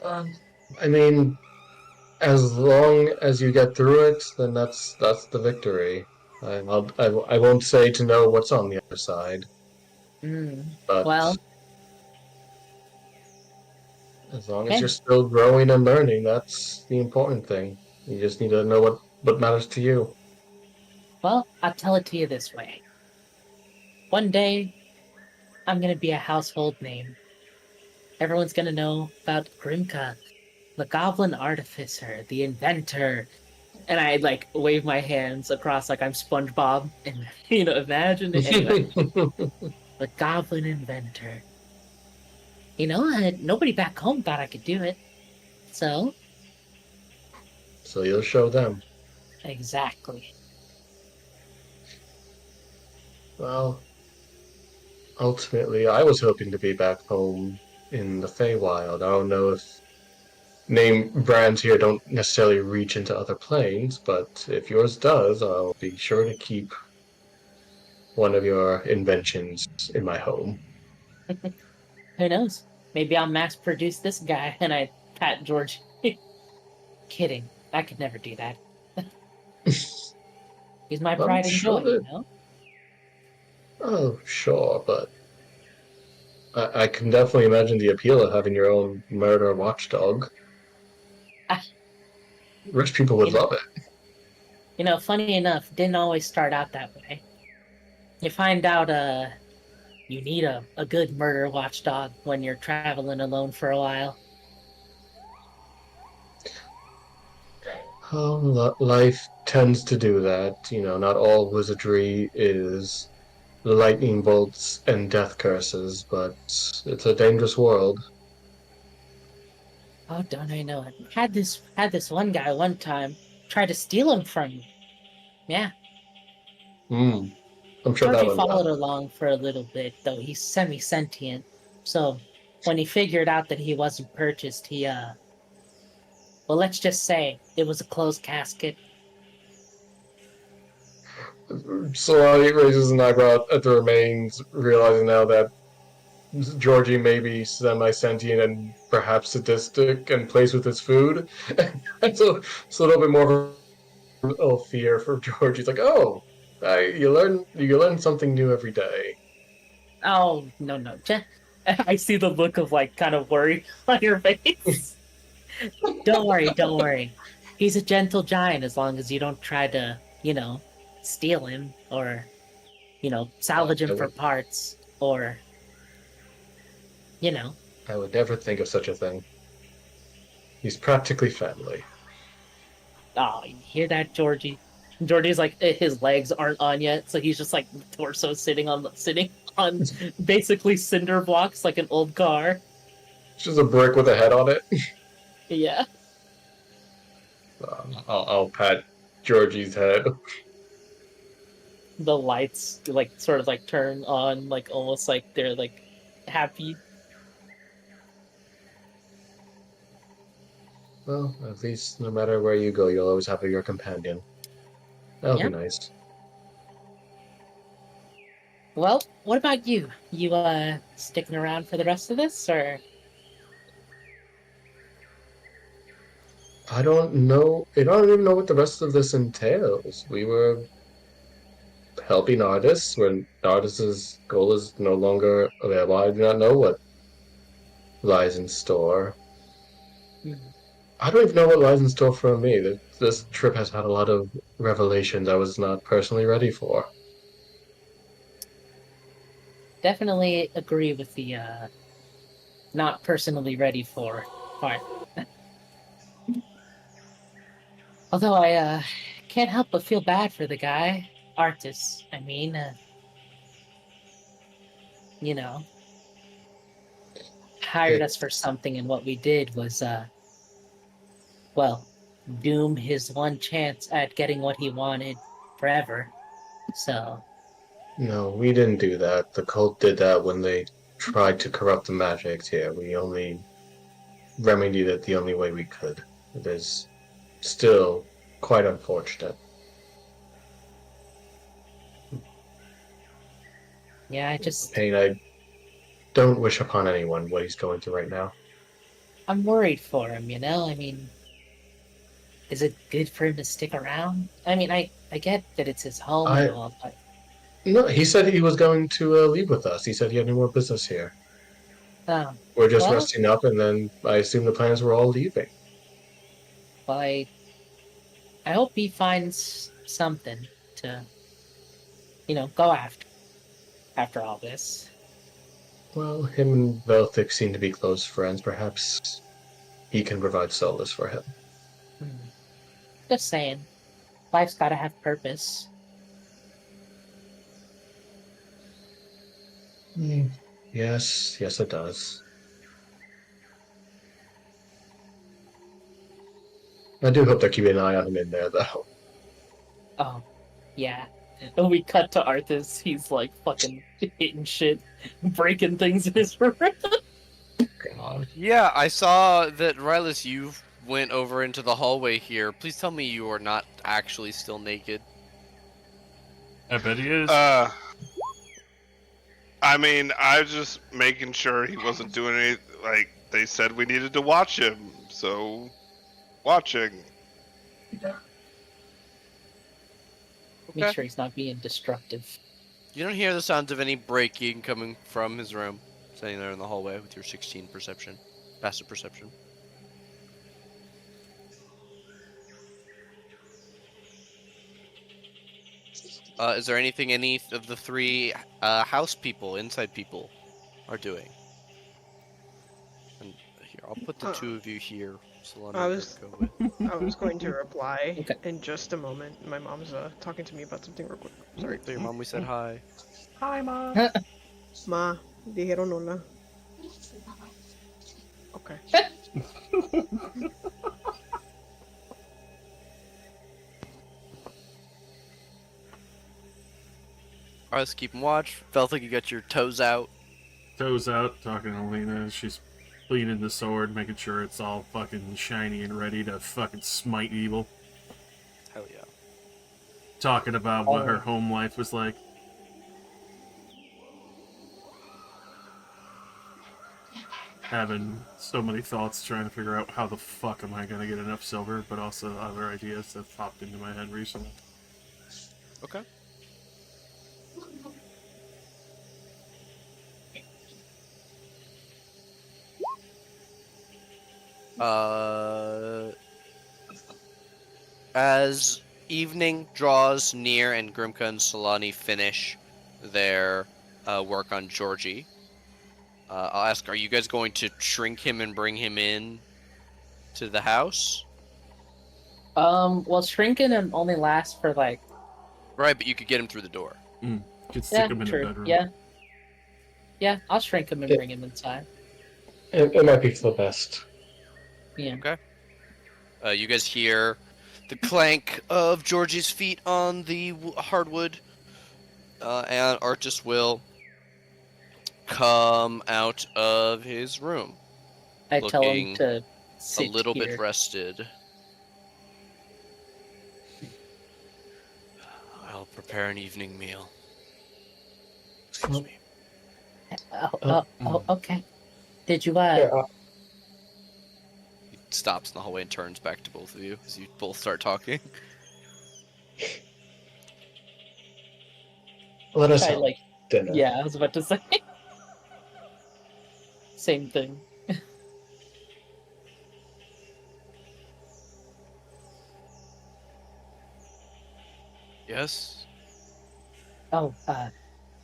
Um, I mean, as long as you get through it, then that's the victory. I won't say to know what's on the other side, Mm. but Well, as long as you're okay. still growing and learning, that's the important thing. You just need to know what matters to you. Well, I'll tell it to you this way. One day, I'm gonna be a household name. Everyone's gonna know about Grimka, the goblin artificer, the inventor. And I like wave my hands across like I'm SpongeBob and imagine it anyway. The goblin inventor. Nobody back home thought I could do it. So, So you'll show them. exactly. Well, ultimately, I was hoping to be back home in the Feywild. I don't know if name brands here don't necessarily reach into other planes, but if yours does, I'll be sure to keep one of your inventions in my home. Who knows? Maybe I'll mass produce this guy and I pat George. Kidding. I could never do that. He's my I'm pride and sure joy, that, oh, sure, but I can definitely imagine the appeal of having your own murder watchdog. Ah, Rich people would you, love it. funny enough, didn't always start out that way. You find out you need a good murder watchdog when you're traveling alone for a while. Life tends to do that. You know, not all wizardry is lightning bolts and death curses, but it's a dangerous world. Oh, don't I know it? Had this one guy one time try to steal him from me. Yeah, Hmm. I'm sure that Georgie went followed well. along for a little bit, though he's semi-sentient. So when he figured out that he wasn't purchased, well, let's just say it was a closed casket. Solani raises an eyebrow at the remains, realizing now that Georgie may be semi-sentient and perhaps sadistic and plays with his food. So a little bit more of a little fear for Georgie. He's like, oh, you learn something new every day. Oh no no! I see the look of like kind of worry on your face. Don't worry, don't worry. He's a gentle giant as long as you don't try to, steal him or salvage him I for would parts or you know. I would never think of such a thing. He's practically family. Oh, you hear that, Georgie? Georgie's like his legs aren't on yet, so he's just like torso sitting on basically cinder blocks like an old car. It's just a brick with a head on it. Yeah. I'll pat Georgie's head. The lights like sort of like turn on, like almost like they're like happy. Well, at least no matter where you go, you'll always have your companion. That'll be Yep. nice. Well, what about you? You sticking around for the rest of this, or I don't know. I don't even know what the rest of this entails. We were helping artists when artists' goal is no longer available. I do not know what lies in store. Hmm, I don't even know what lies in store for me. This trip has had a lot of revelations I was not personally ready for. definitely agree with the not personally ready for part. Although I can't help but feel bad for the guy, artist. I mean, you know, hired It, us for something, and what we did was well, doom his one chance at getting what he wanted forever. So, no, we didn't do that. The cult did that when they tried to corrupt the magic here. We only remedied it the only way we could. It is still quite unfortunate. yeah, I just Pain, I don't wish upon anyone what he's going through right now. I'm worried for him, you know? I mean, is it good for him to stick around? I mean, I get that it's his home and I all, but No, he said he was going to leave with us. He said he had no more business here. um, We're just well, resting up, and then I assume the plans were all leaving. well, I hope he finds something to, go after all this. Well, him and Velthik seem to be close friends. Perhaps he can provide solace for him. Hmm. Just saying, life's got to have purpose. Hmm. Yes, yes, it does. I do hope they're keeping an eye on him in there, though. Oh, yeah. And we cut to Arthas. He's like fucking hitting shit, breaking things in his room. God. Yeah, I saw that, Rylas, you went over into the hallway here. Please tell me you are not actually still naked. I bet he is. I mean, I was just making sure he wasn't doing any. Like they said, we needed to watch him, so watching. Make Okay. sure he's not being destructive. You don't hear the sounds of any breaking coming from his room. Sitting there in the hallway with your 16 perception. Passive perception. Is there anything any of the three house people, inside people, are doing? And here, I'll put the Uh, two of you here. Solana I and was Grimco with. I was going to reply Okay. in just a moment. My mom's talking to me about something real quick. Sorry. To your mom, we said hi. Hi, Ma. Ma, dijeron hola. Okay. Alright, let's keep watch. Felt like you got your toes out. Toes out, talking to Lena. She's cleaning the sword, making sure it's all fucking shiny and ready to fucking smite evil. Hell yeah. Talking about what her Oh, home life was like. Having so many thoughts trying to figure out how the fuck am I gonna get enough silver, but also other ideas that popped into my head recently. Okay. Uh, as evening draws near and Grimka and Solani finish their work on Georgie, I'll ask: are you guys going to shrink him and bring him in to the house? well, shrinking and only lasts for like, Right, but you could get him through the door. Could stick yeah, him in a true, bedroom. yeah, yeah. I'll shrink him and It, bring him inside. it might be for the best. Yeah. Okay. You guys hear the clank of Georgie's feet on the hardwood, and Artis will come out of his room, I tell him looking to a sit little bit here. rested. I'll prepare an evening meal. Excuse me. Okay. Did you Here, He stops in the hallway and turns back to both of you as you both start talking. let us I have like. dinner. Yeah, I was about to say. Same thing. Yes? Oh,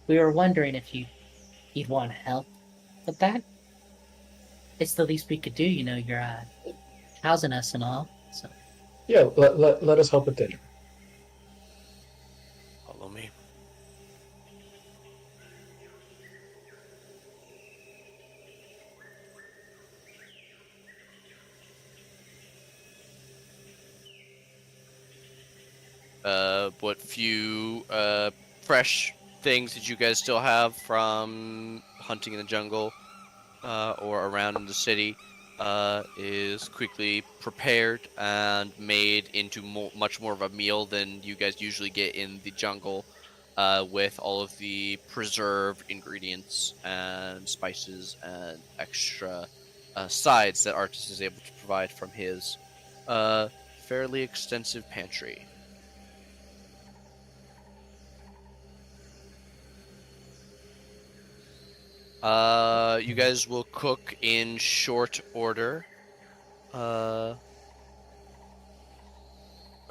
we were wondering if you'd want help with that. It's the least we could do, you know, you're housing us and all. So Yeah, let us help with dinner. Follow me. What few fresh things did you guys still have from hunting in the jungle or around in the city is quickly prepared and made into much more of a meal than you guys usually get in the jungle, with all of the preserved ingredients and spices and extra sides that Artis is able to provide from his fairly extensive pantry. You guys will cook in short order. Uh,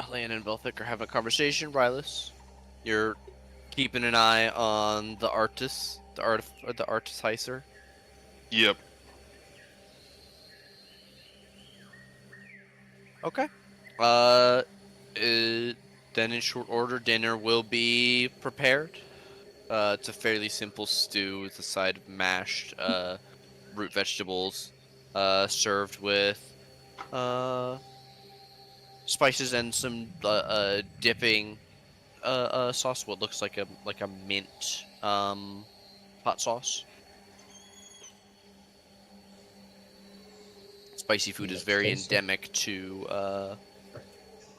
Helena and Velthic are having a conversation. Rylus, you're keeping an eye on the artist, the artificer. Yep. Okay. Uh, then in short order, dinner will be prepared. It's a fairly simple stew with a side of mashed root vegetables, served with spices and some dipping sauce. What looks like a mint hot sauce. Spicy food is That's very tasty. endemic to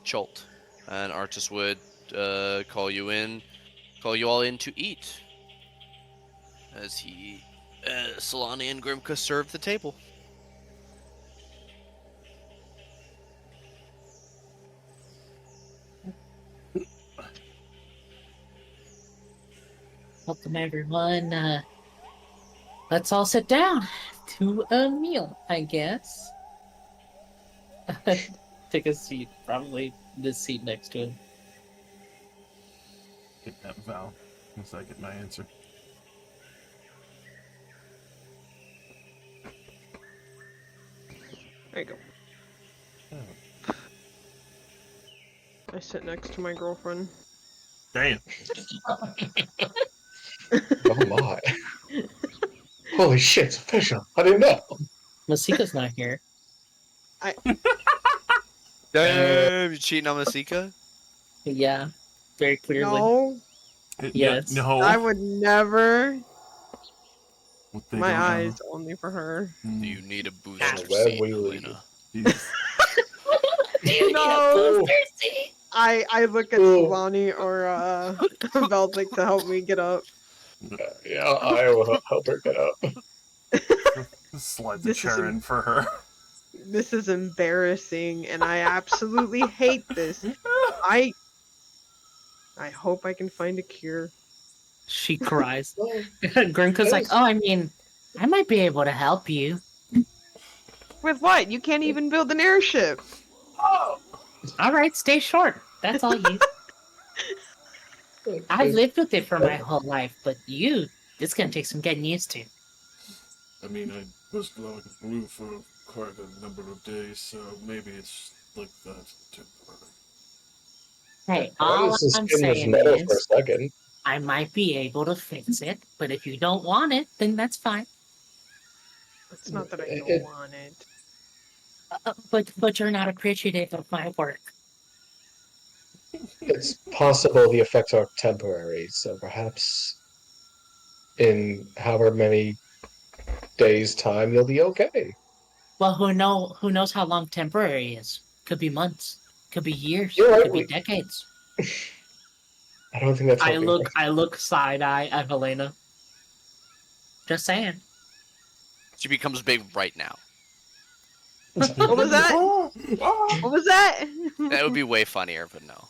Chult, and Artis would call you all in to eat as Solani and Grimka serve the table. welcome everyone. Let's all sit down to a meal, I guess. Take a seat. Probably this seat next to him. Get that Val once I get my answer. There you go. Oh, I sit next to my girlfriend. damn. Oh my. Holy shit, it's official. I didn't know. Masika's not here. Damn, you cheating on Masika? Yeah, very clearly. No, Yes. I No. would never. What they My don't eyes know. only for her. Do Mm, you need a So booster where seat, we lead. Helena? Jesus. Do you need a No. booster seat? I look at Ooh. Solani or Velvic to help me get up. Yeah, I will help her get up. Slide the This is chair in for her. this is embarrassing, and I absolutely hate this. I hope I can find a cure. She cries. Well, Grimka's like, yes. oh, I mean, I might be able to help you. With what? You can't even build an airship. Oh! All right, stay short. That's all you. I've lived with it for my whole life, but it's gonna take some getting used to. I mean, I was blue for quite a number of days, so maybe it's like that temporary. Hey, Notice all the I'm skin was saying metal for a is second. I might be able to fix it, but if you don't want it, then that's fine. It's not that I don't It, want it. But you're not appreciative of my work. it's possible the effects are temporary, so perhaps in however many days' time you'll be okay. Well, who knows how long temporary is? Could be months, could be years, You're right. could be decades. I don't think that's I helping. look side eye at Helena. Just saying. She becomes big right now. What was that? What was that? That would be way funnier, but no.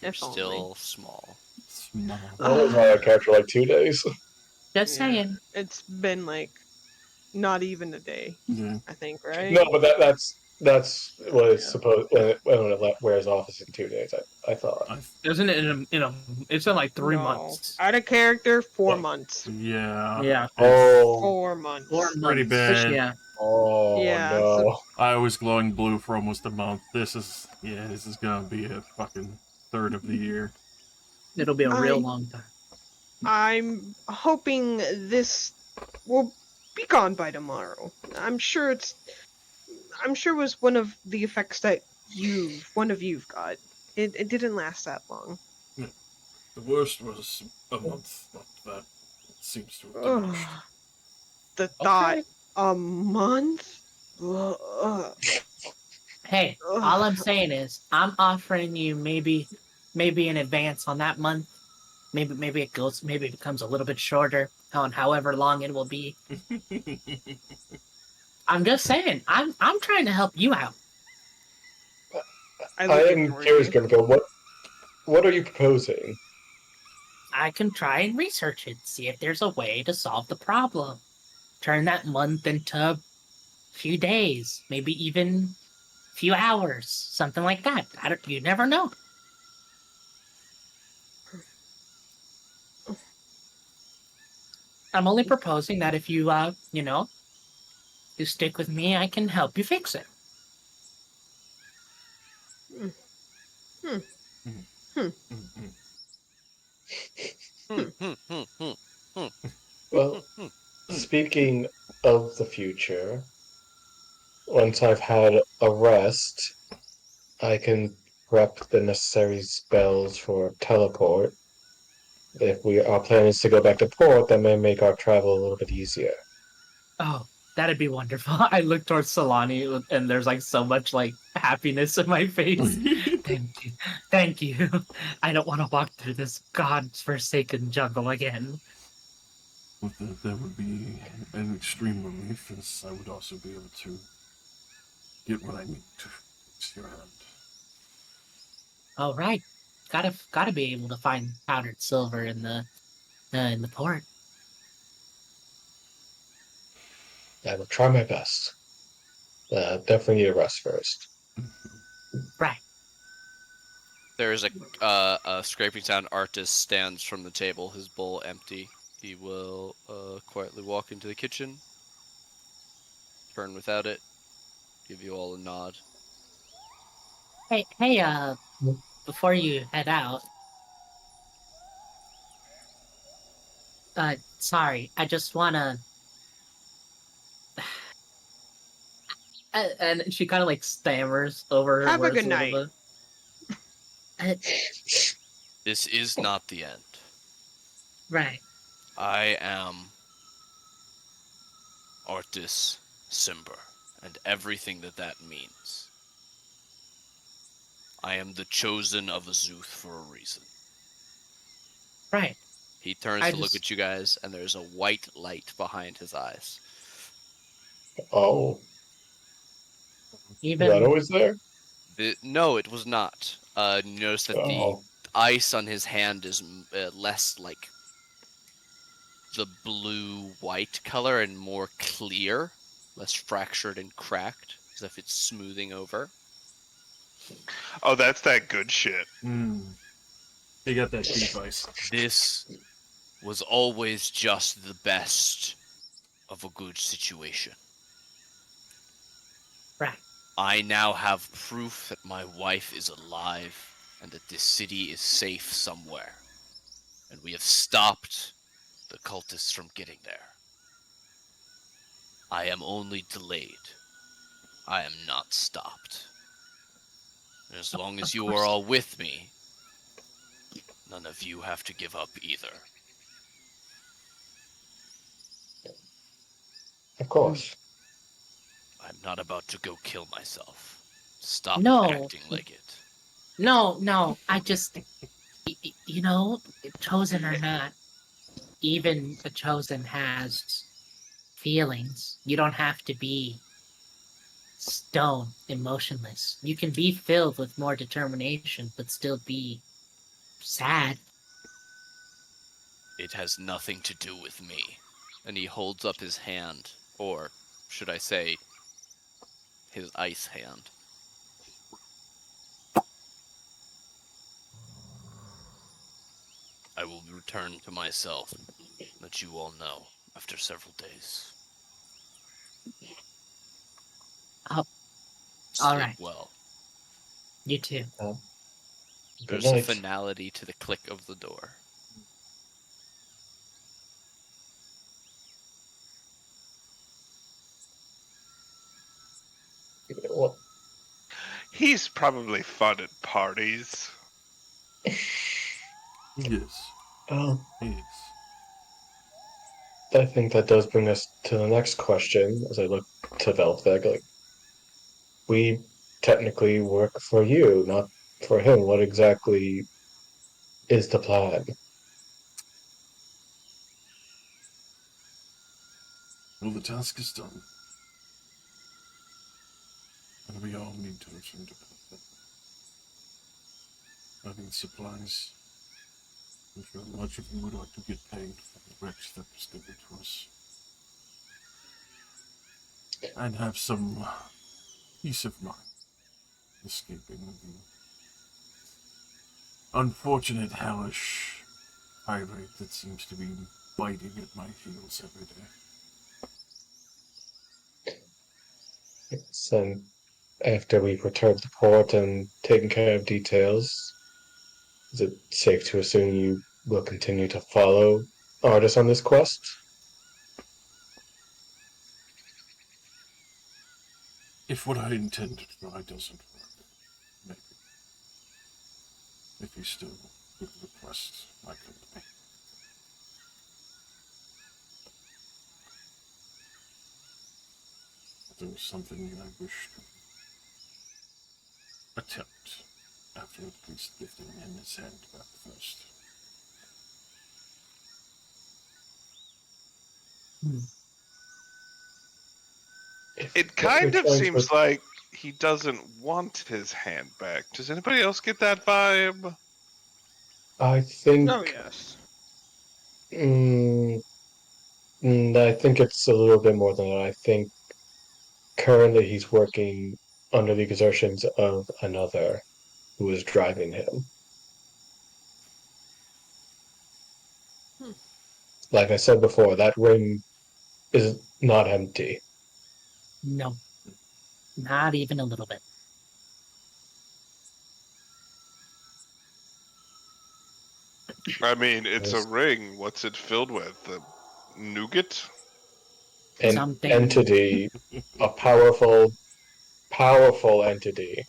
You're If only. still small. Small. I was on that character like 2 days. Just Yeah. saying. It's been like not even a day, Yeah. I think, right? No, but that's what it's Yeah. supposed when it wears off is in 2 days. I thought. Isn't it it's in like 3 No. months. Out of character, 4 Oh. months. Yeah. Yeah. It's Oh, 4 months. 4 pretty months. bad. Yeah. oh Yeah, no! so- I was glowing blue for almost a month. This is gonna be a fucking third of the year. It'll be a real I- long time. I'm hoping this will be gone by tomorrow. I'm sure it was one of the effects that one of you've got. It didn't last that long. The worst was a month, but that seems to have Ugh, diminished. the thought, Okay. a month? Ugh, Hey, ugh. all I'm saying is I'm offering you maybe in advance on that month. Maybe it becomes a little bit shorter on however long it will be. I'm just saying, I'm trying to help you out. I I look at am curious, Georgie. Grimco. What are you proposing? I can try and research it, see if there's a way to solve the problem. Turn that month into a few days, maybe even a few hours, something like that. You never know. I'm only proposing that if you, you stick with me, I can help you fix it. Well, speaking of the future, once I've had a rest, I can prep the necessary spells for teleport. If our plan is to go back to port, that may make our travel a little bit easier. Oh, that'd be wonderful. I look towards Solani and there's like so much like happiness in my face. Thank you. Thank you. I don't want to walk through this god's-forsaken jungle again. With that would be an extreme relief, as I would also be able to get what I need to fix your hand. All right. Gotta be able to find powdered silver in the port. I will try my best. Definitely need a rest first. Right. There is a scraping sound artist stands from the table, his bowl empty. He will quietly walk into the kitchen, turn without it, give you all a nod. Hey, before you head out, sorry, I just wanna. And she kind of like stammers over her Have a words good a little night. bit. This is not the end. Right. I am Artis Simber, and everything that means. I am the chosen of Azuth for a reason. Right. He turns I to look just- at you guys, and there's a white light behind his eyes. Oh, is that Even always there? No, it was not. You notice that the Oh, ice on his hand is less like the blue-white color and more clear, less fractured and cracked, as if it's smoothing over. Oh, that's that good shit. He got that deep ice. This was always just the best of a good situation. right. I now have proof that my wife is alive and that this city is safe somewhere. And we have stopped the cultists from getting there. I am only delayed. I am not stopped. And as long as Of you course. are all with me, none of you have to give up either. of course. I'm not about to go kill myself. Stop No. acting like it. No. I just, chosen or not, even a chosen has feelings. You don't have to be stone and motionless. You can be filled with more determination, but still be sad. It has nothing to do with me. And he holds up his hand, or should I say, his ice hand. I will return to myself, let you all know, after several days. Oh, Sleep alright. well. You too. Good There's a night. finality to the click of the door. Well, He's probably fun at parties. Yes. um, Yes. I think that does bring us to the next question as I look to Velveg. Like, we technically work for you, not for him. What exactly is the plan? Well, the task is done. And we all need to return to combat. I need supplies. I'm sure much of you would like to get paid for the wretch that was given to us. And have some peace of mind escaping the unfortunate, hellish pirate that seems to be biting at my heels every day. And after we've returned to port and taken care of details, is it safe to assume you will continue to follow Artis on this quest? If what I intend to try doesn't work, maybe. If you still would request my company. If there was something I wish to attempt after at least gifting him his hand back first. If It what you're kind of trying to, seems like he doesn't want his hand back. Does anybody else get that vibe? I think, Oh yes. mm, I think it's a little bit more than that. I think currently he's working under the exertions of another who is driving him. Hmm. Like I said before, that ring is not empty. No, not even a little bit. I mean, it's a There's ring. What's it filled with? The nougat? an Something. entity, a powerful, powerful entity.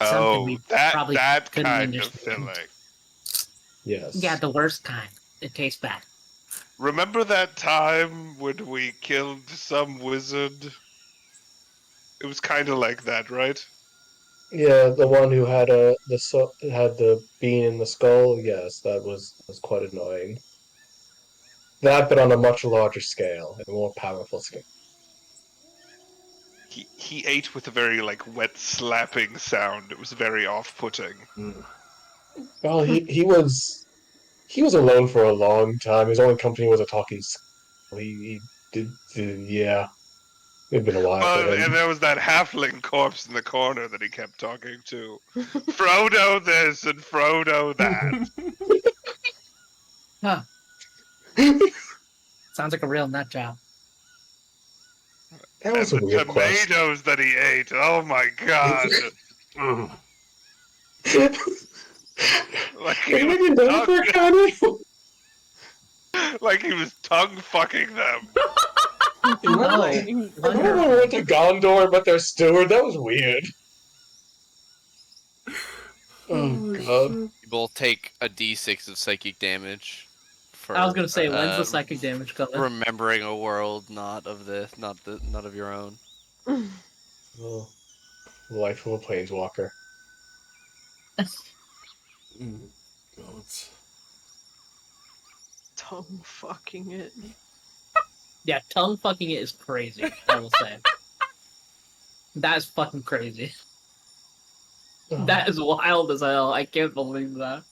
Something Oh, we that probably that couldn't kind of understand. filling. Yeah, Yes. the worst kind. It tastes bad. Remember that time when we killed some wizard? It was kind of like that, right? Yeah, the one who had had the bean in the skull. Yes, that was quite annoying. That, but on a much larger scale and more powerful scale. He ate with a very like wet slapping sound. It was very off-putting. Ugh. Well, he was alone for a long time. His only company was a talking skull. He did yeah. It'd been a while for Well, him. and there was that halfling corpse in the corner that he kept talking to. Frodo this and Frodo that. Huh. Sounds like a real nut job. That was And a the weird quest. tomatoes that he ate. Oh my god. Ugh. Like Are he you was making Denver, Connie? like he was tongue fucking them. Remember, Oh, Right. remember when we went wonderful. to Gondor but their steward? That was weird. Oh Oh, god. shit. You both take a d6 of psychic damage I was for gonna say, when's the psychic damage coming? remembering a world not of this, not of your own. Oh, life of a planeswalker. Mm, God. tongue fucking it. Yeah, tongue fucking it is crazy, I will say. That's fucking crazy. That is wild as hell. I can't believe that.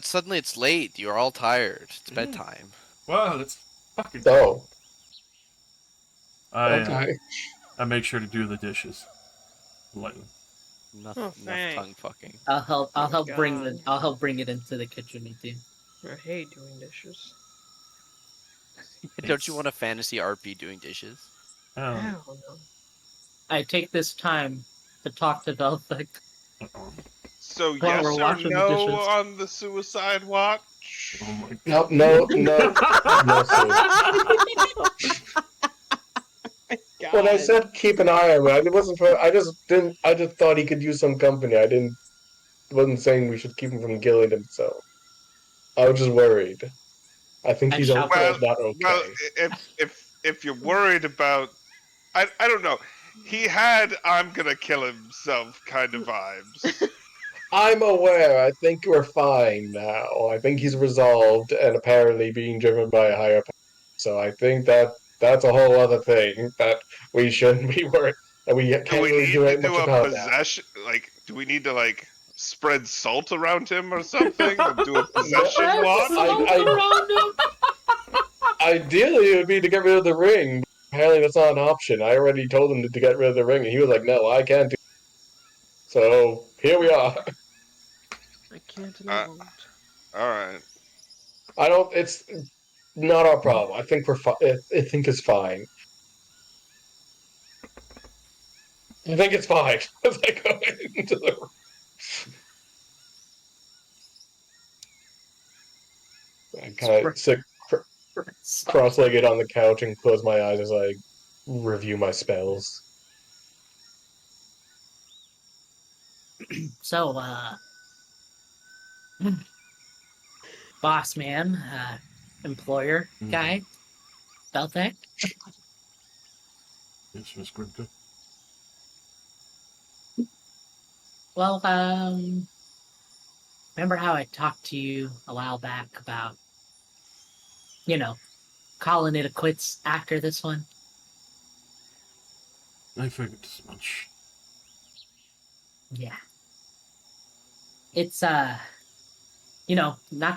Suddenly it's late. You're all tired. It's Yeah. bedtime. Wow, that's fucking. Oh, I okay. I make sure to do the dishes. Lightly. Enough thanks. tongue fucking. I'll help. I'll Oh, help bring God. I'll help bring it into the kitchen with you. I hate doing dishes. Don't you want a fantasy RP doing dishes? Oh, Hell no. I take this time to talk to Velthik. uh-oh. So While we're yes or washing the no dishes. on the suicide watch? Oh my No, god. no, sir. God. When I said keep an eye on him, it wasn't for. I just didn't. I just thought he could use some company. I didn't. Wasn't saying we should keep him from killing himself. I was just worried. I think I he's shout Well, not well, okay. if you're worried about, I don't know. He had "I'm gonna kill himself" kind of vibes. I'm aware. I think we're fine now. I think he's resolved and apparently being driven by a higher power. So I think that's a whole other thing that we shouldn't be worried. That we Do can't we really need do to much do a about now. possession? Like, do we need to spread salt around him or something and do a No, possession watch? around him. Ideally, it would be to get rid of the ring. Apparently, that's not an option. I already told him to get rid of the ring, and he was like, "No, I can't do." So here we are. I can't and I Uh, won't. all right. I don't. It's not our problem. I think we're fine. I think it's fine. I think it's fine. As I go into the room. I kind of sit cross-legged on the couch and close my eyes as I review my spells. So, boss man, employer guy, Beltec. Yes, Miss Grimka. Well, remember how I talked to you a while back about, calling it a quits after this one? I figured as much. Yeah. It's, not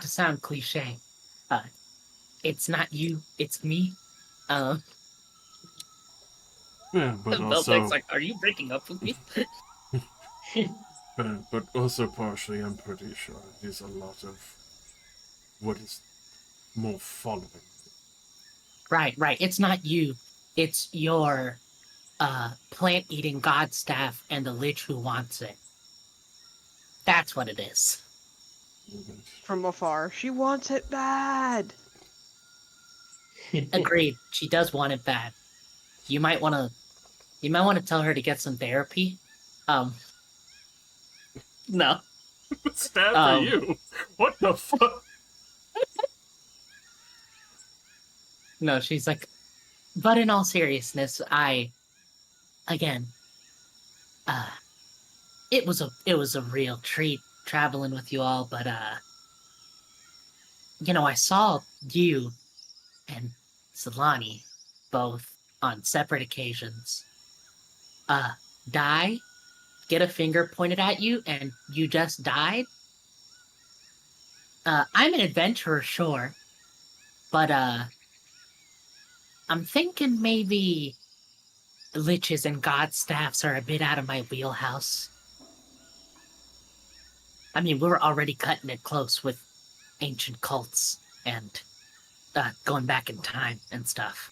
to sound cliche, uh, it's not you, it's me. Um, Yeah, but Velthik's also, like, "Are you breaking up with me?" but also partially, I'm pretty sure it is a lot of what is more following. right. It's not you, it's your, plant-eating god staff and the lich who wants it. That's what it is. From afar, she wants it bad. Agreed. She does want it bad. You might want to tell her to get some therapy. Um, No. Stab for Um, you. What the fuck? no, she's like, but in all seriousness, again, uh, it was a real treat traveling with you all, but I saw you and Solani both on separate occasions. Die, get a finger pointed at you, and you just died. I'm an adventurer, sure, but I'm thinking maybe liches and god staffs are a bit out of my wheelhouse. I mean, we're already cutting it close with ancient cults and going back in time and stuff.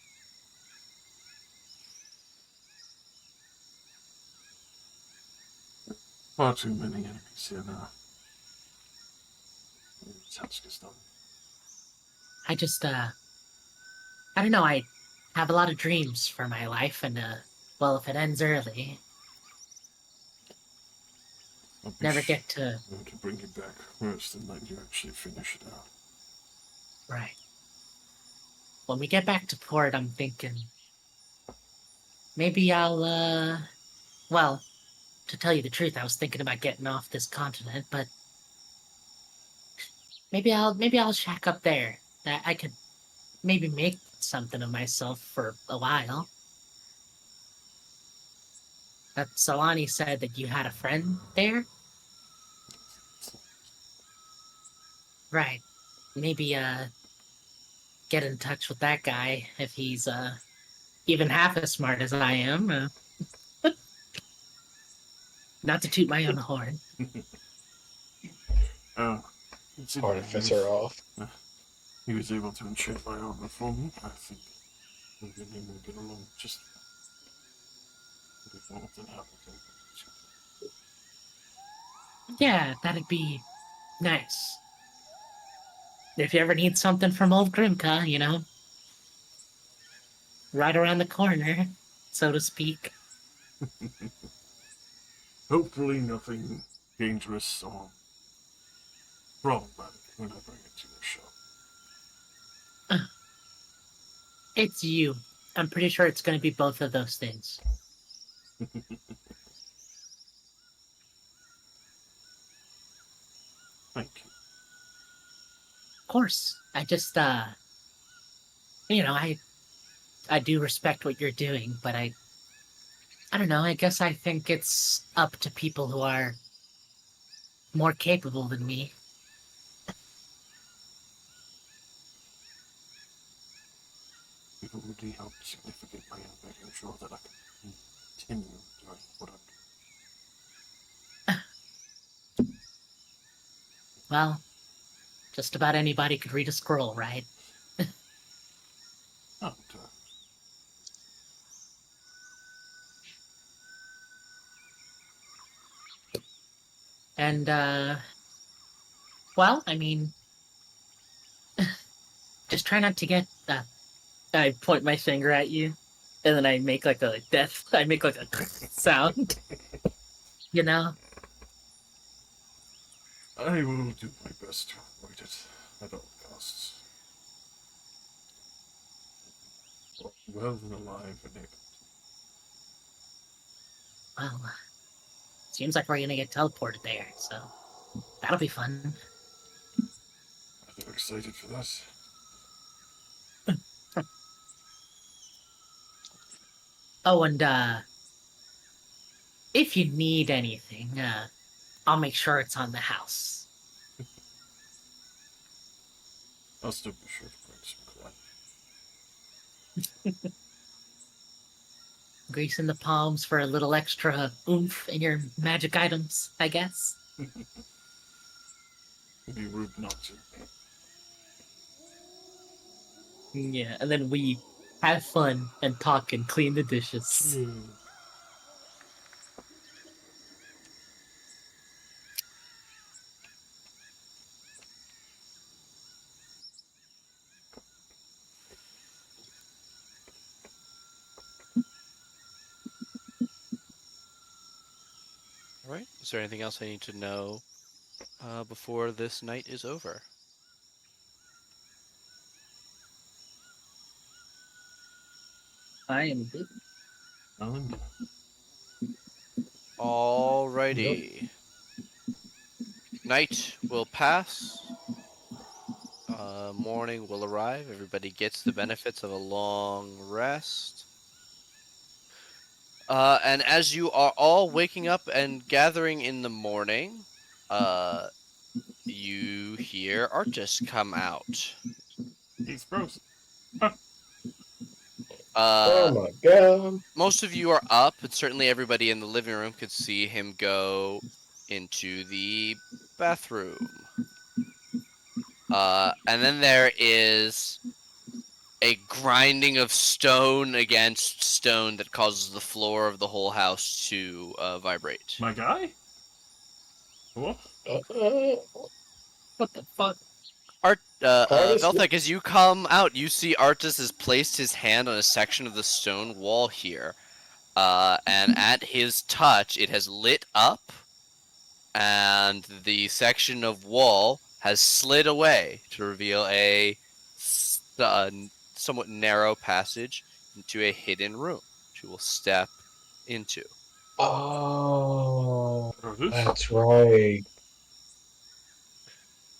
Far too many enemies here now. Task is done. I just, I don't know, I have a lot of dreams for my life, and, well, if it ends early, I'll be never get to... to bring you back worse than let you actually finish it out. Right. When we get back to port, I'm thinking maybe I'll, well, to tell you the truth, I was thinking about getting off this continent, but maybe I'll shack up there. I could maybe make something of myself for a while. That Solani said that you had a friend there? Right. Maybe get in touch with that guy if he's even half as smart as I am. Not to toot my own horn. Considering Artificer off. he was able to enchant my armor for me, I think we will get along just before anything happens. Yeah, that'd be nice. If you ever need something from old Grimka, you know, right around the corner, so to speak. Hopefully nothing dangerous or problematic when I bring it to your shop. It's you. I'm pretty sure it's going to be both of those things. Thank you. Of course. I just, you know, I do respect what you're doing, but I don't know. I guess I think it's up to people who are more capable than me. It will really help significantly in making sure that I can continue doing what I'm doing. Well, just about anybody could read a scroll, right? Sometimes. And, well, I mean, just try not to get, I point my finger at you, and then I make like a death, I make like a sound, you know? I will do my best to avoid it at all costs. Well and alive and able to. Well, seems like we're gonna get teleported there, so that'll be fun. Rather excited for that. Oh, and, if you need anything, I'll make sure it's on the house. I'll still be sure to bring some clay. Grease in the palms for a little extra oomph in your magic items, I guess. It'd be rude not to. Yeah, and then we have fun and talk and clean the dishes. All right. Is there anything else I need to know before this night is over? I am good. Alrighty. Night will pass. Morning will arrive. Everybody gets the benefits of a long rest. And as you are all waking up and gathering in the morning, you hear Artis come out. He's frozen. Oh my god. Most of you are up, and certainly everybody in the living room could see him go into the bathroom. And then there is a grinding of stone against stone that causes the floor of the whole house to vibrate. My guy? What? What the fuck? Artis- Velthek, as you come out, you see Artis has placed his hand on a section of the stone wall here. And at his touch, it has lit up, and the section of wall has slid away to reveal a somewhat narrow passage into a hidden room, which you will step into. Oh, Oh, this? that's right.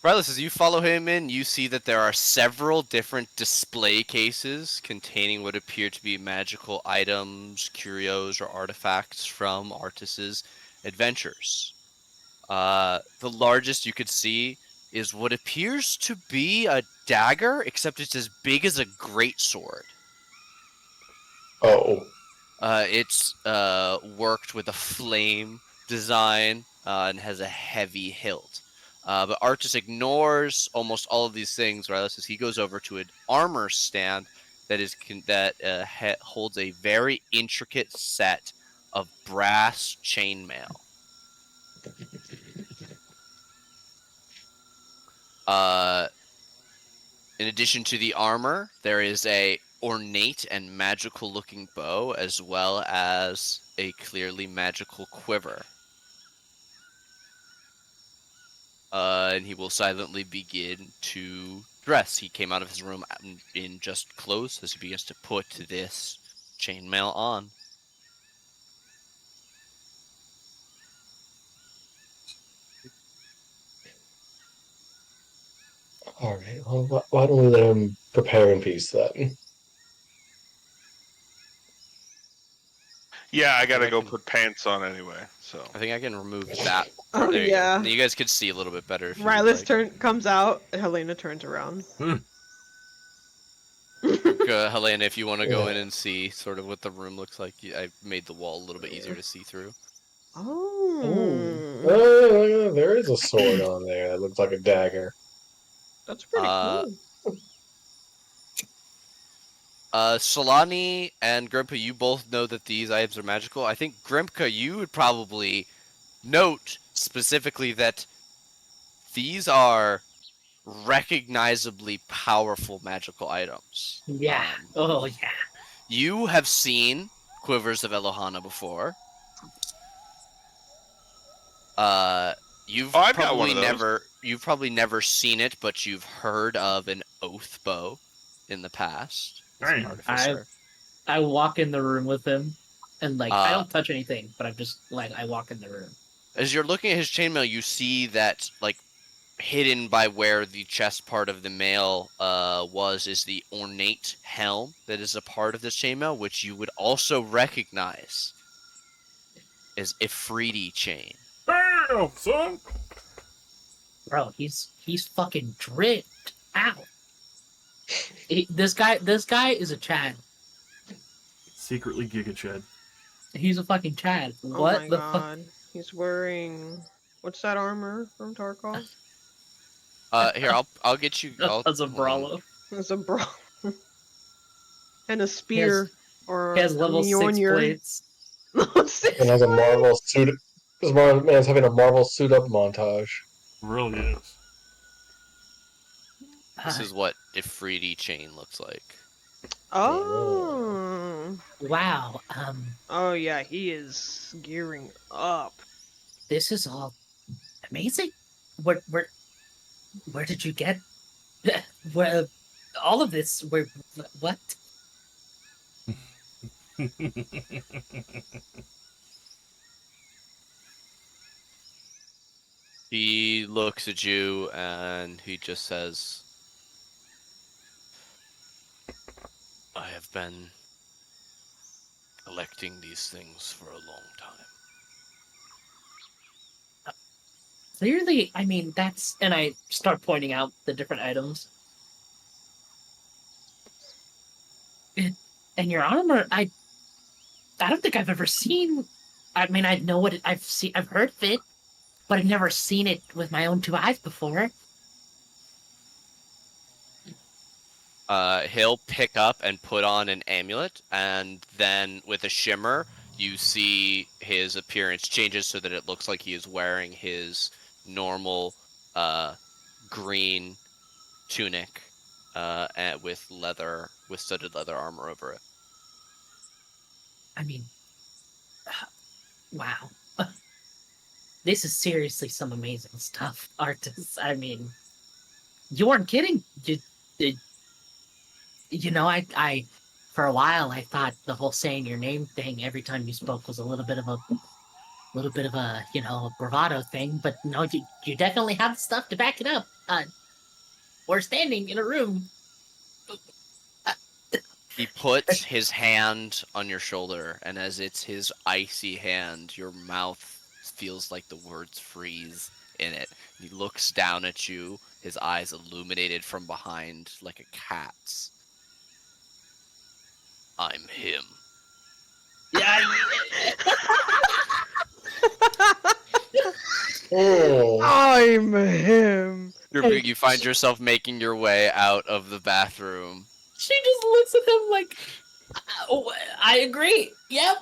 Regardless, as you follow him in, you see that there are several different display cases containing what appear to be magical items, curios, or artifacts from Artus's adventures. The largest you could see is what appears to be a dagger, except it's as big as a greatsword. Oh. It's worked with a flame design and has a heavy hilt. But Artus ignores almost all of these things, right? As he goes over to an armor stand that holds a very intricate set of brass chainmail. In addition to the armor, there is a ornate and magical looking bow, as well as a clearly magical quiver. And he will silently begin to dress. He came out of his room in just clothes as he begins to put this chainmail on. All right. Well, why don't we let him prepare in peace then? Yeah, I gotta I go can- put pants on anyway. So I think I can remove that. Oh There you yeah. go. You guys could see a little bit better if you would Rylus like. turn comes out, and Helena turns around. Helena, if you want to go in Yeah. and see sort of what the room looks like, I made the wall a little bit easier to see through. Oh, Oh, there is a sword on there that looks like a dagger. that's pretty Uh, cool. Solani and Grimpa, you both know that these items are magical. I think Grimpa, you would probably note specifically that these are recognizably powerful magical items. Yeah. Oh yeah. You have seen Quivers of Elohana before. You've oh, I've got one probably of those. never seen it, but you've heard of an oath bow in the past as an Damn. artificer. I walk in the room with him, and like I Uh, don't touch anything, but I'm just like I walk in the room. as you're looking at his chainmail, you see that like hidden by where the chest part of the mail was is the ornate helm that is a part of this chainmail, which you would also recognize as Ifriti chain. Damn, son. Bro, he's fucking dripped out. This guy is a Chad. Secretly Giga Chad. He's a fucking Chad. Oh What my the fuck? god, he's wearing what's that armor from Tarkov? Here, I'll get you. A Hold on. Zabralo. It's a bra and a He has spear or he has a level 6 Mjolnir. plates. And has a Marvel suit. This man's having a Marvel suit up montage. Really is. This is what Ifriti chain looks like. Oh. Wow. Oh yeah, he is gearing up. This is all amazing. Where did you get where all of this? Where what? He looks at you and he just says, I have been collecting these things for a long time. Clearly, I mean that's and I start pointing out the different items. And your armor, I don't think I've ever seen. I mean, I know what I've heard of it, but I've never seen it with my own two eyes before. He'll pick up and put on an amulet, and then with a shimmer, you see his appearance changes so that it looks like he is wearing his normal green tunic and with studded leather armor over it. I mean, wow. This is seriously some amazing stuff, artists. I mean, you weren't kidding. You know, I, for a while, I thought the whole saying your name thing every time you spoke was a little bit of a little bit of a, a bravado thing, but no, you definitely have the stuff to back it up. We're standing in a room. He puts his hand on your shoulder, and as it's his icy hand, your mouth feels like the words freeze in it. He looks down at you, his eyes illuminated from behind like a cat's. I'm him. Yeah. Oh, I'm him. You find yourself making your way out of the bathroom. She just looks at him like, oh, I agree. Yep.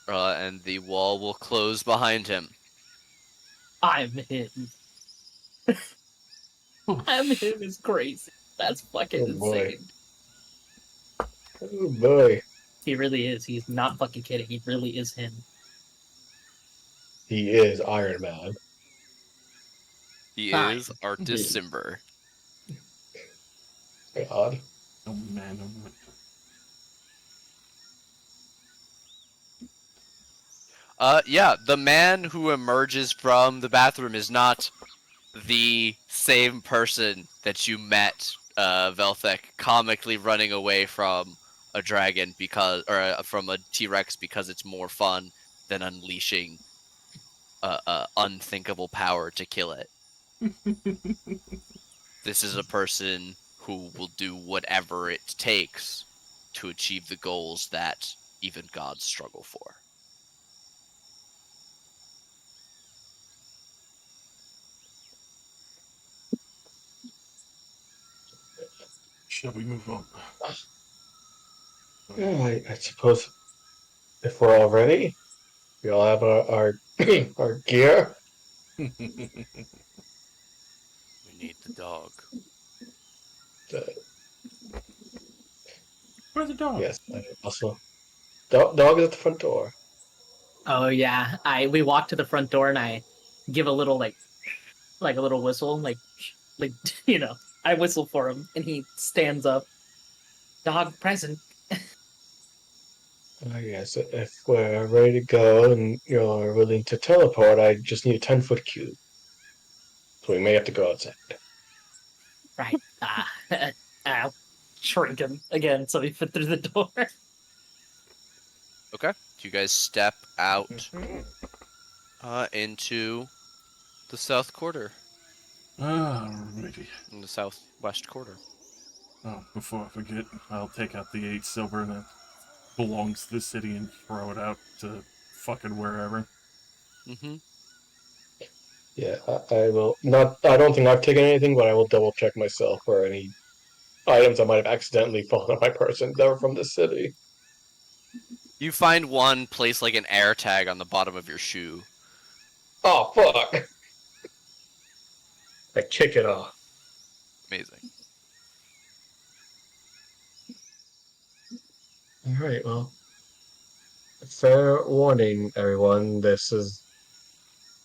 And the wall will close behind him. I'm him. I'm him is crazy. That's fucking Oh, boy. insane. oh boy. He really is. He's not fucking kidding. He really is him. He is Iron Man. He Fine. is Artis Simber. God. Oh man, oh man. Yeah, the man who emerges from the bathroom is not the same person that you met, Velthek, comically running away from a dragon from a T-Rex because it's more fun than unleashing a unthinkable power to kill it. This is a person who will do whatever it takes to achieve the goals that even gods struggle for. Shall we move on? Yeah, I suppose if we're all ready, we all have our our gear. We need the dog. Where's the dog? Yes, also. Dog is at the front door. Oh yeah. We walk to the front door and I give a little like a little whistle, like I whistle for him and he stands up. Dog present. Yes, if we're ready to go and you're willing to teleport, I just need a 10-foot cube. So we may have to go outside. Right. I'll shrink him again so he fit through the door. Okay. You guys step out into the south quarter, Alrighty. in the southwest quarter. Oh, before I forget, I'll take out the 8 silver that belongs to the city and throw it out to fucking wherever. Mm-hmm. Yeah, I will not. I don't think I've taken anything, but I will double check myself for any items I might have accidentally fallen on my person that were from the city. You find one placed like an air tag on the bottom of your shoe. Oh fuck! I kick it off. Amazing. All right, well, fair warning, everyone. This is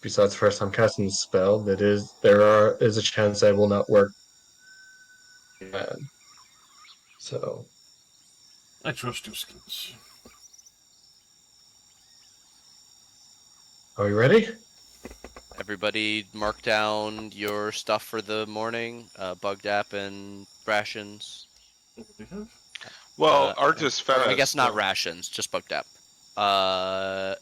besides the first time casting the spell. There is a chance I will not work. Man. So I trust your skills. are we ready? Everybody mark down your stuff for the morning. Bugdap and rations. What do we have? Well, Artis fed Or I us, guess not so rations, just Bugdap. I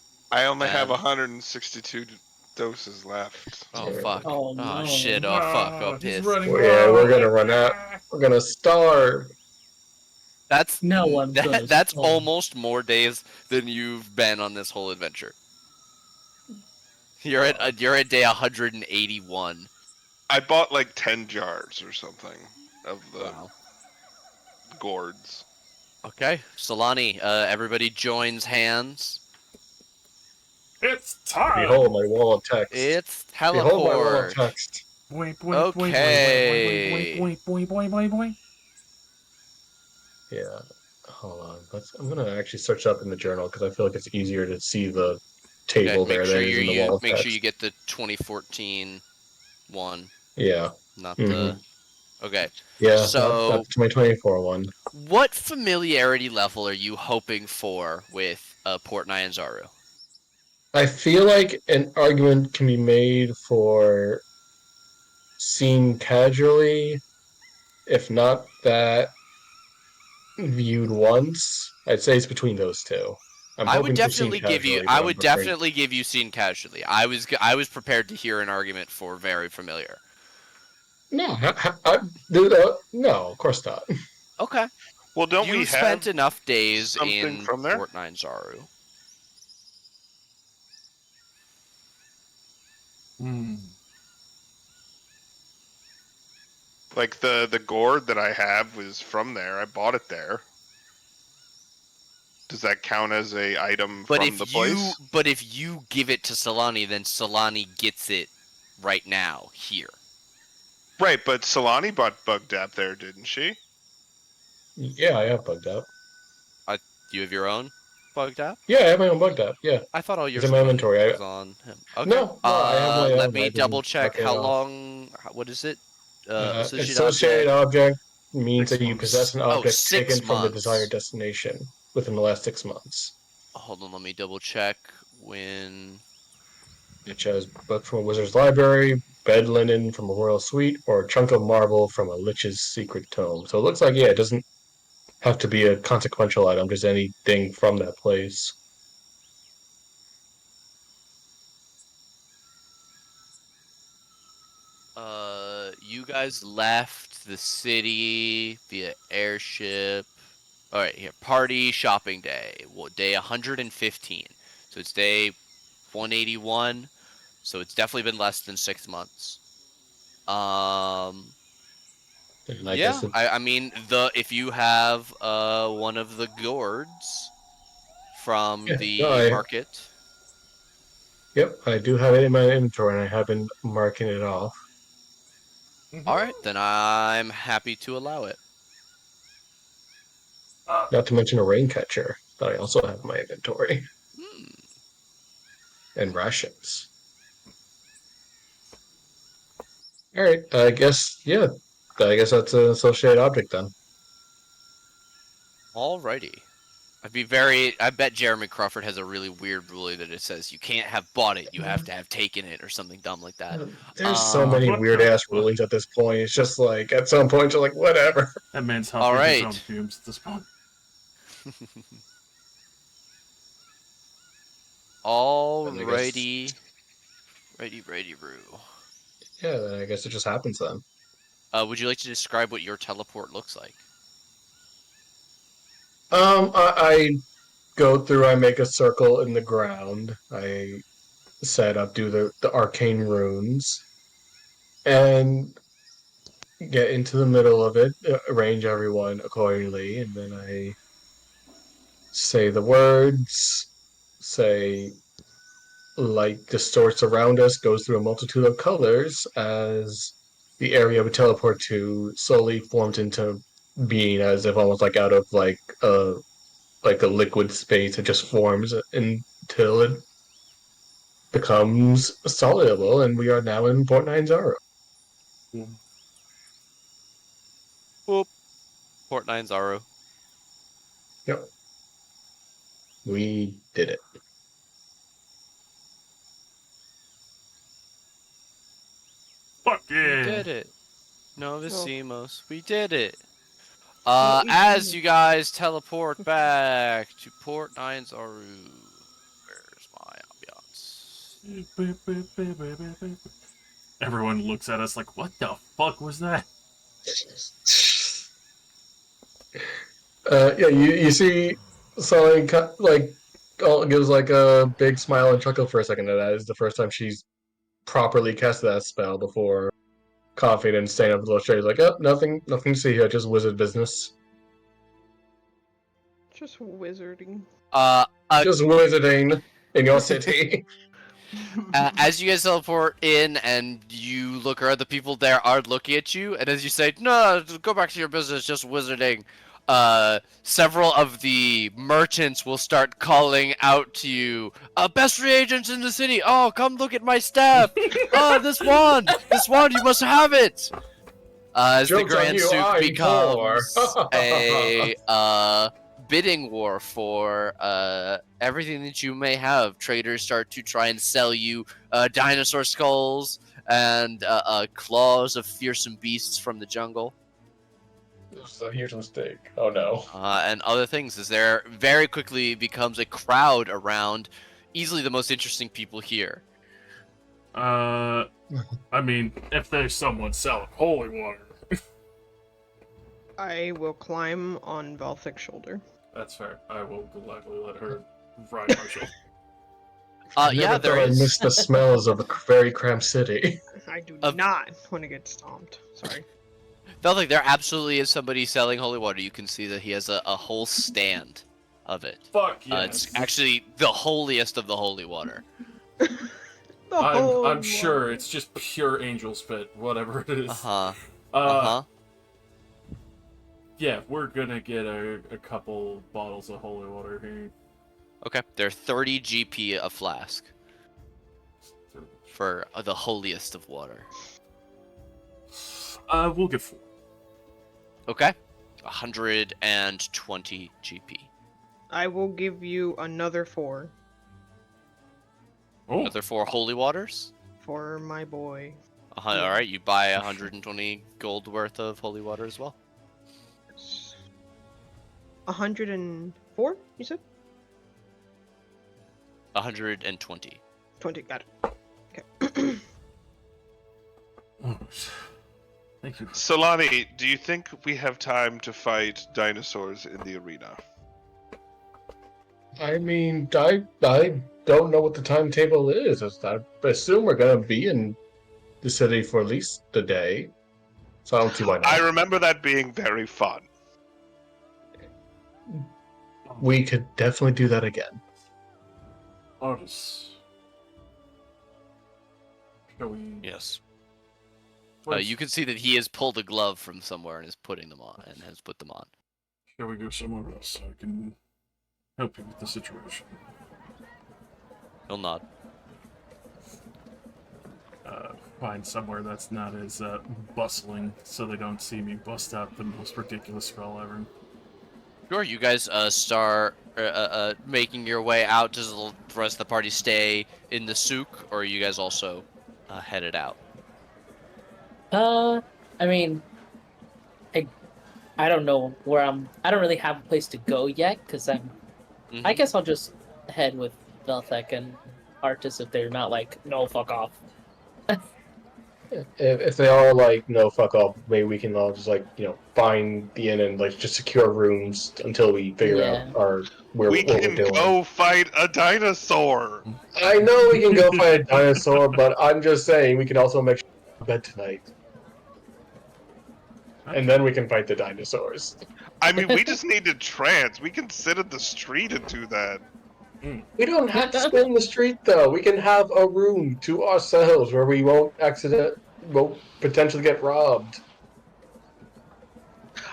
only have and- 162 doses left. Oh Yeah. fuck. Oh, Oh no. shit. Oh fuck. Oh He's piss. running Well, yeah, we're low. gonna run out. We're gonna starve. That's No one's gonna that's stop. almost more days than you've been on this whole adventure. You're at day 181. I bought like 10 jars or something of the Wow. gourds. Okay, Solani, everybody joins hands. It's time. Behold my wall of text. It's Behold my wall of teleport. text. Boing, Okay. boing, boing, boing, boing, boing, boing, boing. Yeah. Hold on. I'm gonna actually search up in the journal because I feel like it's easier to see the table Okay, there than it is in the wall of make text. sure you get the 2014 one, Yeah. not Mhm. the. Okay. Yeah. So- not the 2024 one. What familiarity level are you hoping for with Port Nyanzaru. I feel like an argument can be made for seen casually, if not that viewed once. I'd say it's between those two. I'm I would hoping for seen definitely give you. casually, I but I'm would preferring. definitely give you seen casually. I was prepared to hear an argument for very familiar. No, no, of course not. Okay. Well, don't You we spent have enough days something in from there? Port Nyanzaru. Like the gourd that I have was from there. I bought it there. Does that count as a item But from the place? if you give it to Solani, then Solani gets it right now here. Right, but Solani bought Bug Dap there, didn't she? Yeah, I have bugged up. Do you have your own bugged app? Yeah, I have my own bugged up. Yeah, I thought all it's yours in my inventory. was on him. Okay. No, I have my Let own. me I've been double check marking how it off. long. What is it? Associate Associated object. object means 6 that you months. possess an Oh, object 6 taken from the desired months. destination within the last 6 months. Hold on, let me double check when. Such as book from a wizard's library, bed linen from a royal suite, or a chunk of marble from a lich's secret tome. So it looks like, yeah, it doesn't have to be a consequential item, just anything from that place. You guys left the city via airship. All right, here. Party shopping day. Well, day 115. So it's day 181. So it's definitely been less than 6 months. And I Yeah. guess it, I mean if you have one of the gourds from yeah, no, the market. yep, I do have it in my inventory, and I have been marking it off. All right, then I'm happy to allow it. Not to mention a rain catcher that I also have in my inventory, Hmm. and rations. All right, I guess, yeah, I guess that's an associated object then. Alrighty. I bet Jeremy Crawford has a really weird ruling that it says you can't have bought it, you have to have taken it, or something dumb like that. There's so many What weird the ass fuck? rulings at this point. It's just like at some point you're like, whatever. That man's All huffing his own right. fumes at this point. Alrighty. Righty, Roo. Yeah, then I guess it just happens then. Would you like to describe what your teleport looks like? I go through. I make a circle in the ground. I set up, do the arcane runes, and get into the middle of it. Arrange everyone accordingly, and then I say the words. Say light distorts around us, goes through a multitude of colors as the area we teleport to slowly forms into being, as if almost like out of like a liquid space. It just forms until it becomes soluble, and we are now in Port 90. Boop. Port 90. Yep, we did it. Fuck We yeah! did it. Novisimos. We did it. Well, we As did. you guys teleport back to Port Nyanzaru. Where's my ambiance? Everyone looks at us like, what the fuck was that? Yeah, you see Sully like gives like a big smile and chuckle for a second. And that is the first time she's properly cast that spell before coughing and staying up a little straight. Like, oh, nothing to see here, just wizard business. Just wizarding. Just wizarding in your city. As you guys teleport in and you look around, the people there are looking at you, and as you say, no, go back to your business, just wizarding, several of the merchants will start calling out to you, best reagents in the city, oh, come look at my staff, oh, this wand, you must have it! As the Joke's on Grand you, Souk I'm poor. becomes a bidding war for everything that you may have. Traders start to try and sell you dinosaur skulls and claws of fearsome beasts from the jungle. So here's a mistake. Oh no. And other things, as there very quickly becomes a crowd around easily the most interesting people here. I mean, if there's someone selling holy water. I will climb on Valthic's shoulder. That's fair. I will gladly let her ride my shoulder. Yeah, there I is. missed the smells of a very cramped city. I do Of- not want to get stomped. Sorry. Felt like there absolutely is somebody selling holy water. You can see that he has a whole stand of it. Fuck yes. It's actually the holiest of the holy water. I'm sure it's just pure angel spit, whatever it is. Yeah, we're gonna get a couple bottles of holy water here. Okay, they're 30 GP a flask for the holiest of water. We'll get 4. Okay, 120 GP. I will give you another 4 Oh, Another 4 holy waters. for my boy. All right, you buy 120 gold worth of holy water as well. 104, you said? 120. 20, got it. thank you. Solani, do you think we have time to fight dinosaurs in the arena? I mean, I don't know what the timetable is. I assume we're gonna be in the city for at least a day. So I don't see why not. I remember that being very fun. We could definitely do that again. Artists. Shall we? Yes. Where's- You can see that he has pulled a glove from somewhere and is putting them on and has put them on. Shall we go somewhere else so I can help you with the situation? He'll nod. Find somewhere that's not as bustling so they don't see me bust out the most ridiculous spell ever. Sure, you guys start making your way out. Does the rest of the party stay in the souk, or are you guys also headed out? I mean, I don't know where I don't really have a place to go yet, because I guess I'll just head with Velthek and Artis if they're not like, no, fuck off. If they all like no fuck off, maybe we can all just like find the inn and like just secure rooms until we figure out what We we're can doing. go fight a dinosaur. I know we can go fight a dinosaur, but I'm just saying we can also make sure we go to bed tonight, and then we can fight the dinosaurs. I mean, we just need to trance. We can sit at the street and do that. We don't have to spend the street though. We can have a room to ourselves where we won't potentially get robbed.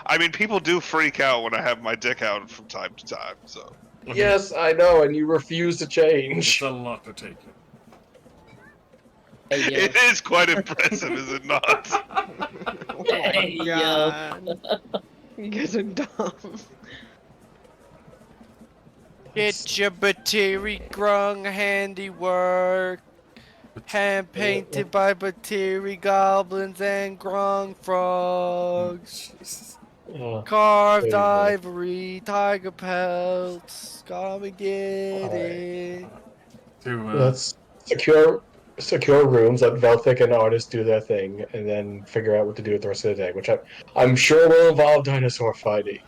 I mean, people do freak out when I have my dick out from time to time, so. Yes, I know, and you refuse to It's change. a lot to take in. Hey, yo. It is quite impressive, is it not? Oh Hey, my yo. god. You guys are dumb. Get your Batiri Grung handiwork, hand painted by Batiri goblins and Grung frogs. Jesus. Carved There you go. ivory, tiger pelts. Come and get it. Let's secure rooms, let Velthik and Artist do their thing, and then figure out what to do with the rest of the day, which I'm sure will involve dinosaur fighting.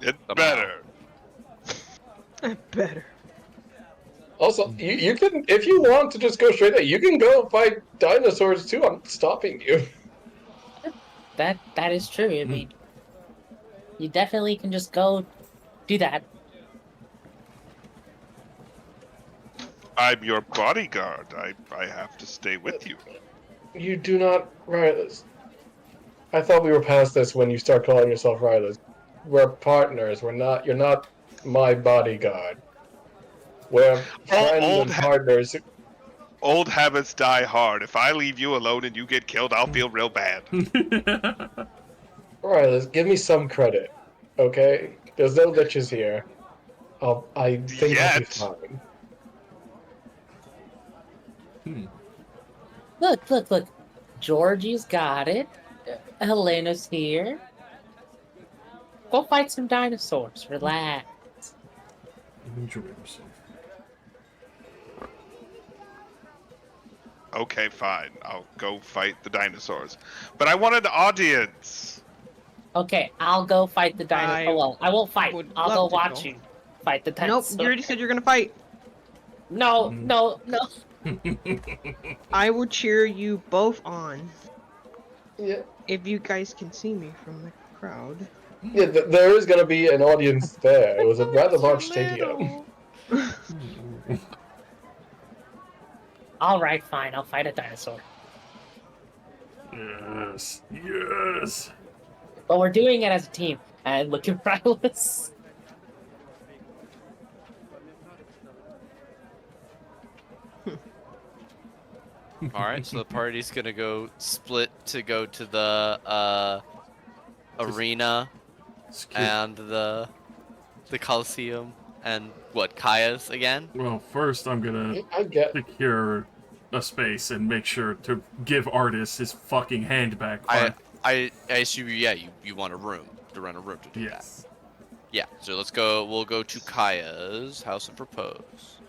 It better. Better. Also, you can, if you want to just go straight there, you can go fight dinosaurs too. I'm not stopping you. That is true. I mean, you definitely can just go do that. I'm your bodyguard. I have to stay with you. You do not, Rylus. I thought we were past this when you start calling yourself Rylus. We're partners. We're not. You're not my bodyguard. We're friends old and partners. Old habits die hard. If I leave you alone and you get killed, I'll feel real bad. Rylus, give me some credit. Okay, there's no liches here. I think I'll be Yet. fine. Hmm. Look. Georgie's got it. Helena's here. Go fight some dinosaurs. Relax. Enjoy yourself. Okay, fine. I'll go fight the dinosaurs. But I wanted the audience. Okay, I'll go fight the dinosaur. I Oh, well, I won't fight. would I'll love go to watch go. you fight the Nope, dinosaur. you already said you're gonna fight. No. I will cheer you both on. Yeah, If you guys can see me from the crowd. yeah. There is gonna be an audience there. It was a rather So large stadium. little. All right, fine. I'll fight a dinosaur. Yes. Yes. But we're doing it as a team. And look at Rylus. All right, so the party's gonna go split to go to the arena and the Coliseum and what, Kaya's again? Well, first I'm gonna I get. secure a space and make sure to give Artis his fucking hand back. Fine. I assume you want a room to rent a room to do Yes. that. Yeah, so let's go. We'll go to Kaya's house and propose.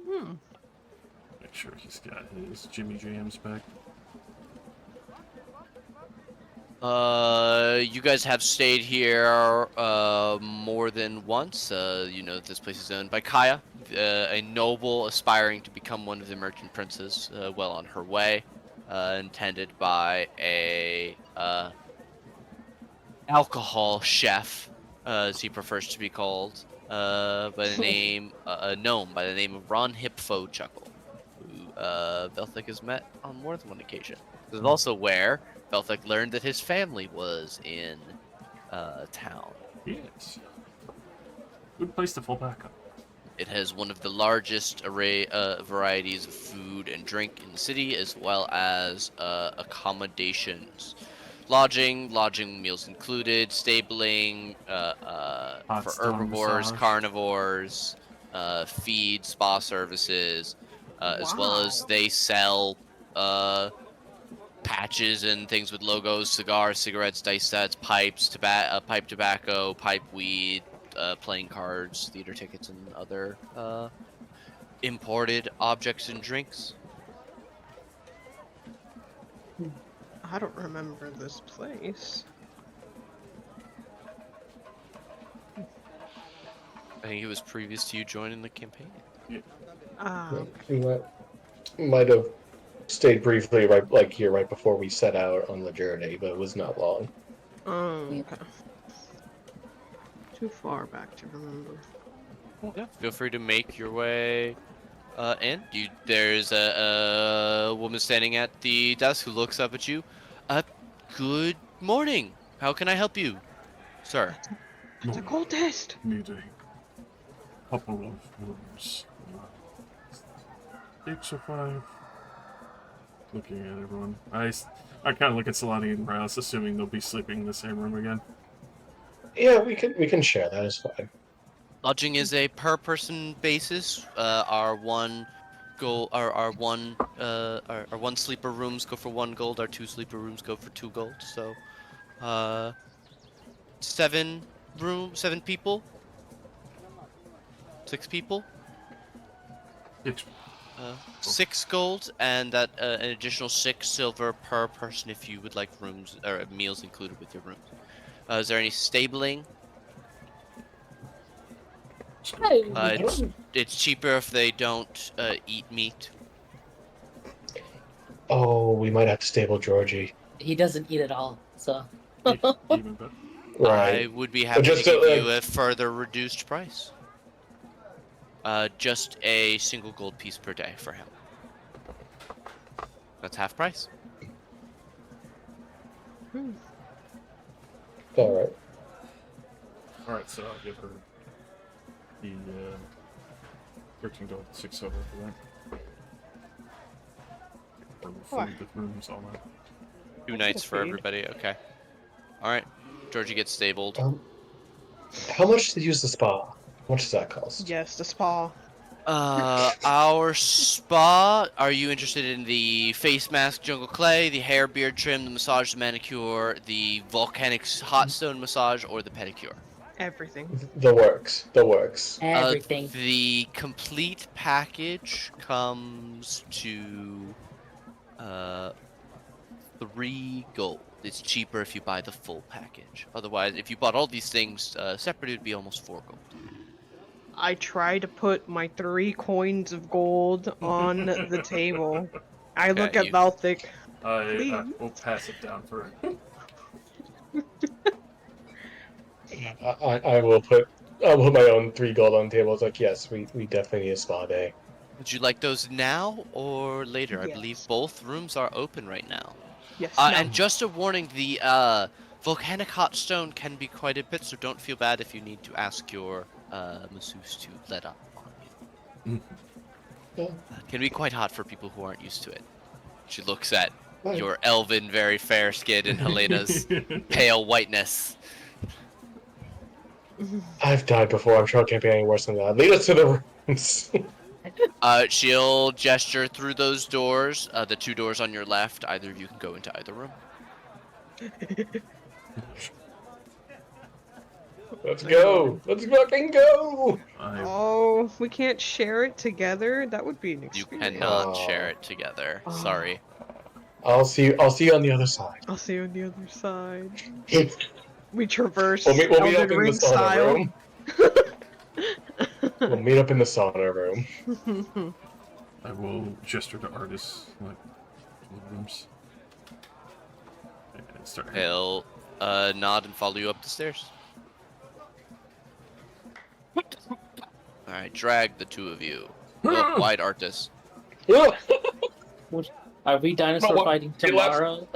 Hmm. Make sure he's got his Jimmy Jams back. You guys have stayed here more than once. You know this place is owned by Kaya, a noble aspiring to become one of the merchant princes, well on her way, intended by a alcohol chef, as he prefers to be called, by the name a gnome by the name of Ron Hipfo Chuckle, who Velthik has met on more than one occasion. This is also where Velthik learned that his family was in town. Yes. Good place to fall back on. It has one of the largest varieties of food and drink in the city, as well as accommodations. Lodging meals included, stabling for stone herbivores, massage. carnivores, feed, spa services, as well as they sell patches and things with logos, cigars, cigarettes, dice sets, pipes, pipe tobacco, pipe weed, playing cards, theater tickets, and other imported objects and drinks. I don't remember this place. I think it was previous to you joining the campaign. We might have stayed briefly right here right before we set out on the journey, but it was not long. Okay. Too far back to remember. Yeah, feel free to make your way in. There's a woman standing at the desk who looks up at you. Good morning. How can I help you, sir? It's a cold test. Need a couple of rooms. 6 or 5. Looking at everyone. I kind of look at Solani and Rylus, assuming they'll be sleeping in the same room again. Yeah, we can share that. It's fine. Lodging is a per person basis. Our one sleeper rooms go for 1 gold. Our 2 sleeper rooms go for 2 gold. So, 7 people, 6 people. 6 gold, and that an additional 6 silver per person if you would like rooms or meals included with your rooms. Is there any stabling? It's cheaper if they don't eat meat. Oh, we might have to stable Georgie. He doesn't eat at all, so. Even better. Right. I would be happy to give you a further reduced price. Just a single gold piece per day for him. That's half price. Alright. Alright, so I'll give her the 13 gold, 6 silver for that. For the food, the rooms, all that. 2 That's nights for okay. everybody. Okay. All right. Georgie gets stabled. How much to use the spa? How much does that cost? Yes, the spa. Our spa. Are you interested in the face mask, jungle clay, the hair, beard trim, the massage, the manicure, the volcanic hot stone massage, or the pedicure? Everything. The works. The works. Everything. The complete package comes to 3 gold. It's cheaper if you buy the full package. Otherwise, if you bought all these things separate, it'd be almost 4 gold. I try to put my 3 coins of gold on the table. I look Okay, at Baltic. I Please. will pass it down for I will put my own 3 gold on the table. It's like, yes, we definitely need a spa day. Would you like those now or later? I believe Yes. both rooms are open right now. Yes. No. And just a warning, the volcanic hot stone can be quite a bit, so don't feel bad if you need to ask your masseuse to let up on you. Yeah. It can be quite hot for people who aren't used to it. She looks at Right. your elven, very fair skin and Helena's pale whiteness. I've died before. I'm sure it can't be any worse than that. Lead us to the rooms. She'll gesture through those doors, the 2 doors on your left. Either of you can go into either room. Let's go. Let's fucking go. Oh, we can't share it together? That would be an You experience. cannot share it together. Oh. Sorry. I'll see you on the other side. I'll see you on the other side. We traverse We'll meet Elden up in the Ring sauna style. room. We'll meet up in the sauna room. I will gesture to artists like in the rooms. And start. He'll nod and follow you up the stairs. Alright, drag the 2 of you. Look, wide Artis. Are we dinosaur what? fighting You left? tomorrow?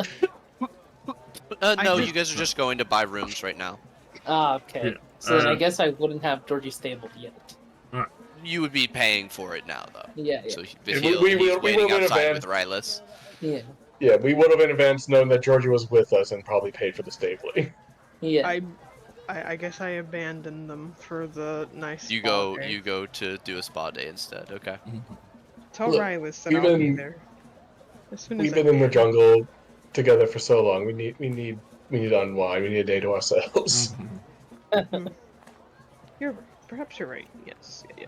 No, just- you guys are just going to buy rooms right now. Ah, okay. Yeah, So then I uh, guess I wouldn't have Georgie stabled yet. You would be paying for it now, though. Yeah, yeah. So We he's will waiting in outside advance. with Rylus. Yeah. Yeah, we would have in advance known that Georgie was with us and probably paid for the stabling. Yeah. I guess I abandoned them for the nice You spa go day. you go to do a spa day instead. Okay. Tell Look, Rylus that we've I'll be been- there. As soon as We've I been in the can. jungle together for so long. We need to unwind. We need a day to ourselves. You're right. Perhaps you're right. Yes. Yeah.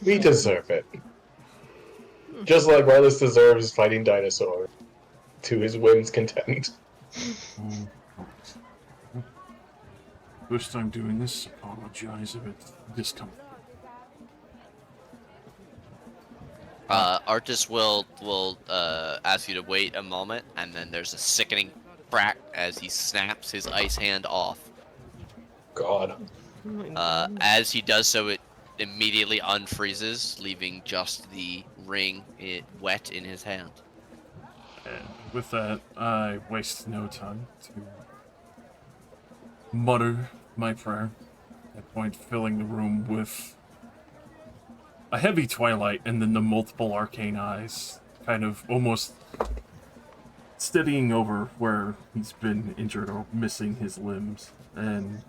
We deserve it. Just like Rylus deserves fighting dinosaurs to his whim's content. First time doing this, apologize if it's discomfort. Artis will ask you to wait a moment, and then there's a sickening crack as he snaps his ice hand off. God. As he does so, it immediately unfreezes, leaving just the ring wet in his hand. And with that, I waste no time to mutter my prayer. At that point, filling the room with a heavy twilight and then the multiple arcane eyes, kind of almost steadying over where he's been injured or missing his limbs, and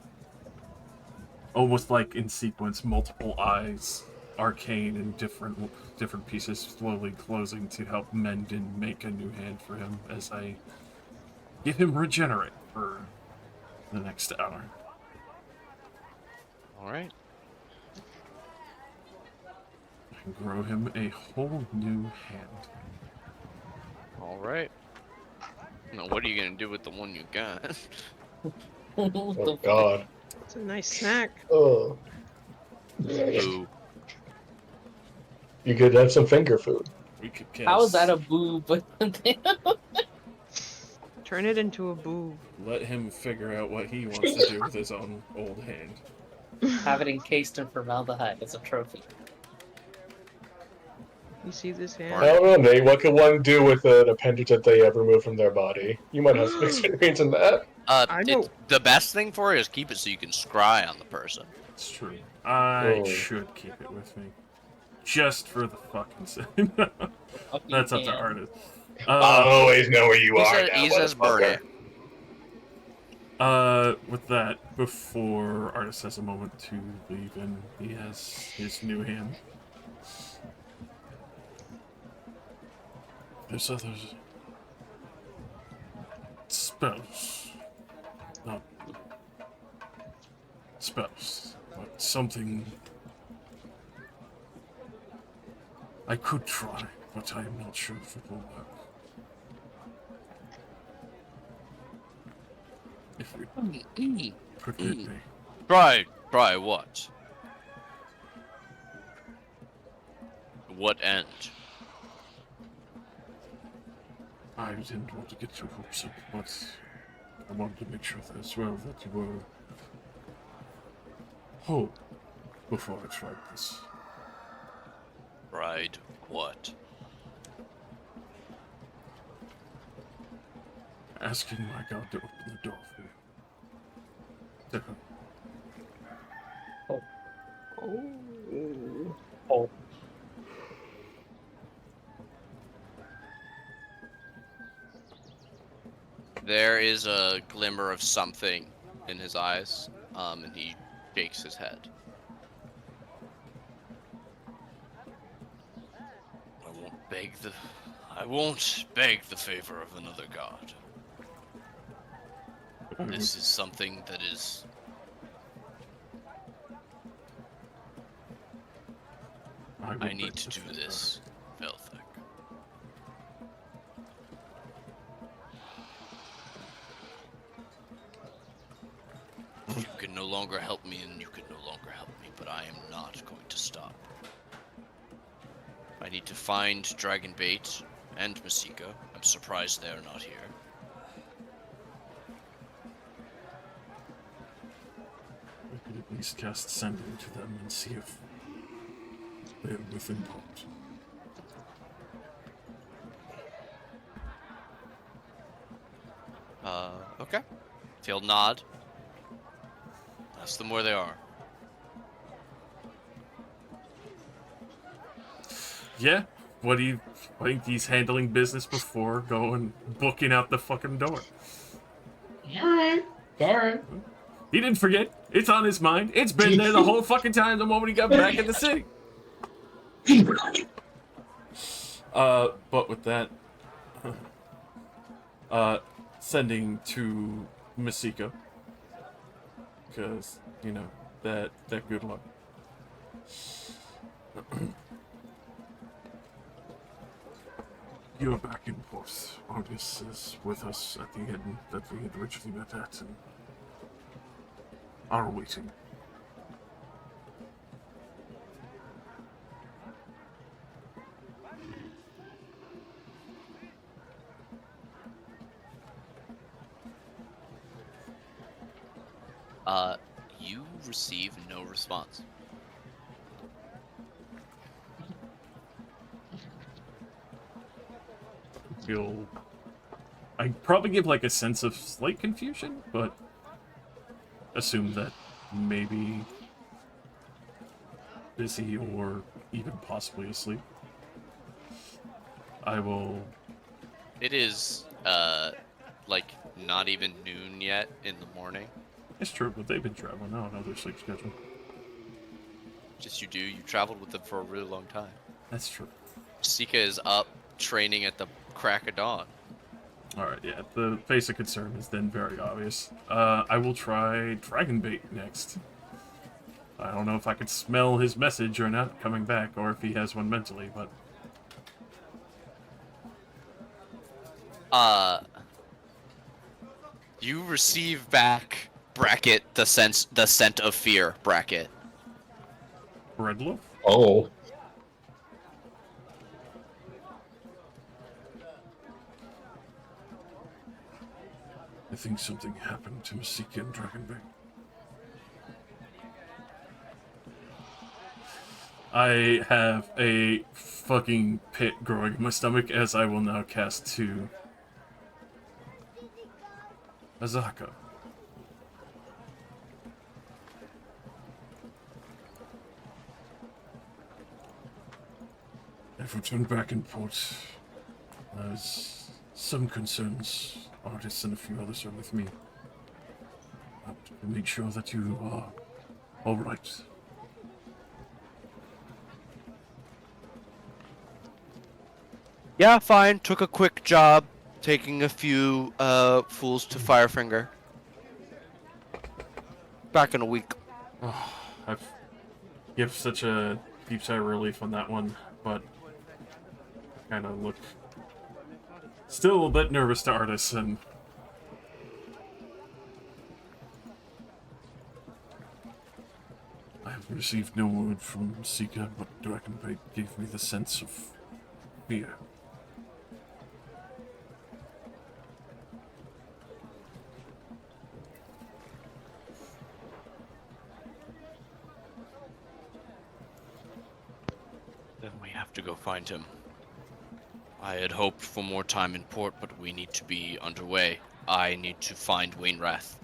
almost like in sequence, multiple eyes, arcane and different pieces slowly closing to help mend and make a new hand for him as I give him regenerate for the next hour. Alright. And grow him a whole new hand. Alright. Now, what are you gonna do with the one you got? Oh God. It's a nice snack. Oh. Ooh. You could have some finger food. We could cast, How is that a boob? Turn it into a boob. let him figure out what he wants to do with his own old hand. Have it encased in formaldehyde as a trophy. You see this I hand? don't know, Nate. What could one do with an appendage that they have removed from their body? You might have some experience in that. I know. The best thing for it is keep it so you can scry on the person. It's true. I Oh. should keep it with me. Just for the fucking sake. Fuck you That's up to can. artist. I always know where you are now, He says burn motherfucker. it. With that, before Artis has a moment to leave and he has his new hand, there's other spells. Not spells, but something I could try, but I am not sure if it will work. If you permit me. Try what? What end? I didn't want to get your hopes up, but I wanted to make sure as well that you were whole before I tried this. Tried what? Asking my God to open the door for you. Definitely. Oh. There is a glimmer of something in his eyes, and he shakes his head. I won't beg the favor of another god. This is something that is... I need to do this, Velthek. You can no longer help me, and you can no longer help me, but I am not going to stop. I need to find Dragonbait and Masika. I'm surprised they're not here. I could at least cast Sending to them and see if they're within port. Okay. He'll nod. Ask them where they are. Yeah? What do you think he's handling business before going booking out the fucking door? Alright. He didn't forget. It's on his mind. It's been there the whole fucking time the moment he got back in the city. But with that, sending to Masika. Because, you know, that good luck. You're back in port. Artis is with us at the inn that we had originally met at and are waiting. You receive no response. I'd probably give like a sense of slight confusion, but assume that maybe busy or even possibly asleep. I will... It is, like, not even noon yet in the morning. It's true, but they've been traveling. I don't know their sleep schedule. Just you do. You traveled with them for a really long time. That's true. Sika is up training at the crack of dawn. Alright, yeah, the face of concern is then very obvious. I will try Dragonbait next. I don't know if I could smell his message or not coming back, or if he has one mentally, but... You receive back, bracket, the scent of fear, bracket. Breadloaf? Oh. I think something happened to Masika and Dragonbait. I have a fucking pit growing in my stomach as I will now cast to Azaka. I've returned back in port. There's some concerns. Artists and a few others are with me. To make sure that you are all right. Yeah, fine. Took a quick job taking a few fools to Firefinger. Back in a week. Oh, I've give such a deep sigh of relief on that one, but kind of look still a bit nervous to artists and I have received no word from Sika, but Drakenbait gave me the sense of fear. Then we have to go find him. I had hoped for more time in port, but we need to be underway. I need to find Wainwrath.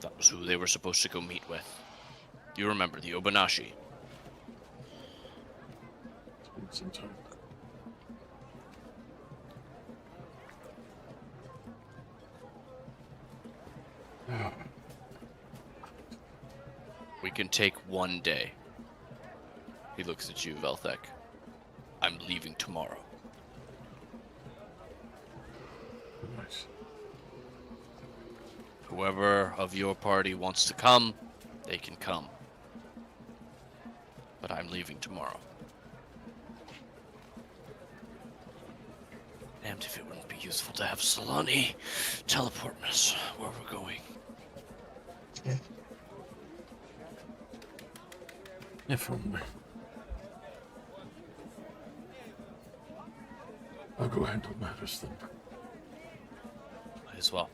That was who they were supposed to go meet with. You remember the Obanashi? It's been some time. We can take one day. He looks at you, Velthek. I'm leaving tomorrow. Nice. Whoever of your party wants to come, they can come. But I'm leaving tomorrow. Damned if it wouldn't be useful to have Solani teleport us where we're going. If only. I'll go handle matters then. Might as well.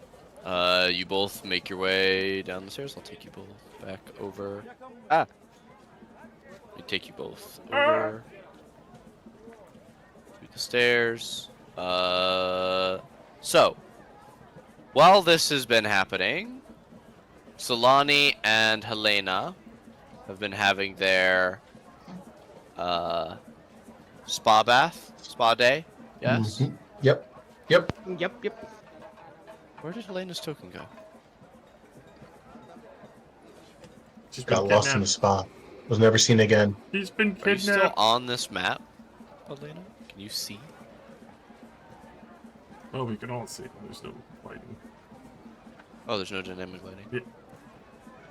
You both make your way down the stairs. I'll take you both back over. I take you both over to the stairs. So, while this has been happening, Solani and Helena have been having their spa day. Yes. Mhm. Yep. Yep. Yep. Where did Helena's token go? She's been Got lost in the kidnapped. spa. Was never seen again. He's been Are you still kidnapped. on this map, Helena? Can you see? Oh, we can all see it. There's no lighting. Oh, there's no dynamic lighting.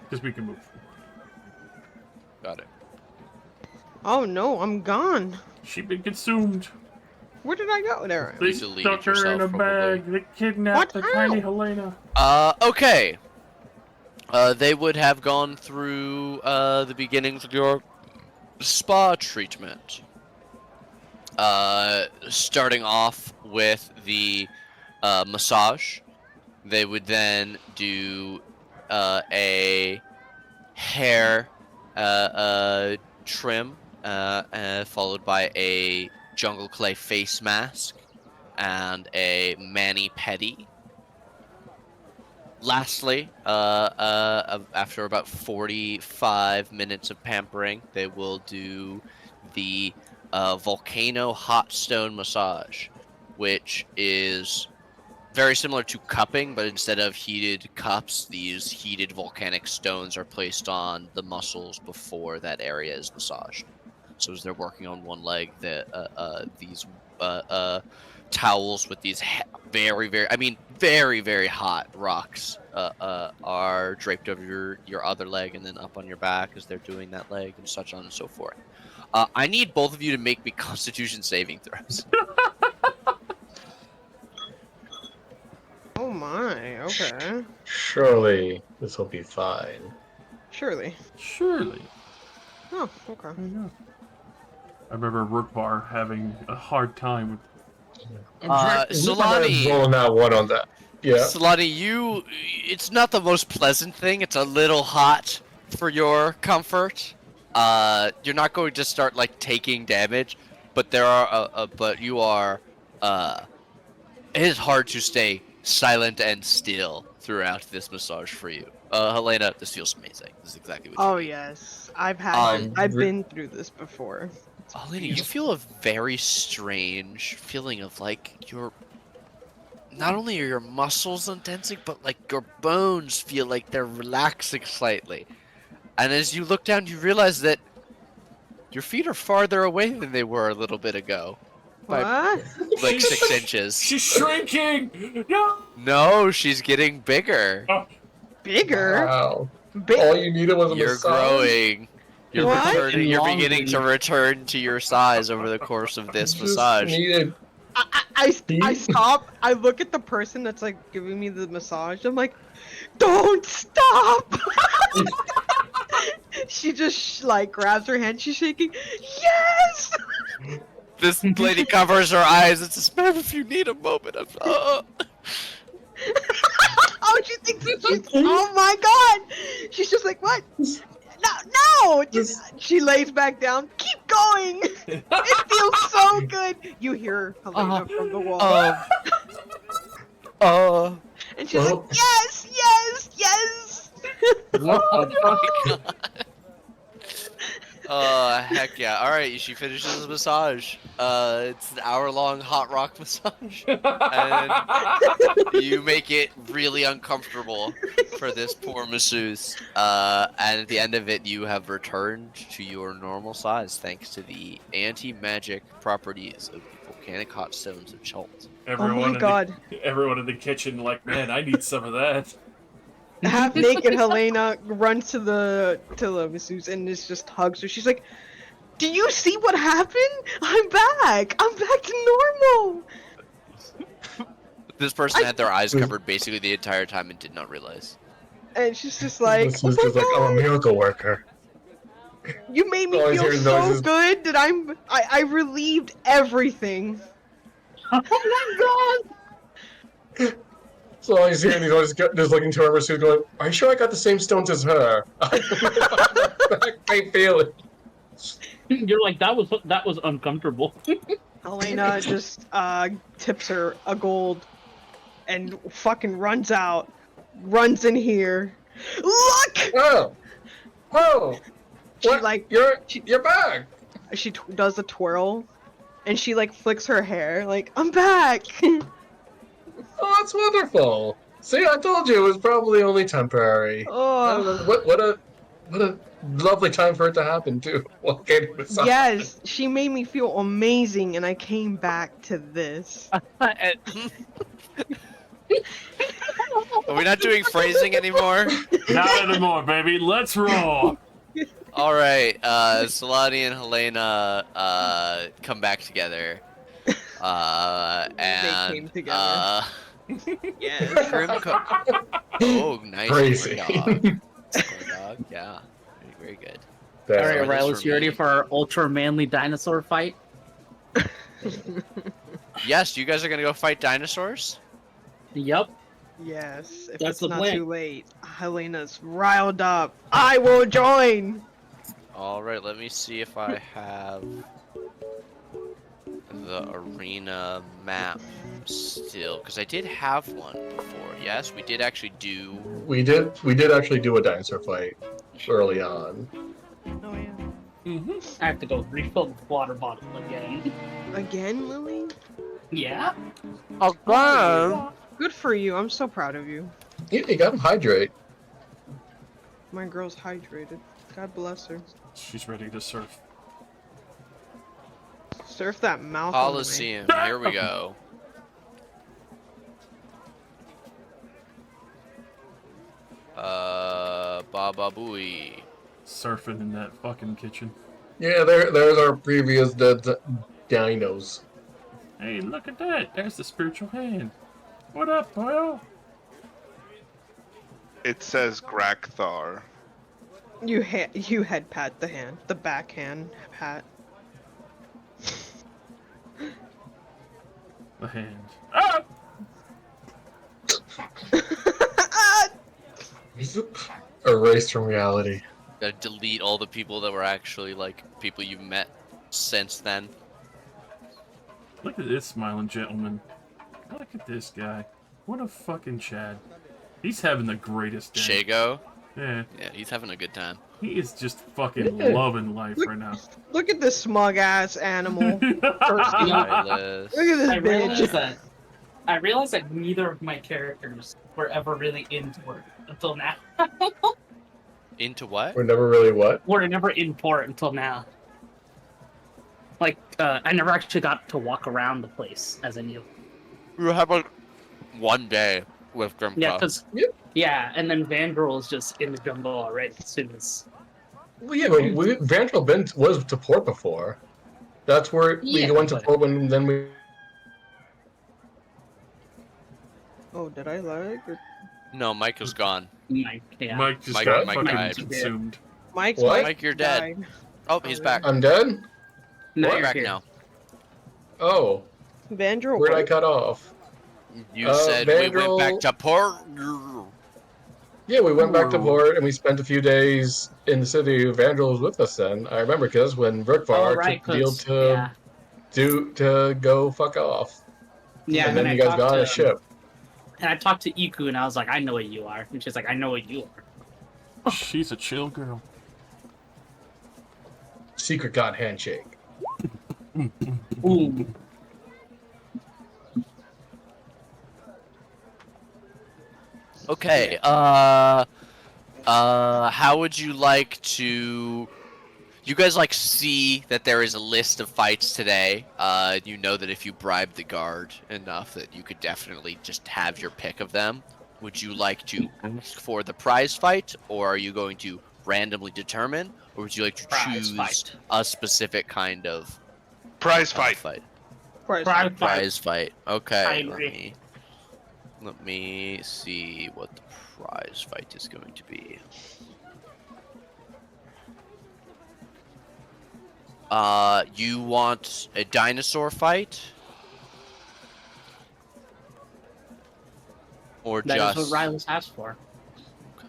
Because we can move. Got it. Oh no, I'm gone. She's been consumed. Where did I go there? They You deleted stuck her in a yourself, probably. bag. They kidnapped What? the tiny Ow. Helena. Okay. They would have gone through the beginnings of your spa treatment. Starting off with the massage. They would then do a hair trim, followed by a jungle clay face mask and a mani-pedi. Lastly, after about 45 minutes of pampering, they will do the volcano hot stone massage, which is very similar to cupping, but instead of heated cups, these heated volcanic stones are placed on the muscles before that area is massaged. So as they're working on one leg, these towels with these very, very hot rocks are draped over your other leg and then up on your back as they're doing that leg and such on and so forth. I need both of you to make me Constitution saving throws. Oh my, okay. Surely this will be fine. Surely. Surely. Oh, okay. I know. I remember Rookbar having a hard time with. Solani, Rolling that one on that. Yeah. Solani, it's not the most pleasant thing. It's a little hot for your comfort. You're not going to start like taking damage, but you are. It is hard to stay silent and still throughout this massage for you. Helena, this feels amazing. This is exactly what you Oh need. yes, I've Um, been through this before. Alina, you feel a very strange feeling of like not only are your muscles untensing, but like your bones feel like they're relaxing slightly. And as you look down, you realize that your feet are farther away than they were a little bit ago. By What? like 6 inches. She's shrinking! No! No, she's getting bigger. Oh, Bigger? Wow. Big? All you needed was a You're massage? growing. You're What? returning. You're beginning to Elongating. return to your size over the course of this Just massage. needed I Steve? stop. I look at the person that's like giving me the massage. I'm like, don't stop. She just like grabs her hand. She's shaking. Yes. This lady covers her eyes and says, "Ma'am, if you need a moment of..." Oh, she thinks she's. Oh my god. She's just like, what? No. She lays back down. Keep going. It feels so good. You hear Helena from the wall. And she's like, yes. What the fuck? Heck yeah. Alright, she finishes the massage. It's an hour-long hot rock massage. And you make it really uncomfortable for this poor masseuse. And at the end of it, you have returned to your normal size thanks to the anti-magic properties of the volcanic hot stones of Chult. Oh my god. Everyone in the kitchen, like, man, I need some of that. Half naked Helena runs to the masseuse and just hugs her. She's like, "Do you see what happened? I'm back. I'm back to normal." This person had their eyes covered basically the entire time and did not realize. And she's just like, This is just like, I'm a miracle worker. "You made me All I feel hear is so noises. good that I relieved everything." Oh my god! So all he's hearing these always just looking to her masseuse going, are you sure I got the same stones as her? I can't feel it. You're like, that was uncomfortable. Helena just tips her a gold and fucking runs in here. Look! Oh! She What? like You're back! she does a twirl, and she like flicks her hair like, I'm back. Oh, that's wonderful. See, I told you it was probably only temporary. Oh What a lovely time for it to happen too. Okay, yes, she made me feel amazing, and I came back to this. Are we not doing phrasing anymore? Not anymore, baby. Let's roll. Alright, Solani and Helena come back together. And came together. Yes. Oh, nice. Crazy. Corn dog. Yeah. Very good. There. Alright, Alright, Rylus, you ready for our ultra manly dinosaur fight? Yes, you guys are gonna go fight dinosaurs? Yep. Yes, if That's it's the not plan. too late. Helena's riled up. I will join. Alright, let me see if I have the arena map still, because I did have one before. Yes, we did actually do. We did actually do a dinosaur fight early on. Oh yeah. Mm-hmm. I have to go refill the water bottle again. Again, Lily? Yeah? Good for you. I'm so proud of you. Yeah, you got him hydrate. My girl's hydrated. God bless her. She's ready to surf. Surf that mouth. on me. Coliseum, here we go. Baba Booey. Surfing in that fucking kitchen. Yeah, there's our previous dinos. Hey, look at that. There's the spiritual hand. What up, boyo? It says Grakthar. You head pat the hand, the backhand pat. The hand. Ah! Erased from reality. Gotta delete all the people that were actually, like, people you've met since then. Look at this smiling gentleman. Look at this guy. What a fucking Chad. He's having the greatest day. Shago? Yeah, Yeah, he's having a good time. he is just fucking Yeah. loving life right now. Look at this smug ass animal. Thirsty. You know, Silas. Look at this I realized bitch. that neither of my characters were ever really into it until now. Into what? We're never really what? Were never in port until now. Like, I never actually got to walk around the place as in you. We have like one day with Grimka. Yeah, because Yep. yeah, and then Vandal is just in the jungle already as soon as. Well, yeah, but Vandal was to port before. That's where Yeah, we went to but- port when then we. Oh, did I lag? Or... No, Mike is gone. Mike, yeah. Mike just Mike- got Mike fucking died. consumed. Mike's What? Mike, you're dead. died. Oh, he's back. I'm dead? No, What? you're Back here. now. Oh, Vandal. where'd I cut off? You said we Vandal- went back to port. Yeah, we went back to Ooh. port and we spent a few days in the city. Vandal was with us then. I remember because when Brookvar Oh, right, took the deal 'cause, to to go fuck off. yeah, and then I you guys talked got on to, a ship. And I talked to Iku, and I was like, I know what you are. And she's like, I know what you are. She's a chill girl. Secret God handshake. Ooh. Okay. How would you like to? You guys like see that there is a list of fights today. You know that if you bribe the guard enough, that you could definitely just have your pick of them. Would you like to ask for the prize fight, or are you going to randomly determine, or would you like to Prize choose fight. a specific kind of Prize fight. Prize Prize fight. Prize fight. Okay. I agree. Let me see what the prize fight is going to be. You want a dinosaur fight? Or That just... is what Rylas asked for.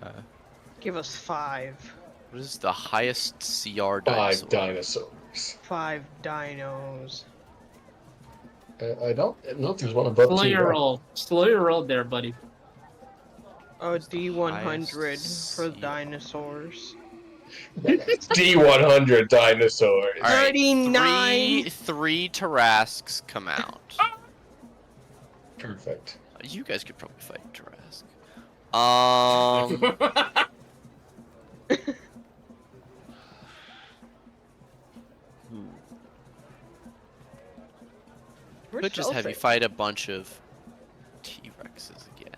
Okay. Give us 5. What is the highest CR 5 dinosaur? dinosaurs. 5 dinos. I don't know if there's one above Slow your T-Rex. roll. Slow your roll there, buddy. Oh, What's the D100 highest for CR? dinosaurs. D100 dinosaurs. All right, 39. three Tarrasques come out. Perfect. You guys could probably fight Tarrasque. Where's Could just have you Felsic? fight a bunch of T-Rexes again.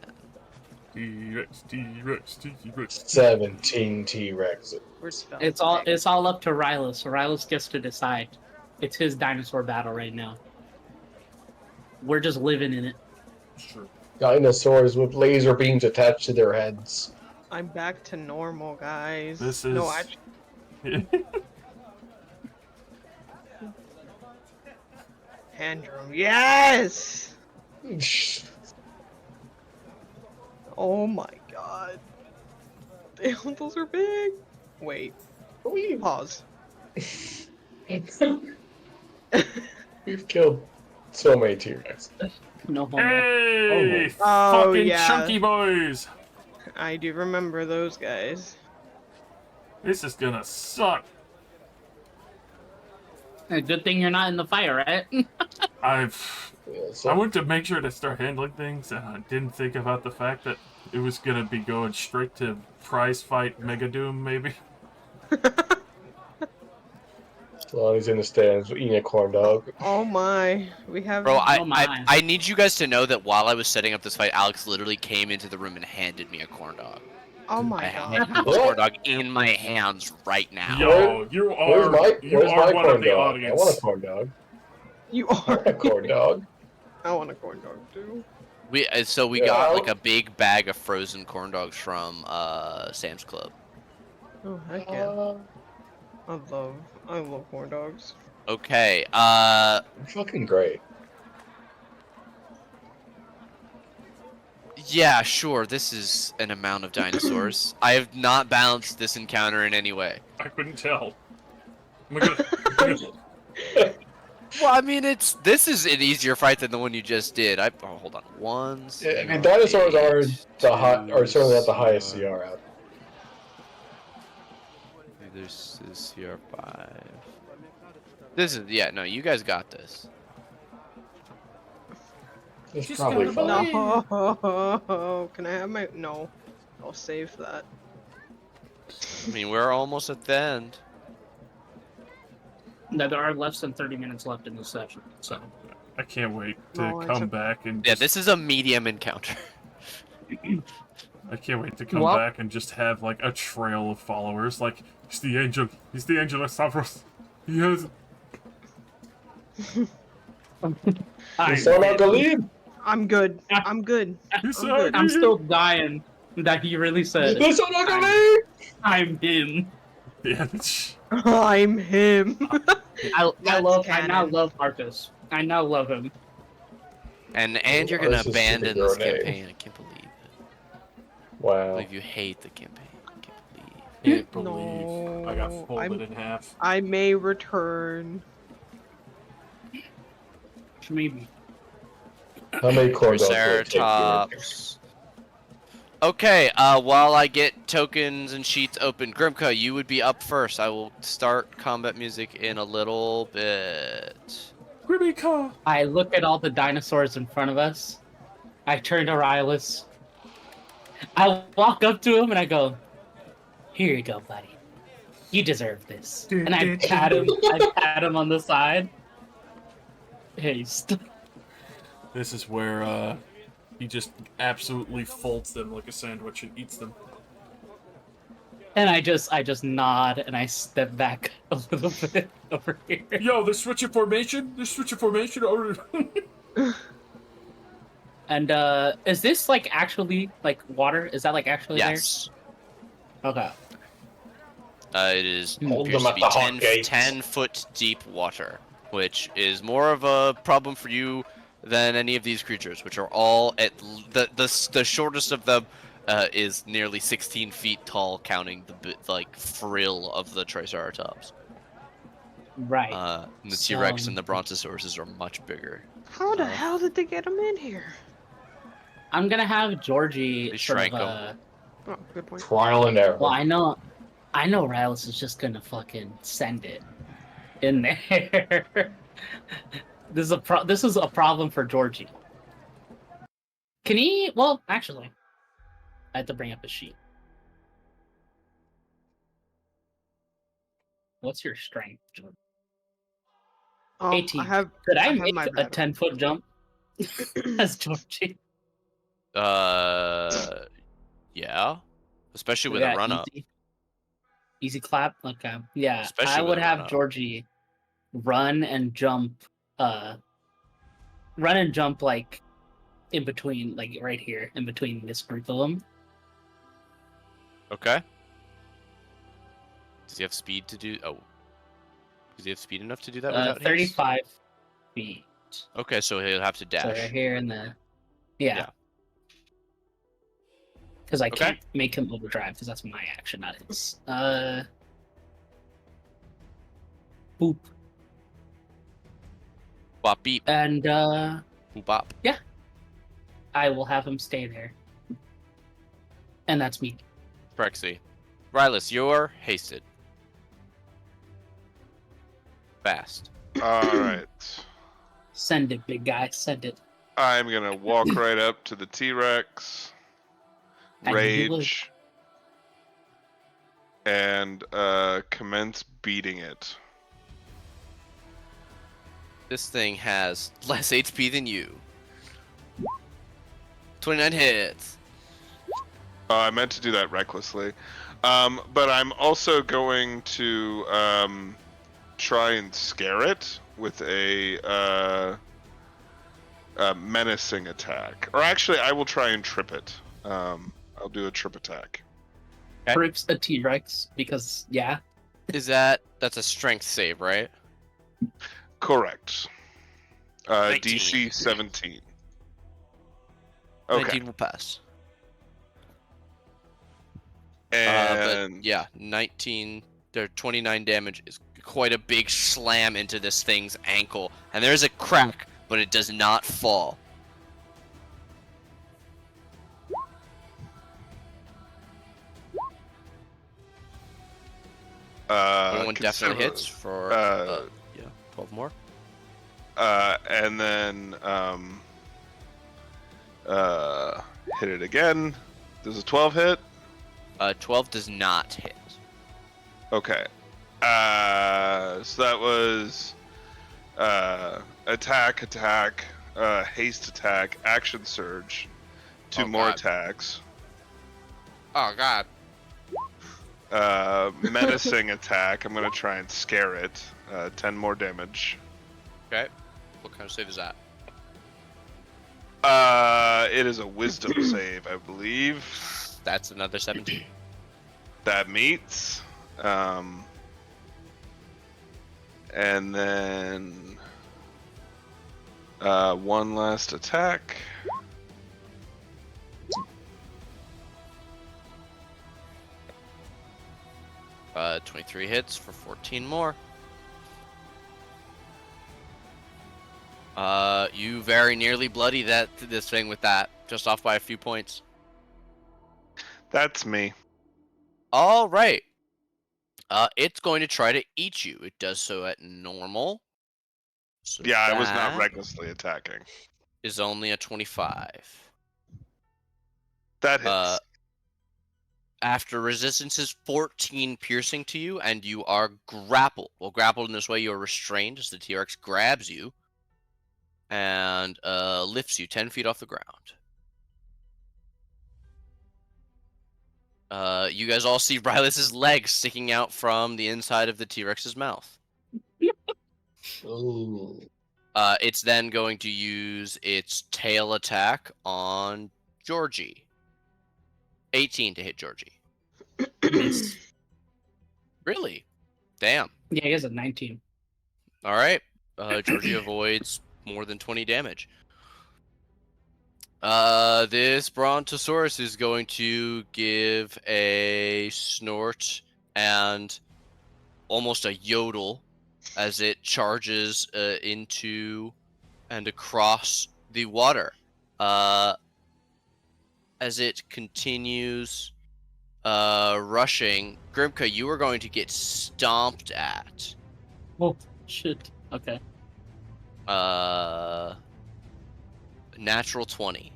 T-Rex, T-Rex, T-Rex. 17 T-Rexes. Where's It's all up to Rylas. Rylas gets to decide. It's his dinosaur battle right now. We're just living in it. Sure. Dinosaurs with laser beams attached to their heads. I'm back to normal, guys. This No, is- actually, Handrum. Yes! Oh my god. Damn, those are big. Wait. Pause. We've killed so many T-Rex. No homo. Hey! Oh, Fucking yeah. chunky boys! I do remember those guys. This is gonna suck. A good thing you're not in the fight, right? I Yeah, went to make sure to start handling things, and I didn't think about the fact that it was gonna be going straight to prize fight Mega Doom, maybe. Lonnie's in the stands eating a corn dog. Oh my. We have. Bro, Oh my. I need you guys to know that while I was setting up this fight, Alex literally came into the room and handed me a corn dog. Oh I my have god. this corn dog in my hands right now. Yo, you Where's are my you Where's are my one corn of the dog? I audience. want a corn dog. You I are. want a corn dog. I want a corn dog too. So we Yeah, got I'll- like a big bag of frozen corn dogs from Sam's Club. Oh heck yeah. I love corn dogs. Okay, Fucking great. yeah, sure, this is an amount of dinosaurs. I have not balanced this encounter in any way. I couldn't tell. I'm gonna- Well, I mean, this is an easier fight than the one you just did. Hold on. Yeah, I mean, dinosaurs are certainly not the highest CR out. This is CR5. This is no. You guys got this. It's Just probably gotta fine. believe. No. Can I have my no? I'll save that. I mean, we're almost at the end. No, there are less than 30 minutes left in this session, so. I can't wait to No, it's come okay. back and Yeah, just, this is a medium encounter. I can't wait to come Well- back and just have like a trail of followers. Like he's the angel of Stavros. He has. I'm good. I'm good. He's I'm good. I'm still dying that he really said, I'm him. Yeah. That's... I'm him. I now canon. love Marcus. I now love him. And you're Oh, gonna this is abandon superhero this name. campaign. I can't believe it. I Wow. believe you hate the campaign. I can't believe. Can't believe I got No, folded in half. I may return. Maybe. How many corn dogs will it take you? Triceratops. Okay, while I get tokens and sheets open, Grimka, you would be up first. I will start combat music in a little bit. Grimika! I look at all the dinosaurs in front of us. I turn to Rylus. I walk up to him and I go, "Here you go, buddy. You deserve this." And I pat him. I pat him on the side. Haste. This is where he just absolutely folds them like a sandwich and eats them. And I just nod and I step back a little bit over here. Yo, they're switching formation. Over. And is this like actually like water? Is that like actually Yes. there? Okay. It is Hold appears them to at be the hot gates. 10-foot deep water, which is more of a problem for you than any of these creatures, which are all at the shortest of them is nearly 16 feet tall, counting the frill of the Triceratops. Right. And the T-Rex and the Brontosauruses are much bigger. How the hell did they get him in here? I'm gonna have Georgie They sort shrank of Oh, good point. Trial and error. well, I know Rylus is just gonna fucking send it in there. This is a problem for Georgie. Can he? Well, actually, I have to bring up a sheet. What's your strength, Georgie? Oh, 18. I have. Could I have make my a bad. 10-foot jump as Georgie? Yeah. Especially with a run up. Easy clap. Okay. Yeah. Especially I with would a have run-up. Georgie run and jump like in between, like right here, in between this group of them. Okay. Does he have speed to do? Oh. Does he have speed enough to do that without haste? 35 feet. Okay, so he'll have to dash. So right here in the Yeah. yeah. Because I Okay. can't make him overdrive because that's my action, not his. Boop. Bop beep. And Boop bop. I will have him stay there. And that's me. Prexy. Rylus, you're hasted. Fast. All right. Send it, big guy. Send it. I'm gonna walk right up to the T-Rex, I knew you would. rage, and commence beating it. This thing has less HP than you. 29 hits. I meant to do that recklessly, but I'm also going to try and scare it with a menacing attack. Or actually, I will try and trip it. I'll do a trip attack. Okay. Trips a T-Rex because yeah. That's a strength save, right? Correct. 19. DC 17. Okay. 19 will pass. And But yeah, 19 or 29 damage is quite a big slam into this thing's ankle. And there's a crack, but it does not fall. 21 definitely hits for yeah, 12 more. And then hit it again. Does a 12 hit? 12 does not hit. Okay. So that was attack, haste attack, action surge, 2 Oh, more God. attacks, Oh god. menacing attack. I'm gonna try and scare it. 10 more damage. Okay. What kind of save is that? It is a wisdom save, I believe. That's another 17. That meets. And then one last attack. Uh, 23 hits for 14 more. You very nearly bloody this thing with that, just off by a few points. That's me. All right. It's going to try to eat you. It does so at normal. So Yeah, I was not that recklessly attacking. is only a 25. That hits. After resistance is 14 piercing to you, and you are grappled. Well, grappled in this way, you are restrained as the T-Rex grabs you and lifts you 10 feet off the ground. You guys all see Rylas's legs sticking out from the inside of the T-Rex's mouth. Ooh. It's then going to use its tail attack on Georgie. 18 to hit Georgie. Miss. Really? Damn. Yeah, he has a 19. All right. Georgie avoids more than 20 damage. This Brontosaurus is going to give a snort and almost a yodel as it charges into and across the water. As it continues rushing, Grimka, you are going to get stomped at. Oh, shit. Okay. Natural 20.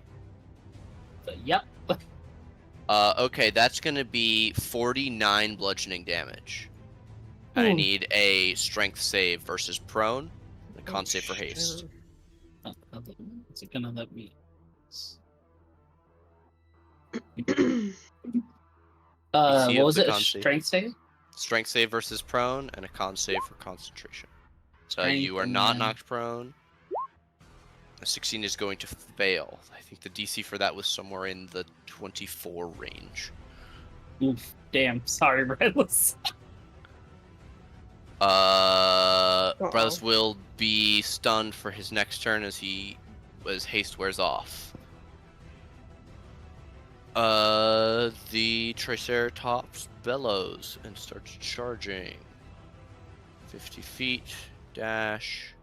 Yep. Okay, that's going to be 49 bludgeoning damage. And I Ooh. need a strength save versus prone, and a con save for haste. Is it gonna let me? DC What of was the it? A con save. strength save? Strength save versus prone, and a con save for concentration. So Strength you are and not then- knocked prone. A 16 is going to fail. I think the DC for that was somewhere in the 24 range. Oof. Damn. Sorry, Bradless. Brylas will be stunned for his next turn as haste wears off. The Triceratops bellows and starts charging. 50 feet, dash.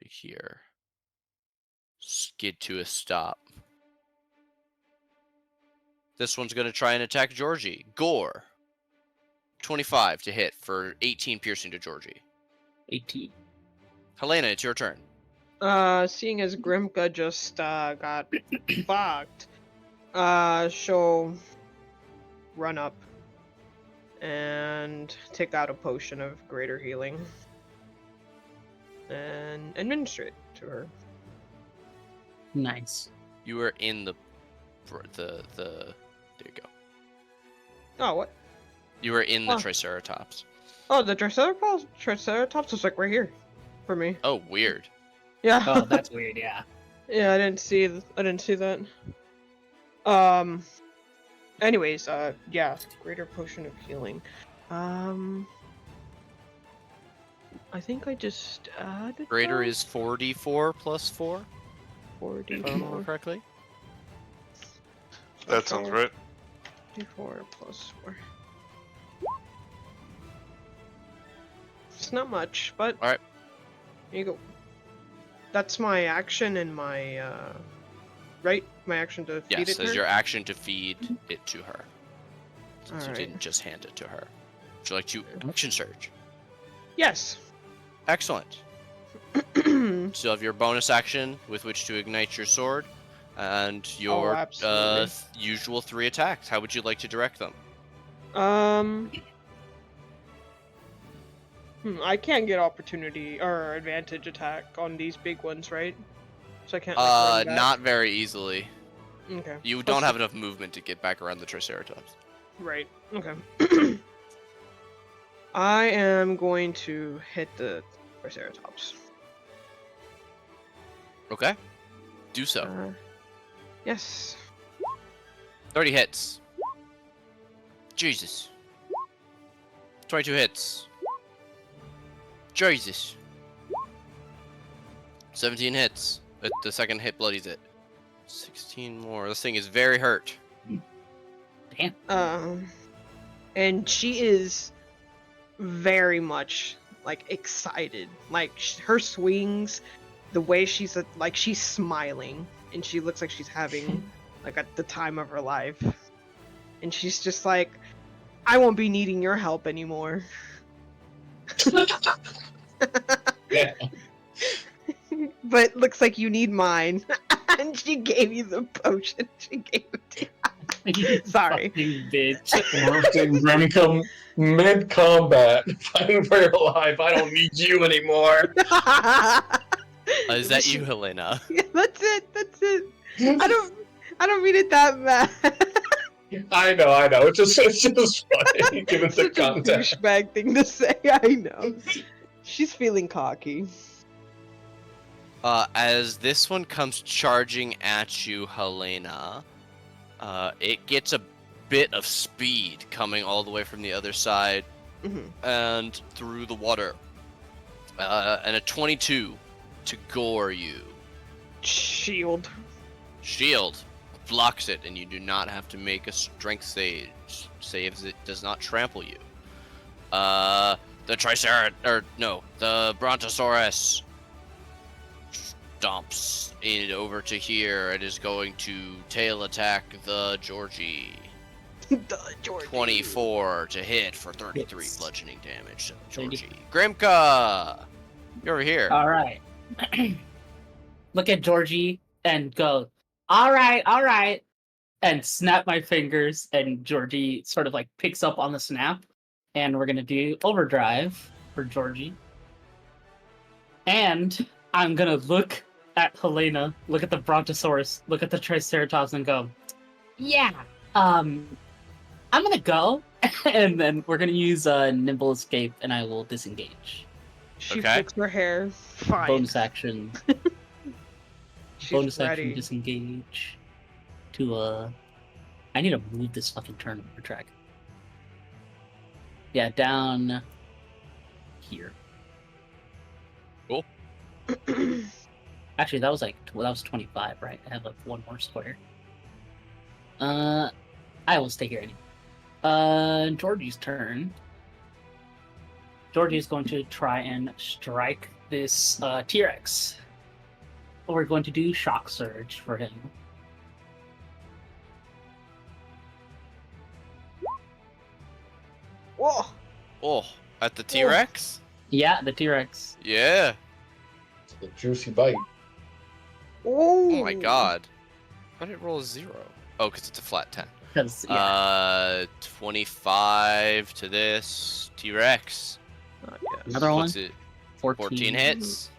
Here. Skid to a stop. This one's going to try and attack Georgie. Gore. 25 to hit for 18 piercing to Georgie. 18. Helena, it's your turn. Seeing as Grimka just got fucked, she'll run up and take out a potion of greater healing and administer it to her. Nice. You are in the there you go. Oh, what? You are in the Oh. Triceratops. Oh, the Triceratops was like right here for me. Oh, weird. Yeah. Oh, that's weird. Yeah. Yeah, I didn't see that. Anyways, yeah, greater potion of healing. I think I just added Greater that? is 44 plus 4, if I remember 44. correctly. That sounds right. 44 plus 4. It's not much, but Alright. here you go. That's my action and my right? My action to feed Yes, it to as her? your action to feed it to her. since you Alright. didn't just hand it to her. Would you like to action surge? Yes. Excellent. Still have your bonus action with which to ignite your sword, and your absolutely. usual 3 attacks. How would you like to direct them? I can't get opportunity or advantage attack on these big ones, right? So I can't like run back. Not very easily. Okay. You Plus don't have the- enough movement to get back around the Triceratops. Right. Okay. I am going to hit the Triceratops. Okay. Do so. Yes. 30 hits. Jesus. 22 hits. Jesus. 17 hits. But the second hit bloodies it. 16 more. This thing is very hurt. Damn. And she is very much like excited. Like her swings, the way she's like she's smiling, and she looks like she's having like at the time of her life. And she's just like, I won't be needing your help anymore. Yeah. But looks like you need mine. And she gave you the potion. She gave it to you. Sorry. Fucking bitch. Roasting Remcom mid-combat, fighting for your life. I don't need you anymore. Is that you, Helena? Yeah, that's it. That's it. I don't mean it that bad. I know. It's just funny given the Such a context. douchebag thing to say. I know. She's feeling cocky. As this one comes charging at you, Helena, it gets a bit of speed coming all the way from the other side and through the water. And a 22 to gore you. Shield. Shield blocks it, and you do not have to make a strength save as it does not trample you. The Brontosaurus stomps it over to here and is going to tail attack the Georgie. The Georgie. 24 to hit for 33 Hits. bludgeoning damage to the Georgie. Grimka! You're over here. All right. Look at Georgie and go, all right, and snap my fingers. And Georgie sort of like picks up on the snap. And we're going to do overdrive for Georgie. And I'm going to look at Helena, look at the Brontosaurus, look at the Triceratops, and go, yeah, I'm going to go. And then we're going to use Nimble Escape, and I will disengage. She Okay. flicks her hair. Fine. Bonus action. She's Bonus ready. action disengage. To I need to move this fucking turn over track. Yeah, down here. Cool. Actually, that was 25, right? I have like one more square. I will stay here anyway. Georgie's turn. Georgie is going to try and strike this T-Rex. We're going to do Shock Surge for him. Whoa. Oh, at the T-Rex? Yeah, the T-Rex. Yeah. It's a juicy bite. Oh my god. Why did it roll a 0? Oh, because it's a flat 10. 'Cause, yeah. 25 to this T-Rex. Another one. What's it? 14 hits.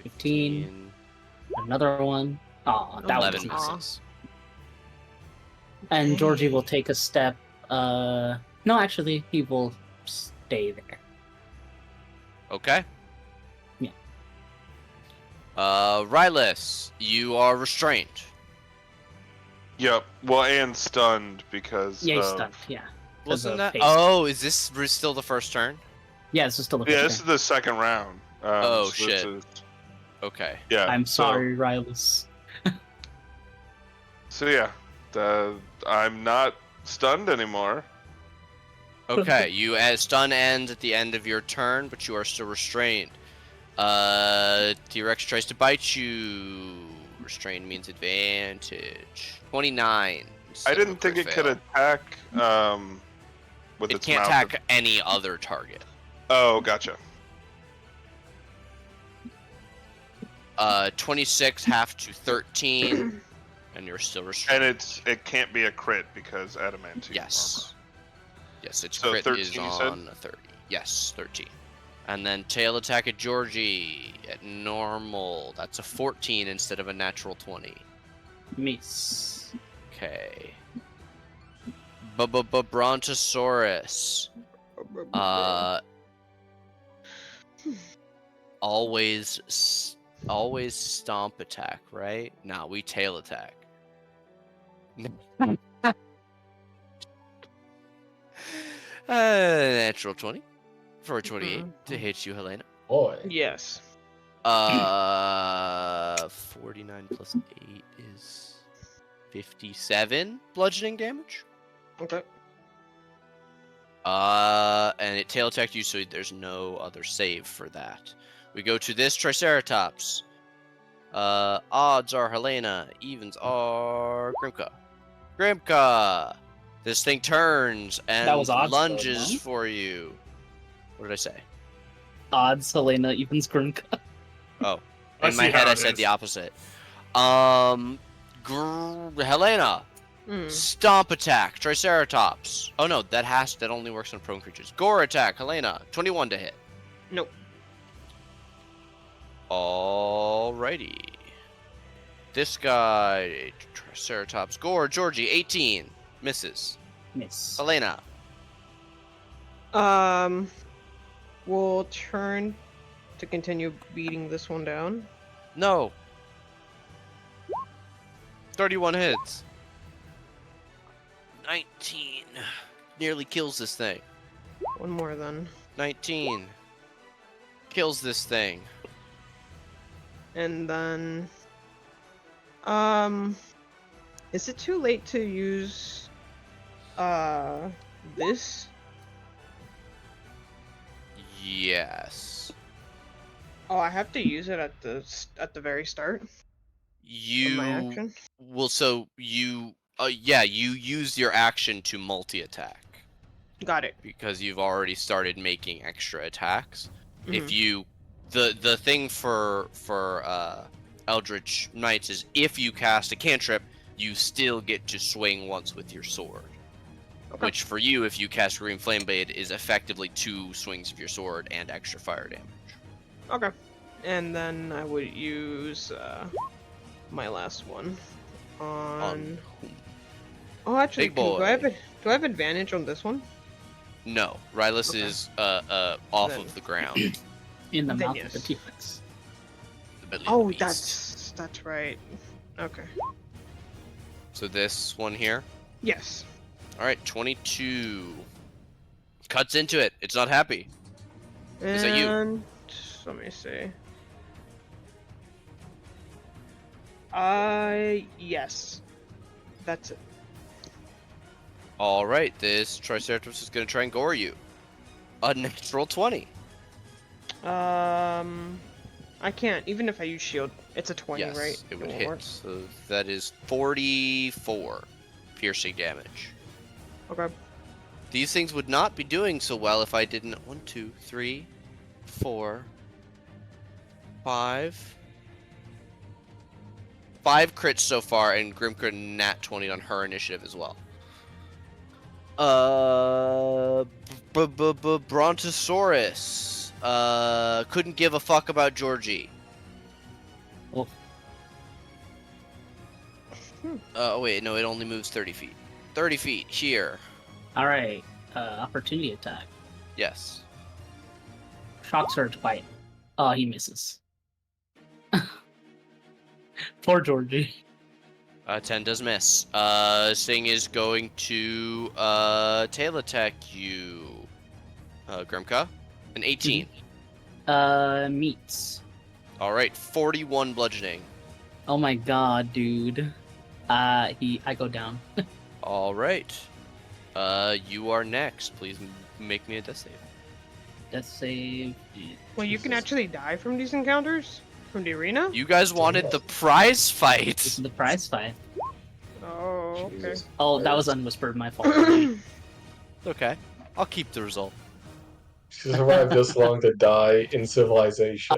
15. Another one. Oh, that 11 was misses. And Georgie will take a step. No, actually, he will stay there. Okay. Yeah. Rylus, you are restrained. Yep. Well, and stunned because. Yeah, he's of- stunned. Yeah. 'Cause Wasn't of that? haste. Oh, is this still the first turn? Yeah, this is still the Yeah, first this is turn. the second round. Oh, so this shit. is- Okay. yeah. I'm sorry, Rylus. So yeah, I'm not stunned anymore. Okay, you stun ends at the end of your turn, but you are still restrained. T-Rex tries to bite you. Restrained means advantage. 29 instead I of a didn't think crit it could fail. attack with It its can't mouth. attack any other target. Oh, gotcha. 26 half to 13, and you're still And restrained. it can't be a crit because adamantine Yes. Yes, its So crit 13 is you said? on a 30. Yes, 13. And then tail attack at Georgie at normal. That's a 14 instead of a natural 20. Miss. Okay. Brontosaurus. Always stomp attack, right? Nah, we tail attack. Natural 20 for 28 to hit you, Helena. Boy. Yes. 49 plus 8 is 57 bludgeoning damage. Okay. And it tail attacked you, so there's no other save for that. We go to this Triceratops. Odds are Helena, evens are Grimka. Grimka! This thing turns and That was odds, though, lunges no? for you. What did I say? Odds, Helena, evens, Grimka. Oh, I in my see head how I it said is. the opposite. Helena, Mm. stomp attack, Triceratops. Oh no, that only works on prone creatures. Gore attack, Helena, 21 to hit. Nope. Alrighty. This guy, Triceratops, Gore, Georgie, 18, misses. Miss. Helena, We'll turn to continue beating this one down. no. 31 hits. 19. Nearly kills this thing. One more then. 19. Kills this thing. And then is it too late to use this? Yes. Oh, I have to use it at the very start of my You action. well, so you you use your action to multi-attack Got it. because you've already started making extra attacks. If Mhm. you the thing for Eldritch Knights is if you cast a cantrip, you still get to swing once with your sword. Okay. Which for you, if you cast Green Flame Blade, is effectively 2 swings of your sword and extra fire damage. Okay. And then I would use my last one on. Oh, actually, Big do I have boy. do I have advantage on this one? No, Rylus Okay. is off Then- of the ground. In the Then mouth of the yes. T-Rex. The belly of the Oh, beast. that's right. Okay. So this one here. Yes. All right, 22. Cuts into it. It's not happy. Is that you? And let me see. Yes. That's it. All right, this Triceratops is going to try and gore you. A natural 20. I can't. Even if I use shield, it's a 20, Yes, right? it would won't hit. work. So that is 44 piercing damage. Okay. These things would not be doing so well if I didn't. 1, 2, 3, 4, 5. 5 crits so far, and Grimka nat 20 on her initiative as well. Brontosaurus. Couldn't give a fuck about Georgie. Oh. Oh wait, no, it only moves 30 feet. 30 feet here. All right. Opportunity attack. Yes. Shock surge bite. Oh, he misses. Poor Georgie. 10 does miss. Sing is going to tail attack you. Grimka. An 18. Meets. Alright, 41 bludgeoning. Oh my god, dude. I go down. Alright. You are next. Please make me a death save. Death save. Well, you can actually die from these encounters? From the arena? You guys wanted the prize This fight! is the prize fight. Oh. Oh, okay. Jesus Oh, that was Christ. unwhispered. My fault. Really. Okay. I'll keep the result. She survived this long to die in civilization.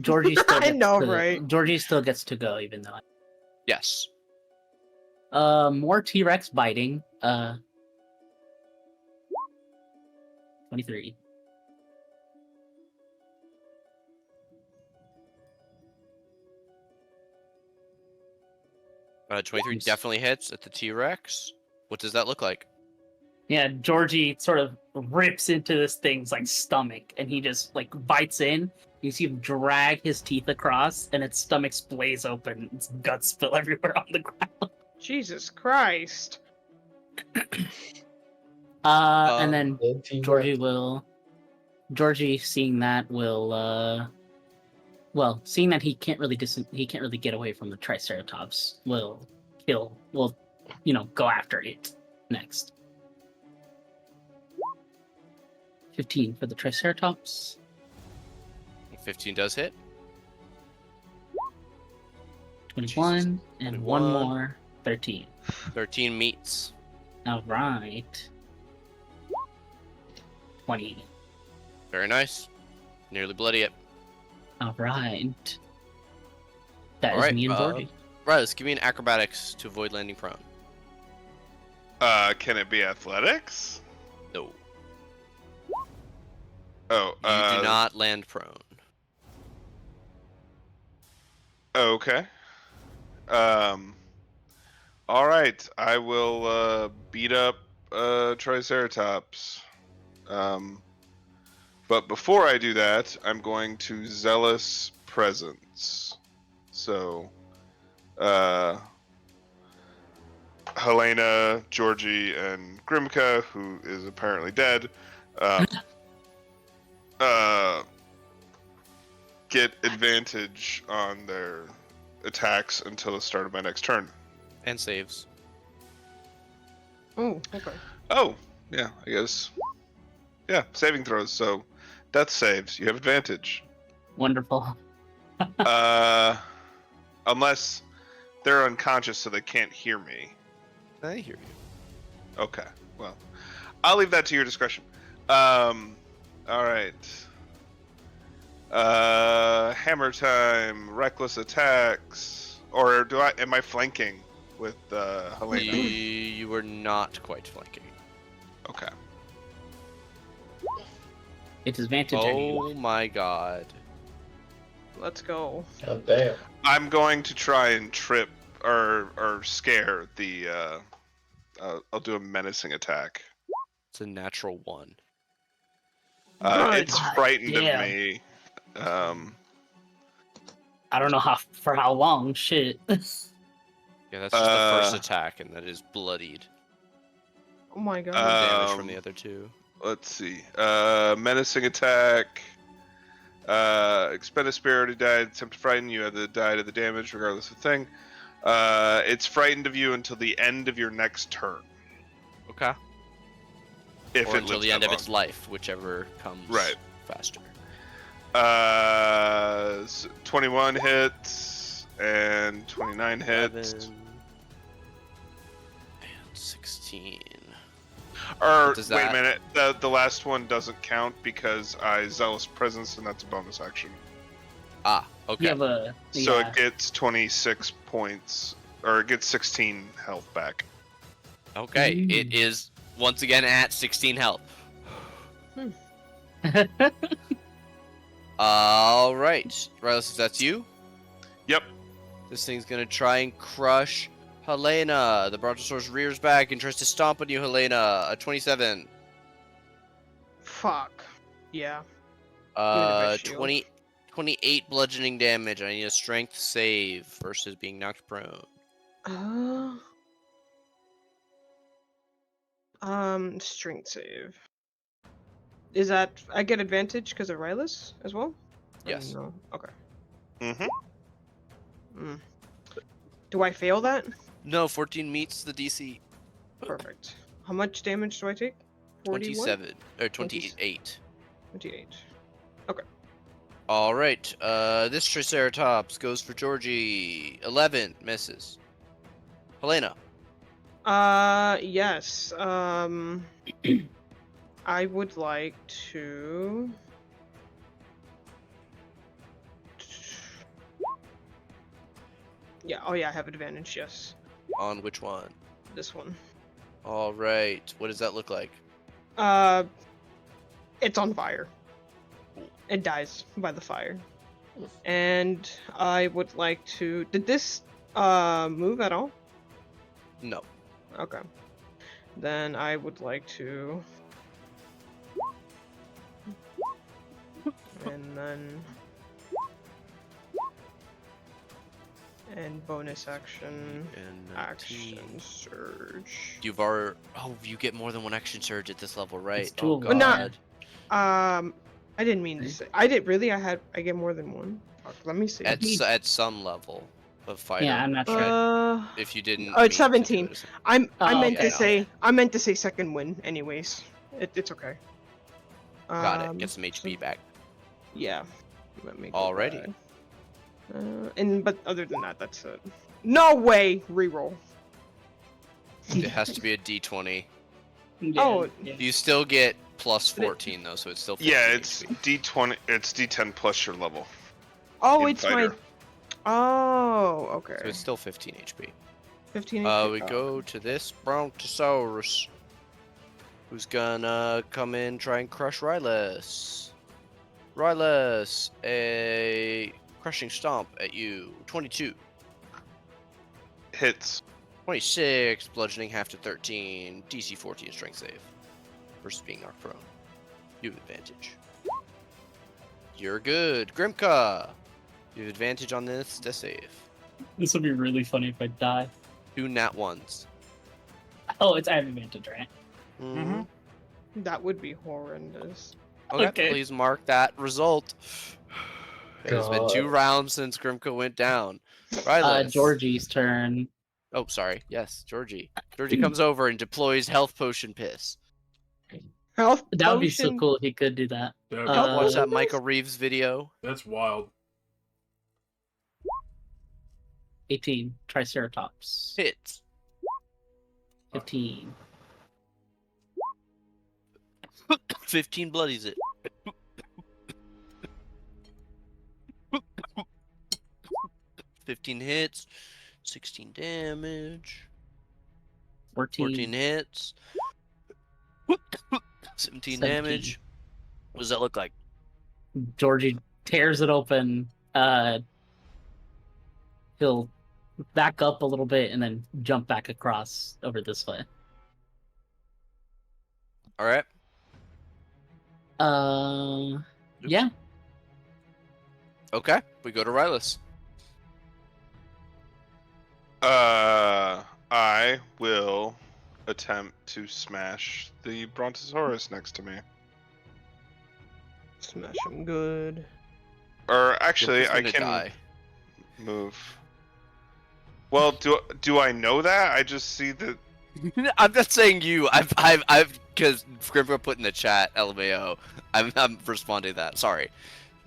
Georgie still I gets know, to, right? Georgie still gets to go, even though. Yes. More T-Rex biting. 23. 23 Nice. definitely hits at the T-Rex. What does that look like? Yeah, Georgie sort of rips into this thing's like stomach, and he just like bites in. You see him drag his teeth across, and its stomach splays open. Its guts spill everywhere on the ground. Jesus Christ. And then Old T-Rex. Georgie, seeing that, will seeing that he can't really get away from the Triceratops, will go after it next. 15 for the Triceratops. 15 does hit. 21, and one 21. more, 13. 13 meets. All right. 20. Very nice. Nearly bloody it. All right. That All is right, me and Georgie. Right, let's give me an acrobatics to avoid landing prone. Can it be athletics? No. Oh, You do not land prone. Okay. All right. I will beat up Triceratops. But before I do that, I'm going to zealous presence. So, Helena, Georgie, and Grimka, who is apparently dead, get advantage on their attacks until the start of my next turn. And saves. Oh, okay. Oh, yeah, I guess. Yeah, saving throws. So, death saves. You have advantage. Wonderful. Unless they're unconscious, so they can't hear me. I hear you. Okay. Well, I'll leave that to your discretion. All right. Hammer time. Reckless attacks. Or am I flanking with Helena? You were not quite flanking. Okay. It's advantage Oh anyway. my god. Let's go. God damn. I'm going to try and trip or scare the. I'll do a menacing attack. It's a natural 1. Good. It's frightened damn. of me. I don't know for how long. Shit. Yeah, that's just the first attack, and that is bloodied. Oh my god. Damage from the other 2. Let's see. Menacing attack. Expend a spirit to die. Attempt to frighten you. Have the die to the damage, regardless of the thing. It's frightened of you until the end of your next turn. Okay. If Or it until lives the end that of long. its life, whichever comes Right. faster. 21 hits and 29 hits. 11 and 16. Or Does wait a that- minute, the last one doesn't count because I zealous presence and that's a bonus action. Ah, okay. You have a So yeah. it gets 26 points, or it gets 16 health back. Okay, it Mm. is once again at 16 health. All right, Rylas, that's you. Yep. This thing's gonna try and crush Helena. The Brontosaurus rears back and tries to stomp on you, Helena. A 27. Fuck. Yeah. Give me the best shield. 28 bludgeoning damage. I need a strength save versus being knocked prone. Strength save. Is that I get advantage because of Rylus as well? Or Yes. No. Okay. Mm-hmm. Do I fail that? No, 14 meets the DC. Perfect. How much damage do I take? 41? 27 or 28. 28. All right. This Triceratops goes for Georgie. 11 misses. Helena. Yes. I would like to. Yeah. Oh yeah, I have advantage. Yes. On which one? This one. All right. What does that look like? Uh, it's on fire. It dies by the fire. And I would like to. Did this move at all? No. Okay. Then I would like to. And then. And bonus action. And Action surge. You've already. Oh, you get more than one action surge at this level, right? It's two Oh of god. them. But not- I didn't mean to say. I did really. I get more than one. Fuck, let me see. At some level of fighter. Yeah, I'm not sure. If you didn't. Oh, it's mean to do 17. it as- I Oh, meant okay. to say. I meant to say second win. Anyways, it's okay. Got it. Get some so- HP back. Yeah. Let me. Go Alrighty. back. But other than that, that's it. No way. Reroll. It has to be a D20. Yeah, Oh. yeah. You still get plus 14 though, so it's still 15 Yeah, it's HP. D20. It's D10 plus your level. Oh, in it's fighter. my. Oh, okay. So it's still 15 HP. 15. We go to this Brontosaurus, who's gonna come in, try and crush Rylus. Rylus, a crushing stomp at you. 22. Hits. 26, bludgeoning half to 13, DC 14 strength save. Versus being knocked prone. You have advantage. You're good. Grimka! You have advantage on this death save. This would be really funny if I die. 2 nat 1s. Oh, I have advantage, right? Mm-hmm. That would be horrendous. Okay, Okay. please mark that result. It has been 2 God. rounds since Grimka went down. Rylus. Georgie's turn. Oh, sorry. Yes, Georgie. Georgie comes over and deploys health potion piss. Health That would be so potion. cool if he could do that. That- Watch that Potion Michael Reeves video. That's wild. 18. Triceratops. Hits. 15. 15 bloodies it. "15 hits, 16 damage, 14. 14 hits, 17 damage. What does that look like? Georgie tears it open. He'll back up a little bit and then jump back across over this way. Alright. Yeah. Okay, we go to Rylus. I will attempt to smash the Brontosaurus next to me. Smash him good. Or actually, He's I gonna can die. move. Well, do I know that? I just see that. I'm not saying you. I've because Grimka put in the chat LMAO. I'm responding to that. Sorry,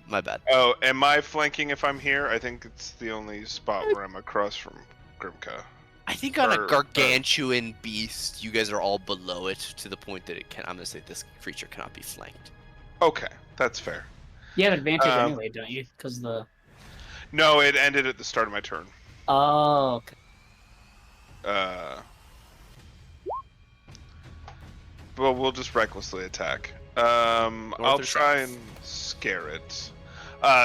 my bad. Oh, am I flanking if I'm here? I think it's the only spot where I'm across from Grimka. I think on a Or- gargantuan beast, you guys are all below it to the point that it can. I'm gonna say this creature cannot be flanked. Okay, that's fair. You have advantage Um, anyway, don't you? Because the. No, it ended at the start of my turn. Oh, okay. But we'll just recklessly attack. North I'll or try south? and scare it.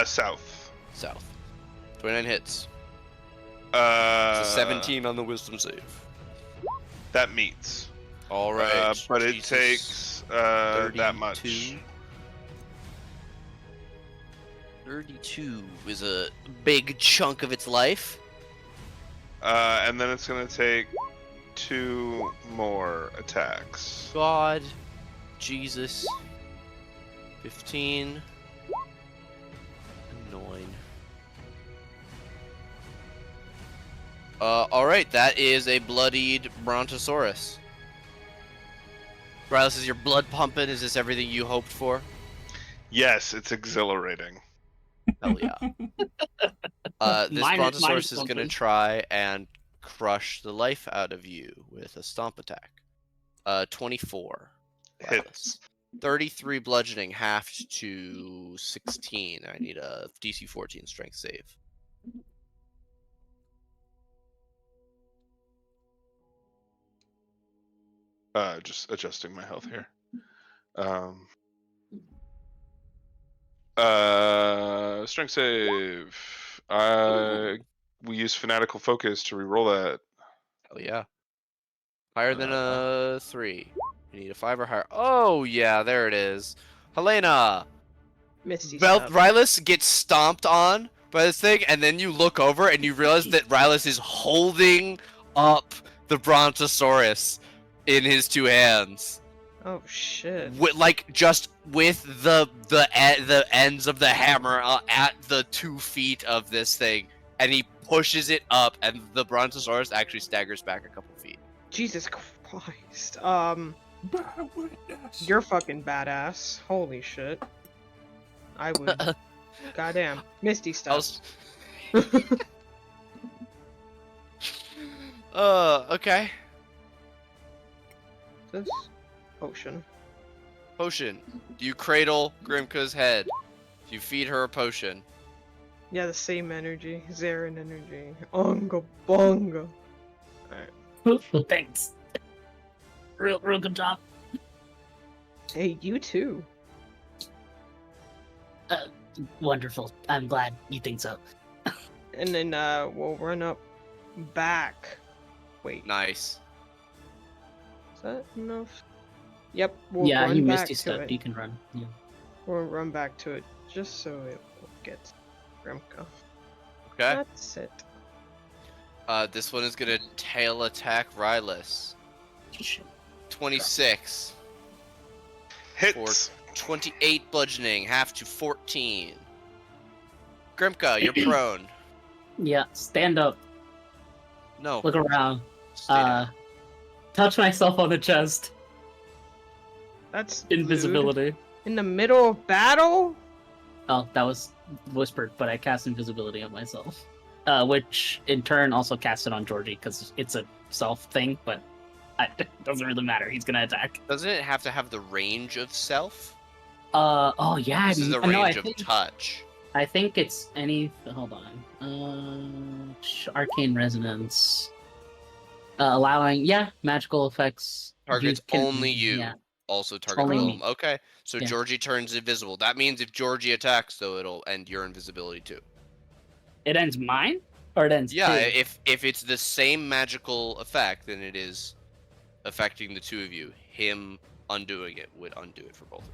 South. South. 29 hits. It's It's a 17 on the wisdom save. That meets. All right. But it Jesus. takes that much. 32. 32 is a big chunk of its life. And then it's gonna take 2 more attacks. God. Jesus. 15. Annoying. Alright, that is a bloodied Brontosaurus. Rylus, is your blood pumping? Is this everything you hoped for? Yes, it's exhilarating. Hell yeah. This Mine is Brontosaurus is gonna pumping. try and crush the life out of you with a stomp attack. 24. Hits. 33 bludgeoning, halved to 16. I need a DC 14 strength save. Just adjusting my health here. Strength save. We use fanatical focus to reroll that. Hell yeah. Higher than a 3. You need a 5 or higher. Oh, yeah, there it is. Helena! Misty step. Rylus gets stomped on by this thing, and then you look over and you realize that Rylus is holding up the Brontosaurus in his 2 hands. Oh shit. Just with the ends of the hammer at the 2 feet of this thing, and he pushes it up, and the Brontosaurus actually staggers back a couple feet. Jesus Christ. Bear witness. You're fucking badass. Holy shit. I would. Goddamn. Misty step. Okay. This potion. Potion. Do you cradle Grimka's head? Do you feed her a potion? Yeah, the same energy. Zarin energy. Onga bonga. Thanks. Real good job. Hey, you too. Wonderful. I'm glad you think so. And then we'll run up back. Wait, Nice. is that enough? Yep, we'll Yeah, run you back missed to your step. it. You can run. Yeah. We'll run back to it just so it will get Grimka. Okay. That's it. This one is gonna tail attack Rylus. 26. Hits. 28 bludgeoning, half to 14. Grimka, you're prone. Yeah, stand up. No. Look around. Stay down. Touch myself on the chest. That's Invisibility. rude. In the middle of battle? Oh, that was whispered, but I cast invisibility on myself. Which in turn also cast it on Georgie because it's a self thing, but it doesn't really matter. He's gonna attack. Doesn't it have to have the range of self? Oh yeah. This is the no, range of touch. I think it's any. Hold on. Arcane resonance. Allowing magical effects. Targets only you. Yeah. Also target Only both me. of them. Okay, so Yeah. Georgie turns invisible. That means if Georgie attacks, though, it'll end your invisibility too. It ends mine, or it ends. Yeah, his? if it's the same magical effect, then it is affecting the two of you. Him undoing it would undo it for both of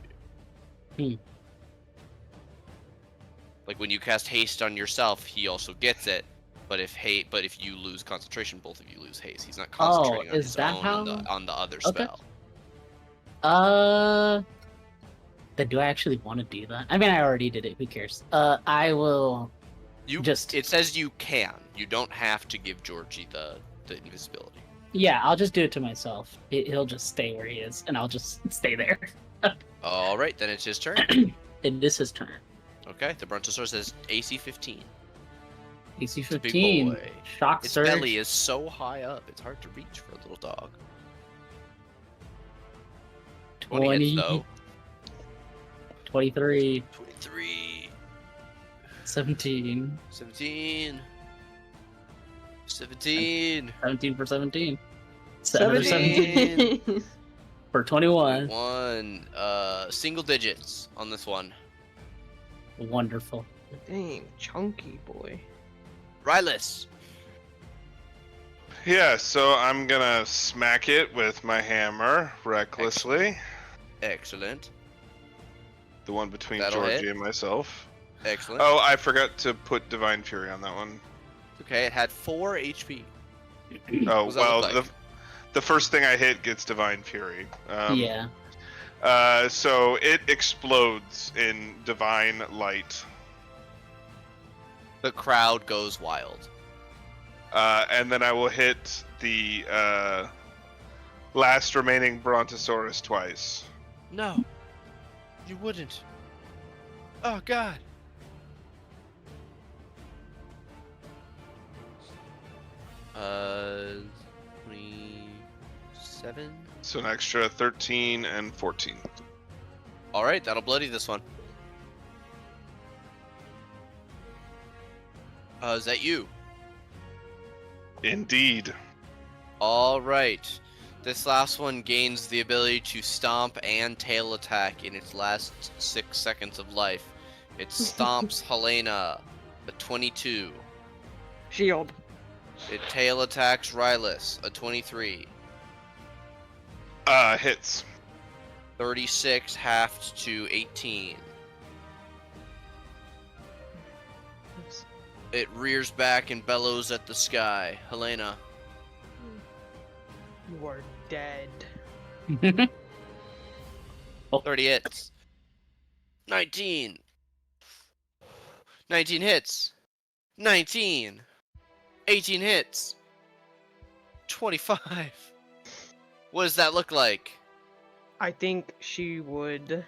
you. Like when you cast haste on yourself, he also gets it. But if you lose concentration, both of you lose haste. He's not concentrating on is his that own how- on the other Okay. spell. Then do I actually want to do that? I mean, I already did it. Who cares? I will. It says you can. You don't have to give Georgie the invisibility. Yeah, I'll just do it to myself. He'll just stay where he is, and I'll just stay there. All right, then it's his turn. It is his turn. Okay, the Brontosaurus has AC 15. AC It's a big 15. boy. Shock Its surge. belly is so high up, it's hard to reach for a little dog. 20 hits, though. 23. 23. 17. 17. 17. 17 for 17. 17. For 21. 1. Single digits on this one. Wonderful. Dang, chunky boy. Rylus. Yeah, so I'm gonna smack it with my hammer recklessly. Excellent. The one between That'll Georgie hit. and myself. Excellent. Oh, I forgot to put Divine Fury on that one. Okay, it had 4 HP. Oh, What does that well, look like? the first thing I hit gets Divine Fury. Yeah. So it explodes in divine light. The crowd goes wild. And then I will hit the last remaining Brontosaurus twice. No. You wouldn't. Oh, God. 7. So an extra 13 and 14. All right, that'll bloody this one. Is that you? Indeed. All right. This last one gains the ability to stomp and tail attack in its last 6 seconds of life. It stomps Helena, a 22. Shield. It tail attacks Rylus, a 23. Hits. 36 halved to 18. It rears back and bellows at the sky. Helena. You are dead. 30 hits. 19. 19 hits. 19. 18 hits. 25. What does that look like? I think she would.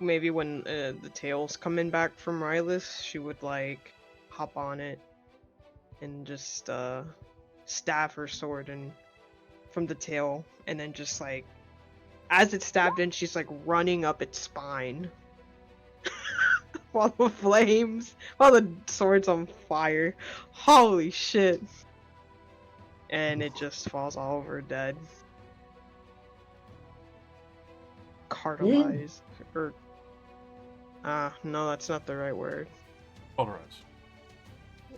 Maybe when the tail's coming back from Rylus, she would like hop on it and just stab her sword and from the tail, and then just like as it's stabbed in, she's like running up its spine while the flames, while the sword's on fire. Holy shit! And it just falls all over dead. Cartelize or no, that's not the right word. Pulverize.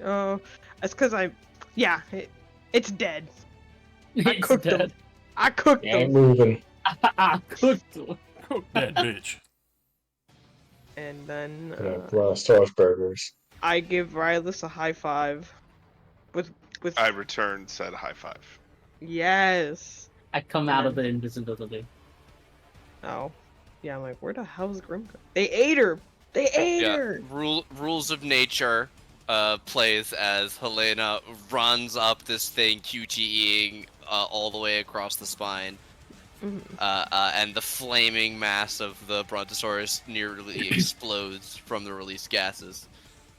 Oh, it's because it's dead. I It's cooked them. dead. I cooked Ain't them. moving. I cooked. Cook that bitch. And then Sauce burgers. I give Rylus a high five. With I returned said high five. yes. I come out of the invisibility. Oh, yeah. I'm like, where the hell's Grimka? They ate her. They ate her. Rules of nature plays as Helena runs up this thing, QTEing all the way across the spine. Mhm. And the flaming mass of the Brontosaurus nearly explodes from the released gases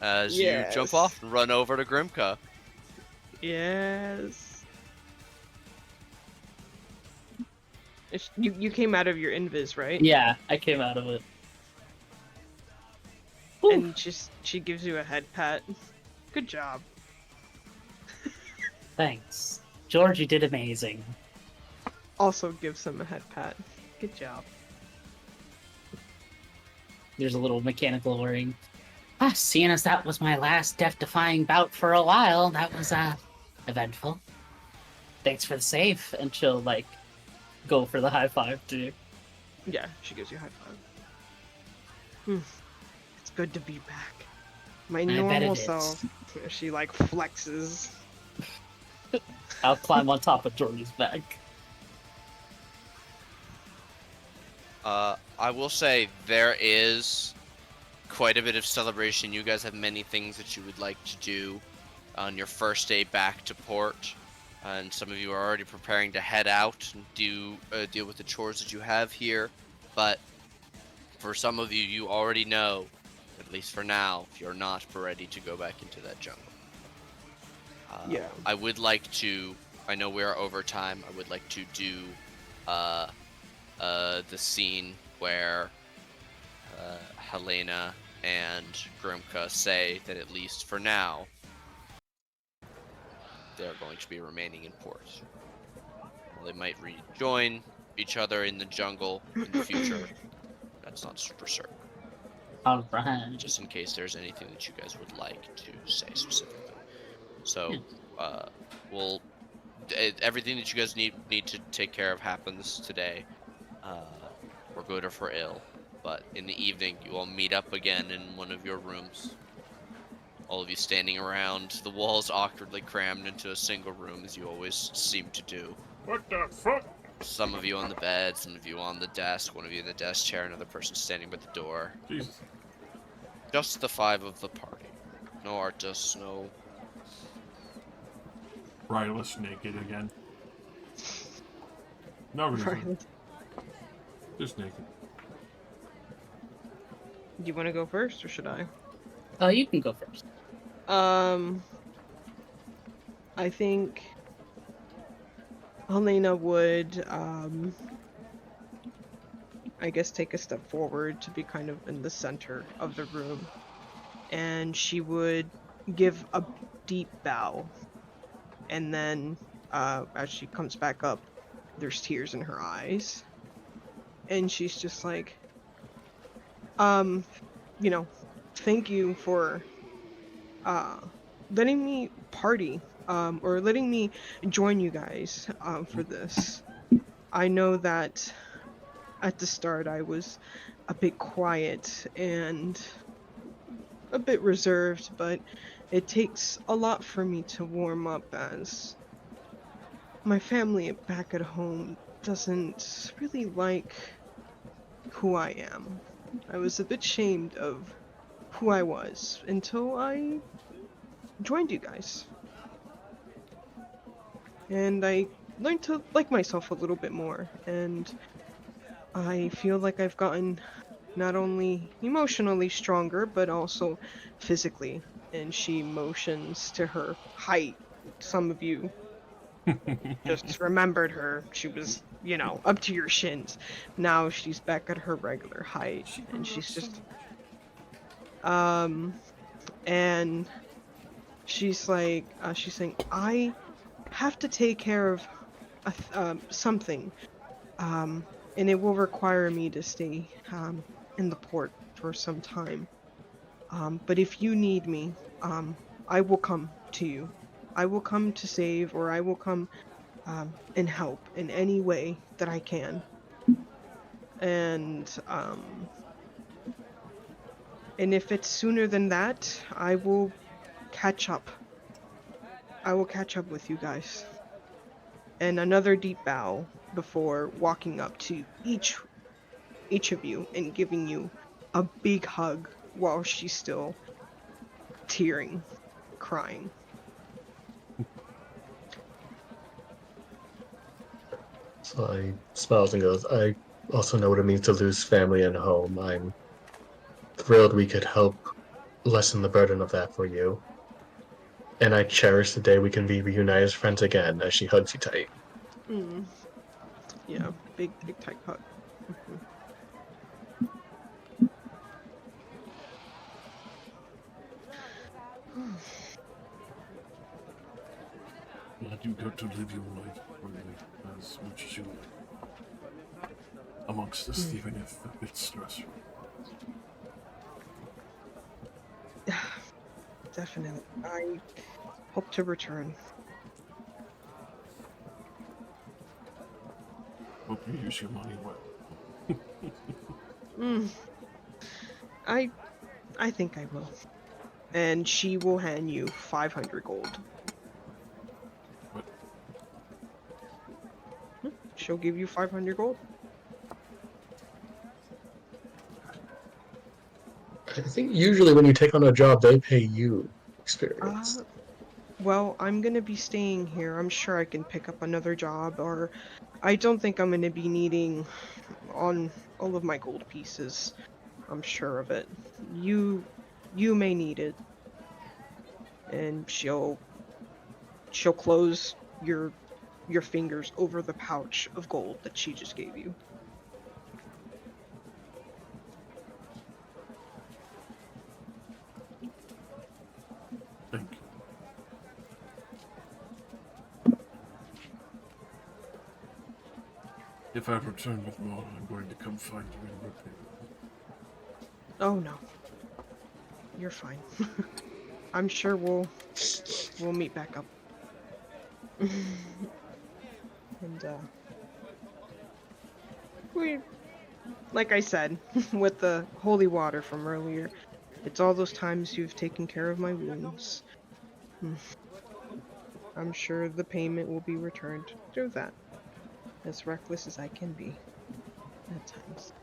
as you jump Yes. off and run over to Grimka. Yes. You came out of your invis, right? Yeah, I came out of it. Whew. And she gives you a head pat. Good job. Thanks. George, you did amazing. Also gives him a head pat. Good job. There's a little mechanical whirring. Seeing as that was my last death-defying bout for a while, that was, eventful. Thanks for the save. And she'll, like, go for the high five, too. Yeah, she gives you a high five. It's good to be back. My I bet normal it is. self. She like flexes. I'll climb on top of George's back. I will say there is quite a bit of celebration. You guys have many things that you would like to do on your first day back to port, and some of you are already preparing to head out and deal with the chores that you have here. But for some of you, you already know, at least for now, if you're not ready to go back into that jungle. Yeah. I would like to. I know we are over time. I would like to do the scene where Helena and Grimka say that at least for now they're going to be remaining in port. Well, they might rejoin each other in the jungle in the future. That's not for certain. Alright. Just in case there's anything that you guys would like to say specifically. So, everything that you guys need to take care of happens today. For good or for ill. But in the evening, you all meet up again in one of your rooms. All of you standing around, the walls awkwardly crammed into a single room, as you always seem to do. What the fuck? Some of you on the bed, some of you on the desk, one of you in the desk chair, another person standing by the door. Jesus. Just the 5 of the party. No Artus, no... Rylus naked again. No reason. Right. Just naked. Do you want to go first, or should I? You can go first. I think Helena would, I guess, take a step forward to be kind of in the center of the room, and she would give a deep bow, and then, as she comes back up, there's tears in her eyes, and she's just like, um, you know, thank you for, uh, letting me party, or letting me join you guys, for this. I know that at the start I was a bit quiet and a bit reserved, but it takes a lot for me to warm up, as my family back at home doesn't really like who I am. I was a bit shamed of who I was until I joined you guys. And I learned to like myself a little bit more, and I feel like I've gotten not only emotionally stronger, but also physically. And she motions to her height. Some of you just remembered her. She was, up to your shins. Now she's back at her regular height. She And grew up she's so just, much. um, and she's like, she's saying, I have to take care of something. Um, and it will require me to stay, in the port for some time. But if you need me, I will come to you. I will come to save, or I will come, and help in any way that I can. And and if it's sooner than that, I will catch up. I will catch up with you guys. And another deep bow before walking up to each of you and giving you a big hug while she's still tearing, crying. So I smiles and goes, I also know what it means to lose family and home. I'm thrilled we could help lessen the burden of that for you. And I cherish the day we can be reunited as friends again as she hugs you tight. Mm, yeah, big tight hug. Mhm. Glad you got to live your life freely as much as you like. Amongst us, Mm. even if a bit stressful. Definitely. I hope to return. Hope you use your money well. Mm, I I think I will. And she will hand you 500 gold. But She'll give you 500 gold. I think usually when you take on a job, they pay you experience. Uh, well, I'm gonna be staying here. I'm sure I can pick up another job, or I don't think I'm gonna be needing on all of my gold pieces. I'm sure of it. You may need it, and she'll close your fingers over the pouch of gold that she just gave you. thank you. If I return with more, I'm going to come find you and repay you. Oh no, you're fine. I'm sure we'll meet back up. And we, like I said, with the holy water from earlier, it's all those times you've taken care of my wounds. Hmm. I'm sure the payment will be returned through that, as reckless as I can be at times.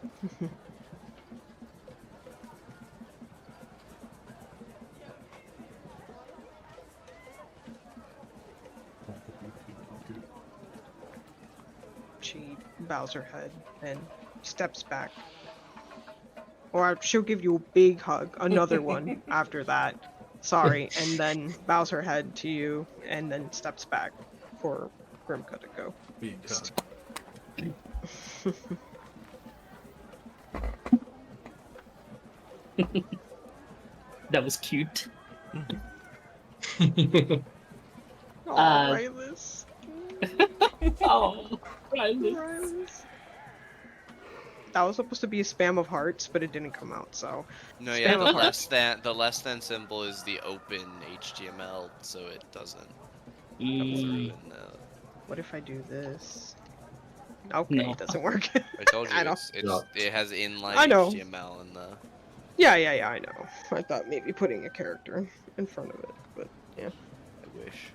She bows her head and steps back. Or she'll give you a big hug, another one after that. Sorry, and then bows her head to you and then steps back for Grim gotta go. Be done. That was cute. Oh, Uh, Rylus. Oh, Riley. Rylus. That was supposed to be a spam of hearts, but it didn't come out, so No, yeah, spam of hearts. the less than symbol is the open HTML, so it doesn't come through in the. What if I do this? Okay, No. it doesn't work. I told you I know. it has inline I know. HTML in the. Yeah, I know. I thought maybe putting a character in front of it, but yeah. I wish.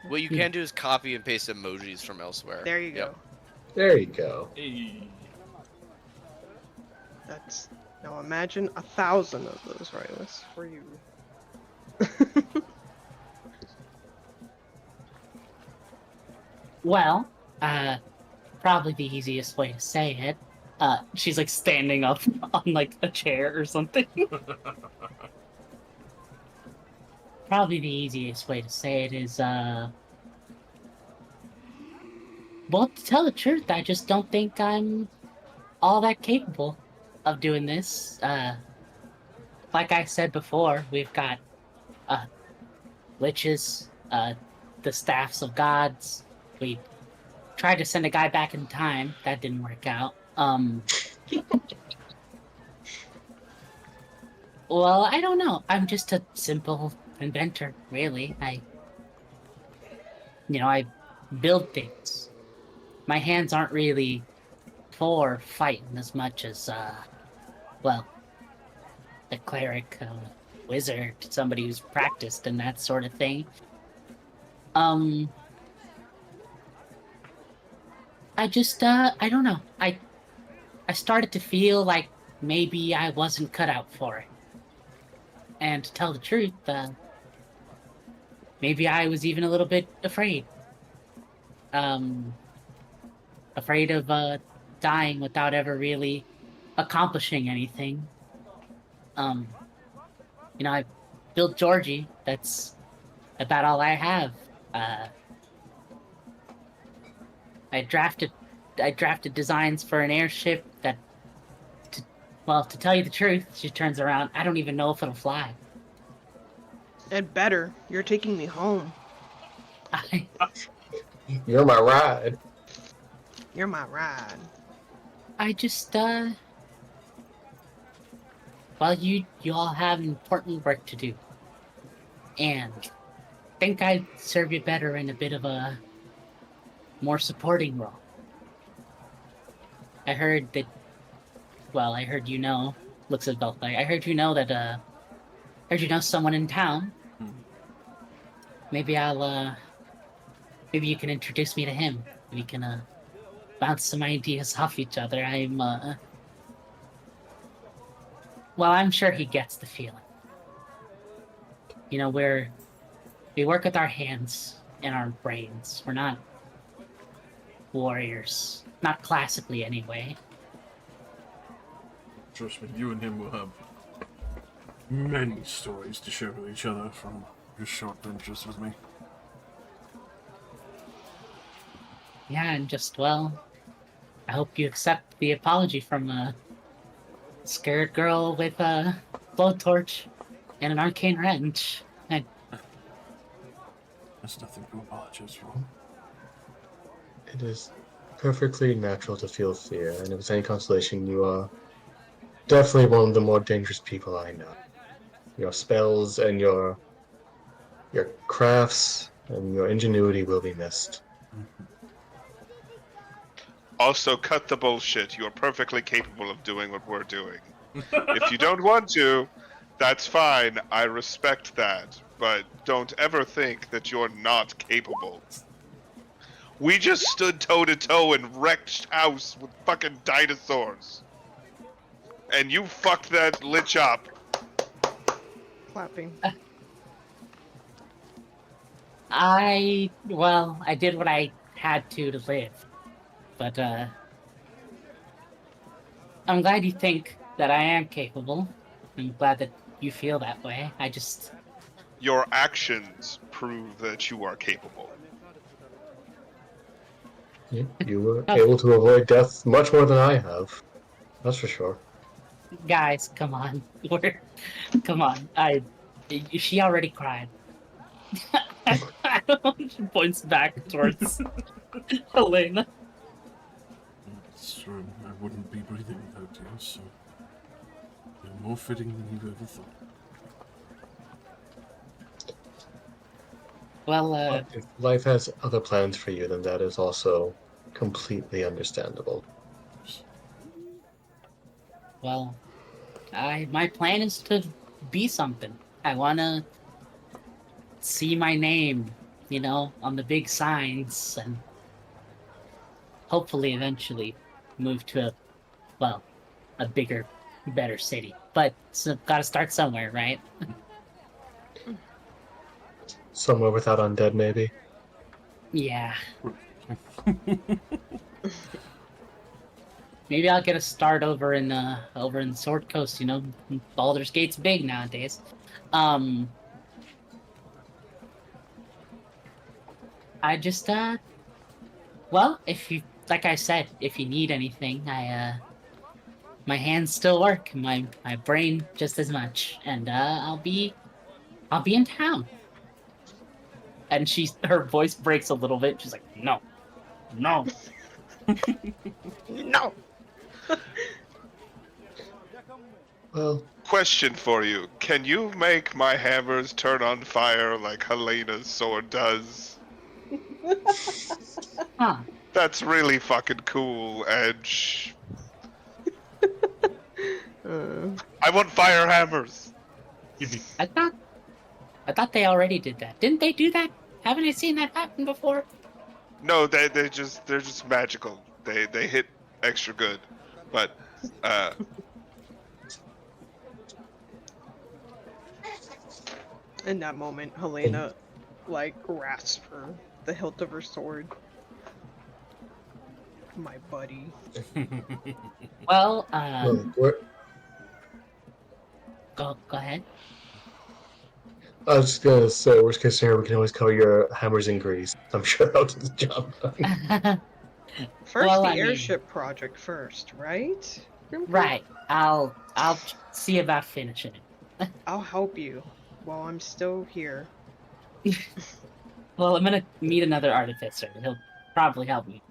What you can do is copy and paste emojis from elsewhere. There you Yep. go. There you go. Hey. That's now imagine 1,000 of those Rylus for you. Well, probably the easiest way to say it. She's like standing up on like a chair or something. Probably the easiest way to say it is, well, to tell the truth, I just don't think I'm all that capable of doing this. Like I said before, we've got liches, the staffs of gods. We tried to send a guy back in time. That didn't work out. Well, I don't know. I'm just a simple inventor, really. I build things. My hands aren't really for fighting as much as, well, a cleric, wizard, somebody who's practiced and that sort of thing. I just, I don't know. I started to feel like maybe I wasn't cut out for it. And to tell the truth, maybe I was even a little bit afraid. Afraid of, dying without ever really accomplishing anything. I built Georgie. That's about all I have. I drafted designs for an airship that, to tell you the truth, she turns around, I don't even know if it'll fly. And better, you're taking me home. You're my ride. You're my ride. I just, well, you all have important work to do. And I think I'd serve you better in a bit of a more supporting role. I heard that, well, I heard looks at Belfly, I heard someone in town. Maybe maybe you can introduce me to him. We can, bounce some ideas off each other. I'm sure he gets the feeling. We work with our hands and our brains. We're not warriors. Not classically, anyway. Trust me, you and him will have many stories to share with each other from your short ventures with me. Yeah, and just, well, I hope you accept the apology from a scared girl with a blowtorch and an arcane wrench. There's nothing to apologize for. It is perfectly natural to feel fear, and if it's any consolation, you are definitely one of the more dangerous people I know. Your spells and your crafts and your ingenuity will be missed. Also, cut the bullshit. You are perfectly capable of doing what we're doing. If you don't want to, that's fine. I respect that. But don't ever think that you're not capable. We just stood toe to toe and wrecked house with fucking dinosaurs. And you fucked that lich up. Clapping. I did what I had to live. But, I'm glad you think that I am capable. I'm glad that you feel that way. your actions prove that you are capable. Yeah, you were able to avoid death much more than I have. That's for sure. Guys, come on. Come on. She already cried. She points back towards Helena. It's true. I wouldn't be breathing without you, so you're more fitting than you've ever thought. Well, If life has other plans for you, then that is also completely understandable. well, my plan is to be something. I wanna see my name, on the big signs, and hopefully eventually move to a bigger, better city. But gotta start somewhere, right? Somewhere without undead, maybe. Yeah. Maybe I'll get a start over in the Sword Coast. Baldur's Gate's big nowadays. I just well, if you like I said, if you need anything, my hands still work, my brain just as much, and I'll be in town. And her voice breaks a little bit. She's like, no, no. No. Well, Question for you. Can you make my hammers turn on fire like Helena's sword does? Huh. That's really fucking cool, Edge. I want fire hammers. I thought they already did that. Didn't they do that? Haven't I seen that happen before? No, they're just magical. They hit extra good. But In that moment, Helena, grasps the hilt of her sword. My buddy. Well, well, go ahead. I was just gonna say, worst case scenario, we can always cover your hammers in grease. I'm sure that'll get the job done. First, Well, the I mean, airship project first, right? Grimper? right. I'll see about finishing it. I'll help you while I'm still here. Well, I'm gonna meet another artificer. He'll probably help me.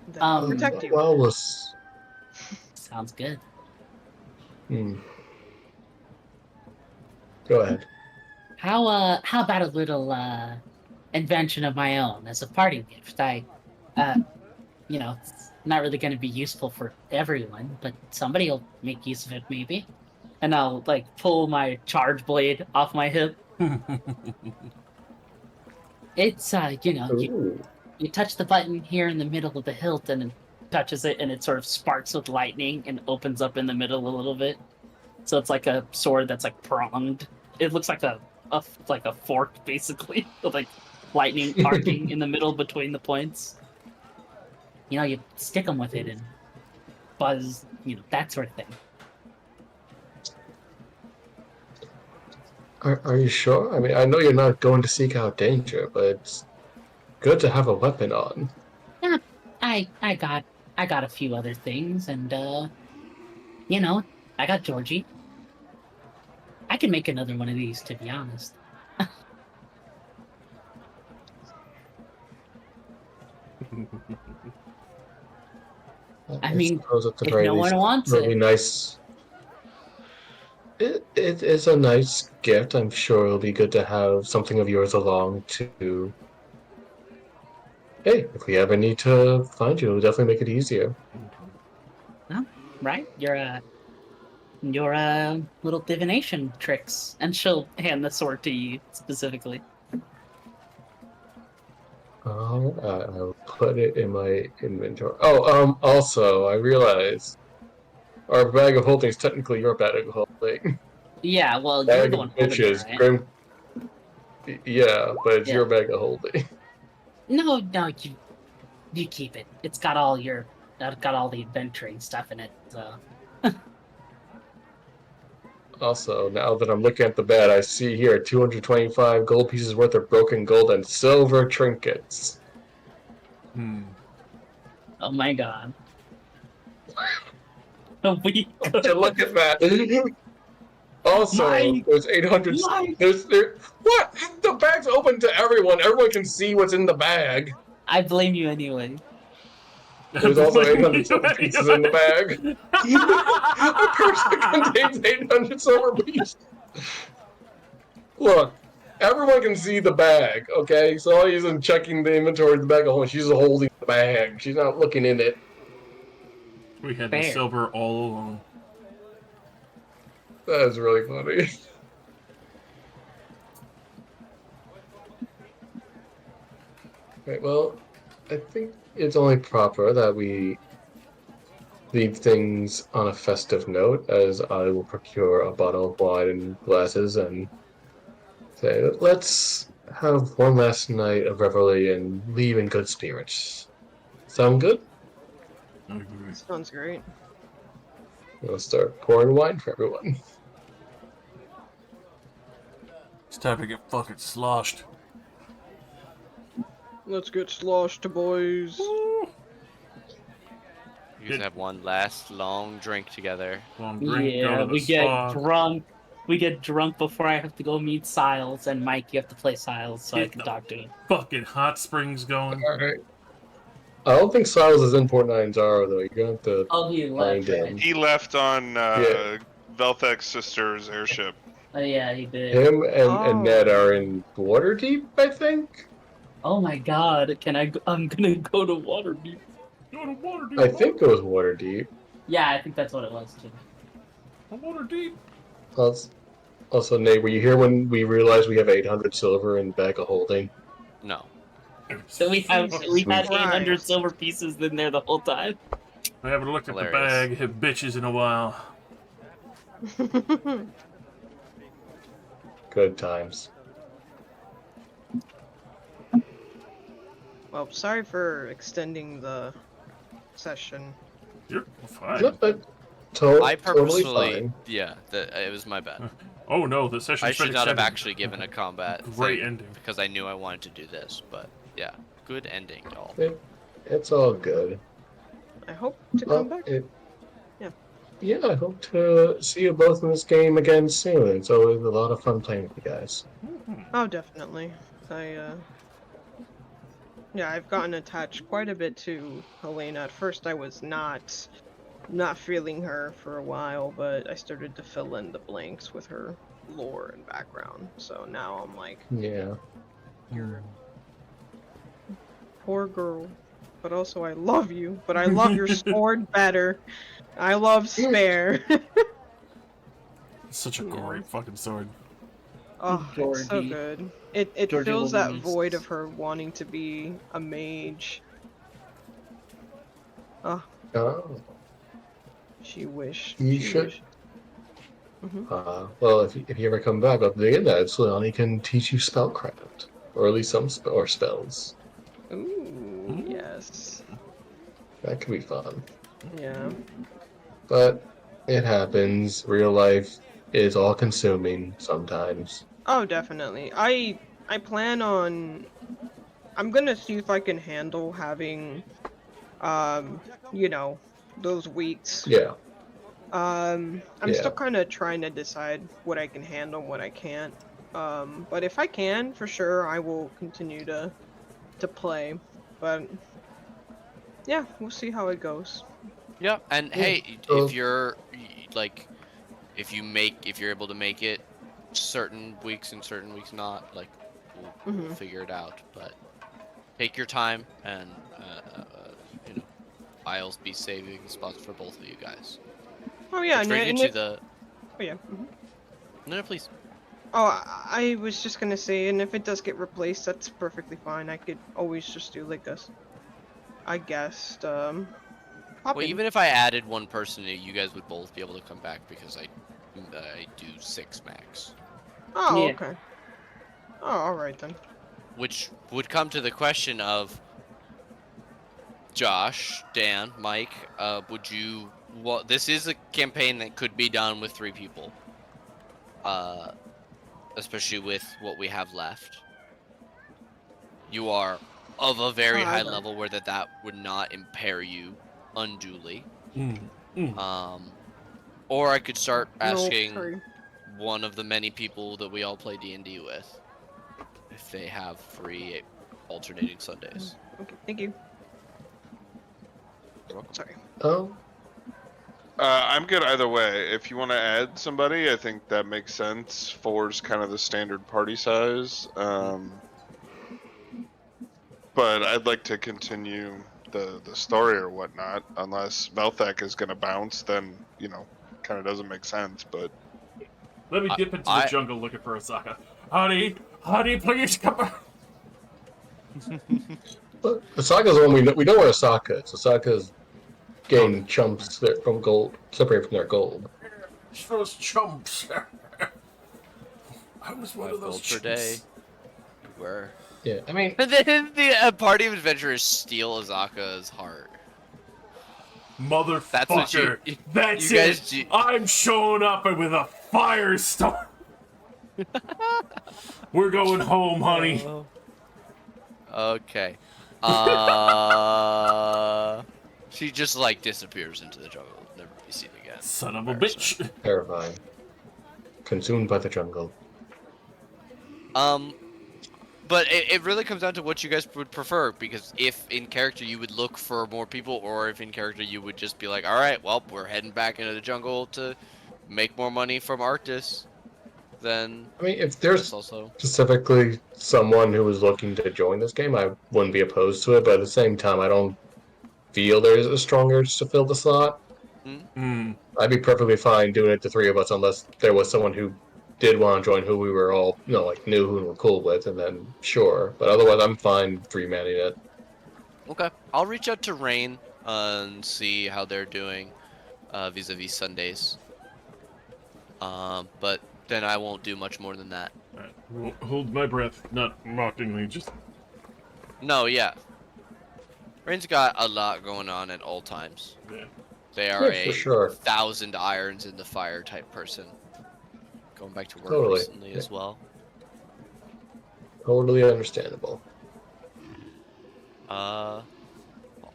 Then I'll Um, protect you. Well, Sounds good. hmm. Go ahead. How about a little invention of my own as a parting gift? It's not really going to be useful for everyone, but somebody will make use of it maybe. And I'll pull my charge blade off my hip. It's Ooh. you touch the button here in the middle of the hilt, and it touches it, and it sort of sparks with lightning and opens up in the middle a little bit. So it's like a sword that's pronged. It looks like a fork basically, with lightning arcing in the middle between the points. You stick them with it and buzz, that sort of thing. Are you sure? I mean, I know you're not going to seek out danger, but it's good to have a weapon on. Yeah, I got a few other things, and you know, I got Georgie. I can make another one of these, to be honest. I I mean, suppose at the if very no one least, wants it'll be it, nice. It is a nice gift. I'm sure it'll be good to have something of yours along to. Hey, if we ever need to find you, it'll definitely make it easier. no, right? Your little divination tricks, and she'll hand the sword to you specifically. I'll put it in my inventory. Oh, also, I realize our bag of holding is technically your bag of holding. Yeah, well, you're Bag the of one holding it, bitches, right? Grim. Yeah, but it's Yeah. your bag of holding. No, you keep it. It's got all got all the adventuring stuff in it. So Also, now that I'm looking at the bed, I see here 225 gold pieces worth of broken gold and silver trinkets. Oh my god. We Would you could. look at that? Also, Mike! there's 800. Mike! What? The bag's open to everyone. Everyone can see what's in the bag. I blame you anyway. There's also 800 silver pieces in the bag. A purse that contains 800 silver pieces. Look, everyone can see the bag, okay? So all isn't checking the inventory of the bag. Oh, she's holding the bag. She's not looking in it. We had the Fair. silver all along. That is really funny. Right, well, I think it's only proper that we leave things on a festive note, as I will procure a bottle of wine and glasses and say, let's have one last night of revelry and leave in good spirits. Sound good? Sounds great. We'll start pouring wine for everyone. It's time to get fucking sloshed. Let's get sloshed, boys. Woo! You guys have one last long drink together. Long drink, go Yeah, to the we get spa. drunk. We get drunk before I have to go meet Siles, and Mike, you have to play Siles so I Get can the talk to him. fucking hot springs going. Alright. I don't think Siles is in Port Nine Zaro, though. You're going to have to Oh, he find left, him. right? He left on Yeah. Velthek's sister's airship. Oh, yeah, he did. Him and Oh. Ned are in Waterdeep, I think? Oh my god, can I go? I'm gonna go to Waterdeep. Go to water deep. I think it was Waterdeep. Yeah, I think that's what it was, too. Water deep. Also, Nate, were you here when we realized we have 800 silver in bag of holding? No. So we had Jesus had Christ. 800 silver pieces in there the whole time. I haven't looked at the Hilarious. bag, hit bitches in a while. Good times. Well, sorry for extending the session. You're fine. Yep, I totally purposely, fine. yeah, it was my bad. Oh no, the session's I should been not have extended. actually given a combat Great thing ending. because I knew I wanted to do this, but yeah, good ending, y'all. It's all good. I hope to Well, come back. Yeah. Yeah, I hope to see you both in this game again soon. It's always a lot of fun playing with you guys. Oh, definitely. Yeah, I've gotten attached quite a bit to Helena. At first, I was not feeling her for a while, but I started to fill in the blanks with her lore and background. So now I'm like, Yeah. poor girl. But also, I love you. But I love your sword better. I love Spare. Such a great fucking sword. Oh, it's so Georgie. good. It Georgie fills will be that missed. void of her wanting to be a mage. Oh, Oh. she wished. You she should- wished. Well, if you ever come back up the internet, Solani can teach you spellcraft. Or at least some spells. Ooh, yes. That could be fun. Yeah. But it happens. Real life is all consuming sometimes. Oh, definitely. I plan on. I'm gonna see if I can handle having, you know, those weeks. Yeah. I'm Yeah. still kind of trying to decide what I can handle and what I can't. But if I can, for sure, I will continue to play. But yeah, we'll see how it goes. Yeah, and hey, So- if you're like, if you're able to make it certain weeks and certain weeks not, like, we'll Mhm. figure it out. But take your time, and you know, I'll be saving spots for both of you guys. Oh yeah, Which brings and me if, to the oh yeah. Mhm. no, please. Oh, I was just gonna say, and if it does get replaced, that's perfectly fine. I could always just do like I guessed, pop Well, in. even if I added one person, you guys would both be able to come back because I do 6 max, Oh, Yeah. okay. Oh, alright then. which would come to the question of Josh, Dan, Mike. Would you? Well, this is a campaign that could be done with 3 people. especially with what we have left. You are of a very high Okay. level where that would not impair you unduly. Mm. Or I could start No, asking sorry. one of the many people that we all play D&D with if they have free alternating Sundays. Okay, thank you. You're welcome. Sorry. Oh, I'm good either way. If you want to add somebody, I think that makes sense. Four's kind of the standard party size. But I'd like to continue the story or whatnot. Unless Melthek is going to bounce, then kind of doesn't make sense. But Let me dip into the I- jungle looking for Osaka. Honey, please come back. but Osaka's the one we know. We know where Osaka is. Osaka's getting chumps from gold, separated from their gold. Those chumps. I was one 5 of those gold per chumps. day. You were. Yeah, I mean, And then the party of adventurers steal Azaka's heart. Motherfucker. That's what you That's guys it. do. I'm showing up with a firestorm. We're going home, honey. Okay. She just disappears into the jungle, never to be seen again. Son of a bitch. terrifying. Consumed by the jungle. But it really comes down to what you guys would prefer, because if in character you would look for more people, or if in character you would just be like, alright, well, we're heading back into the jungle to make more money from Arctis, then I mean, if there's that's also... specifically someone who was looking to join this game, I wouldn't be opposed to it, but at the same time, I don't feel there's a strong urge to fill the slot. I'd be perfectly fine doing it to 3 of us, unless there was someone who did want to join who we were all, knew who we were cool with, and then sure. But otherwise, I'm fine 3-manning it. Okay, I'll reach out to Rain and see how they're doing vis-a-vis Sundays. But then I won't do much more than that. Right. Hold my breath, not mockingly, just... No, yeah. Rain's got a lot going on at all times. Yeah. They are Yeah, for a sure. 1,000 irons in the fire type person. Going back to work Totally. recently as well. Totally understandable.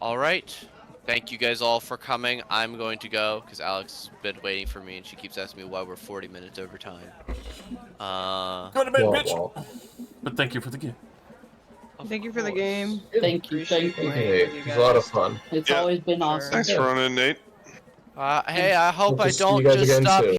Alright. Thank you guys all for coming. I'm going to go, because Alex has been waiting for me, and she keeps asking me why we're 40 minutes over time. Go to bed, Wah, bitch! wah. But thank you for the gift. Thank you for the game. Thank you. Appreciate Thank you. playing Hey, with you it was a lot of guys. fun. It's Yeah. always been Sure. awesome. thanks for running, Nate. Hey, I hope Hope to I see you don't guys just again stop soon.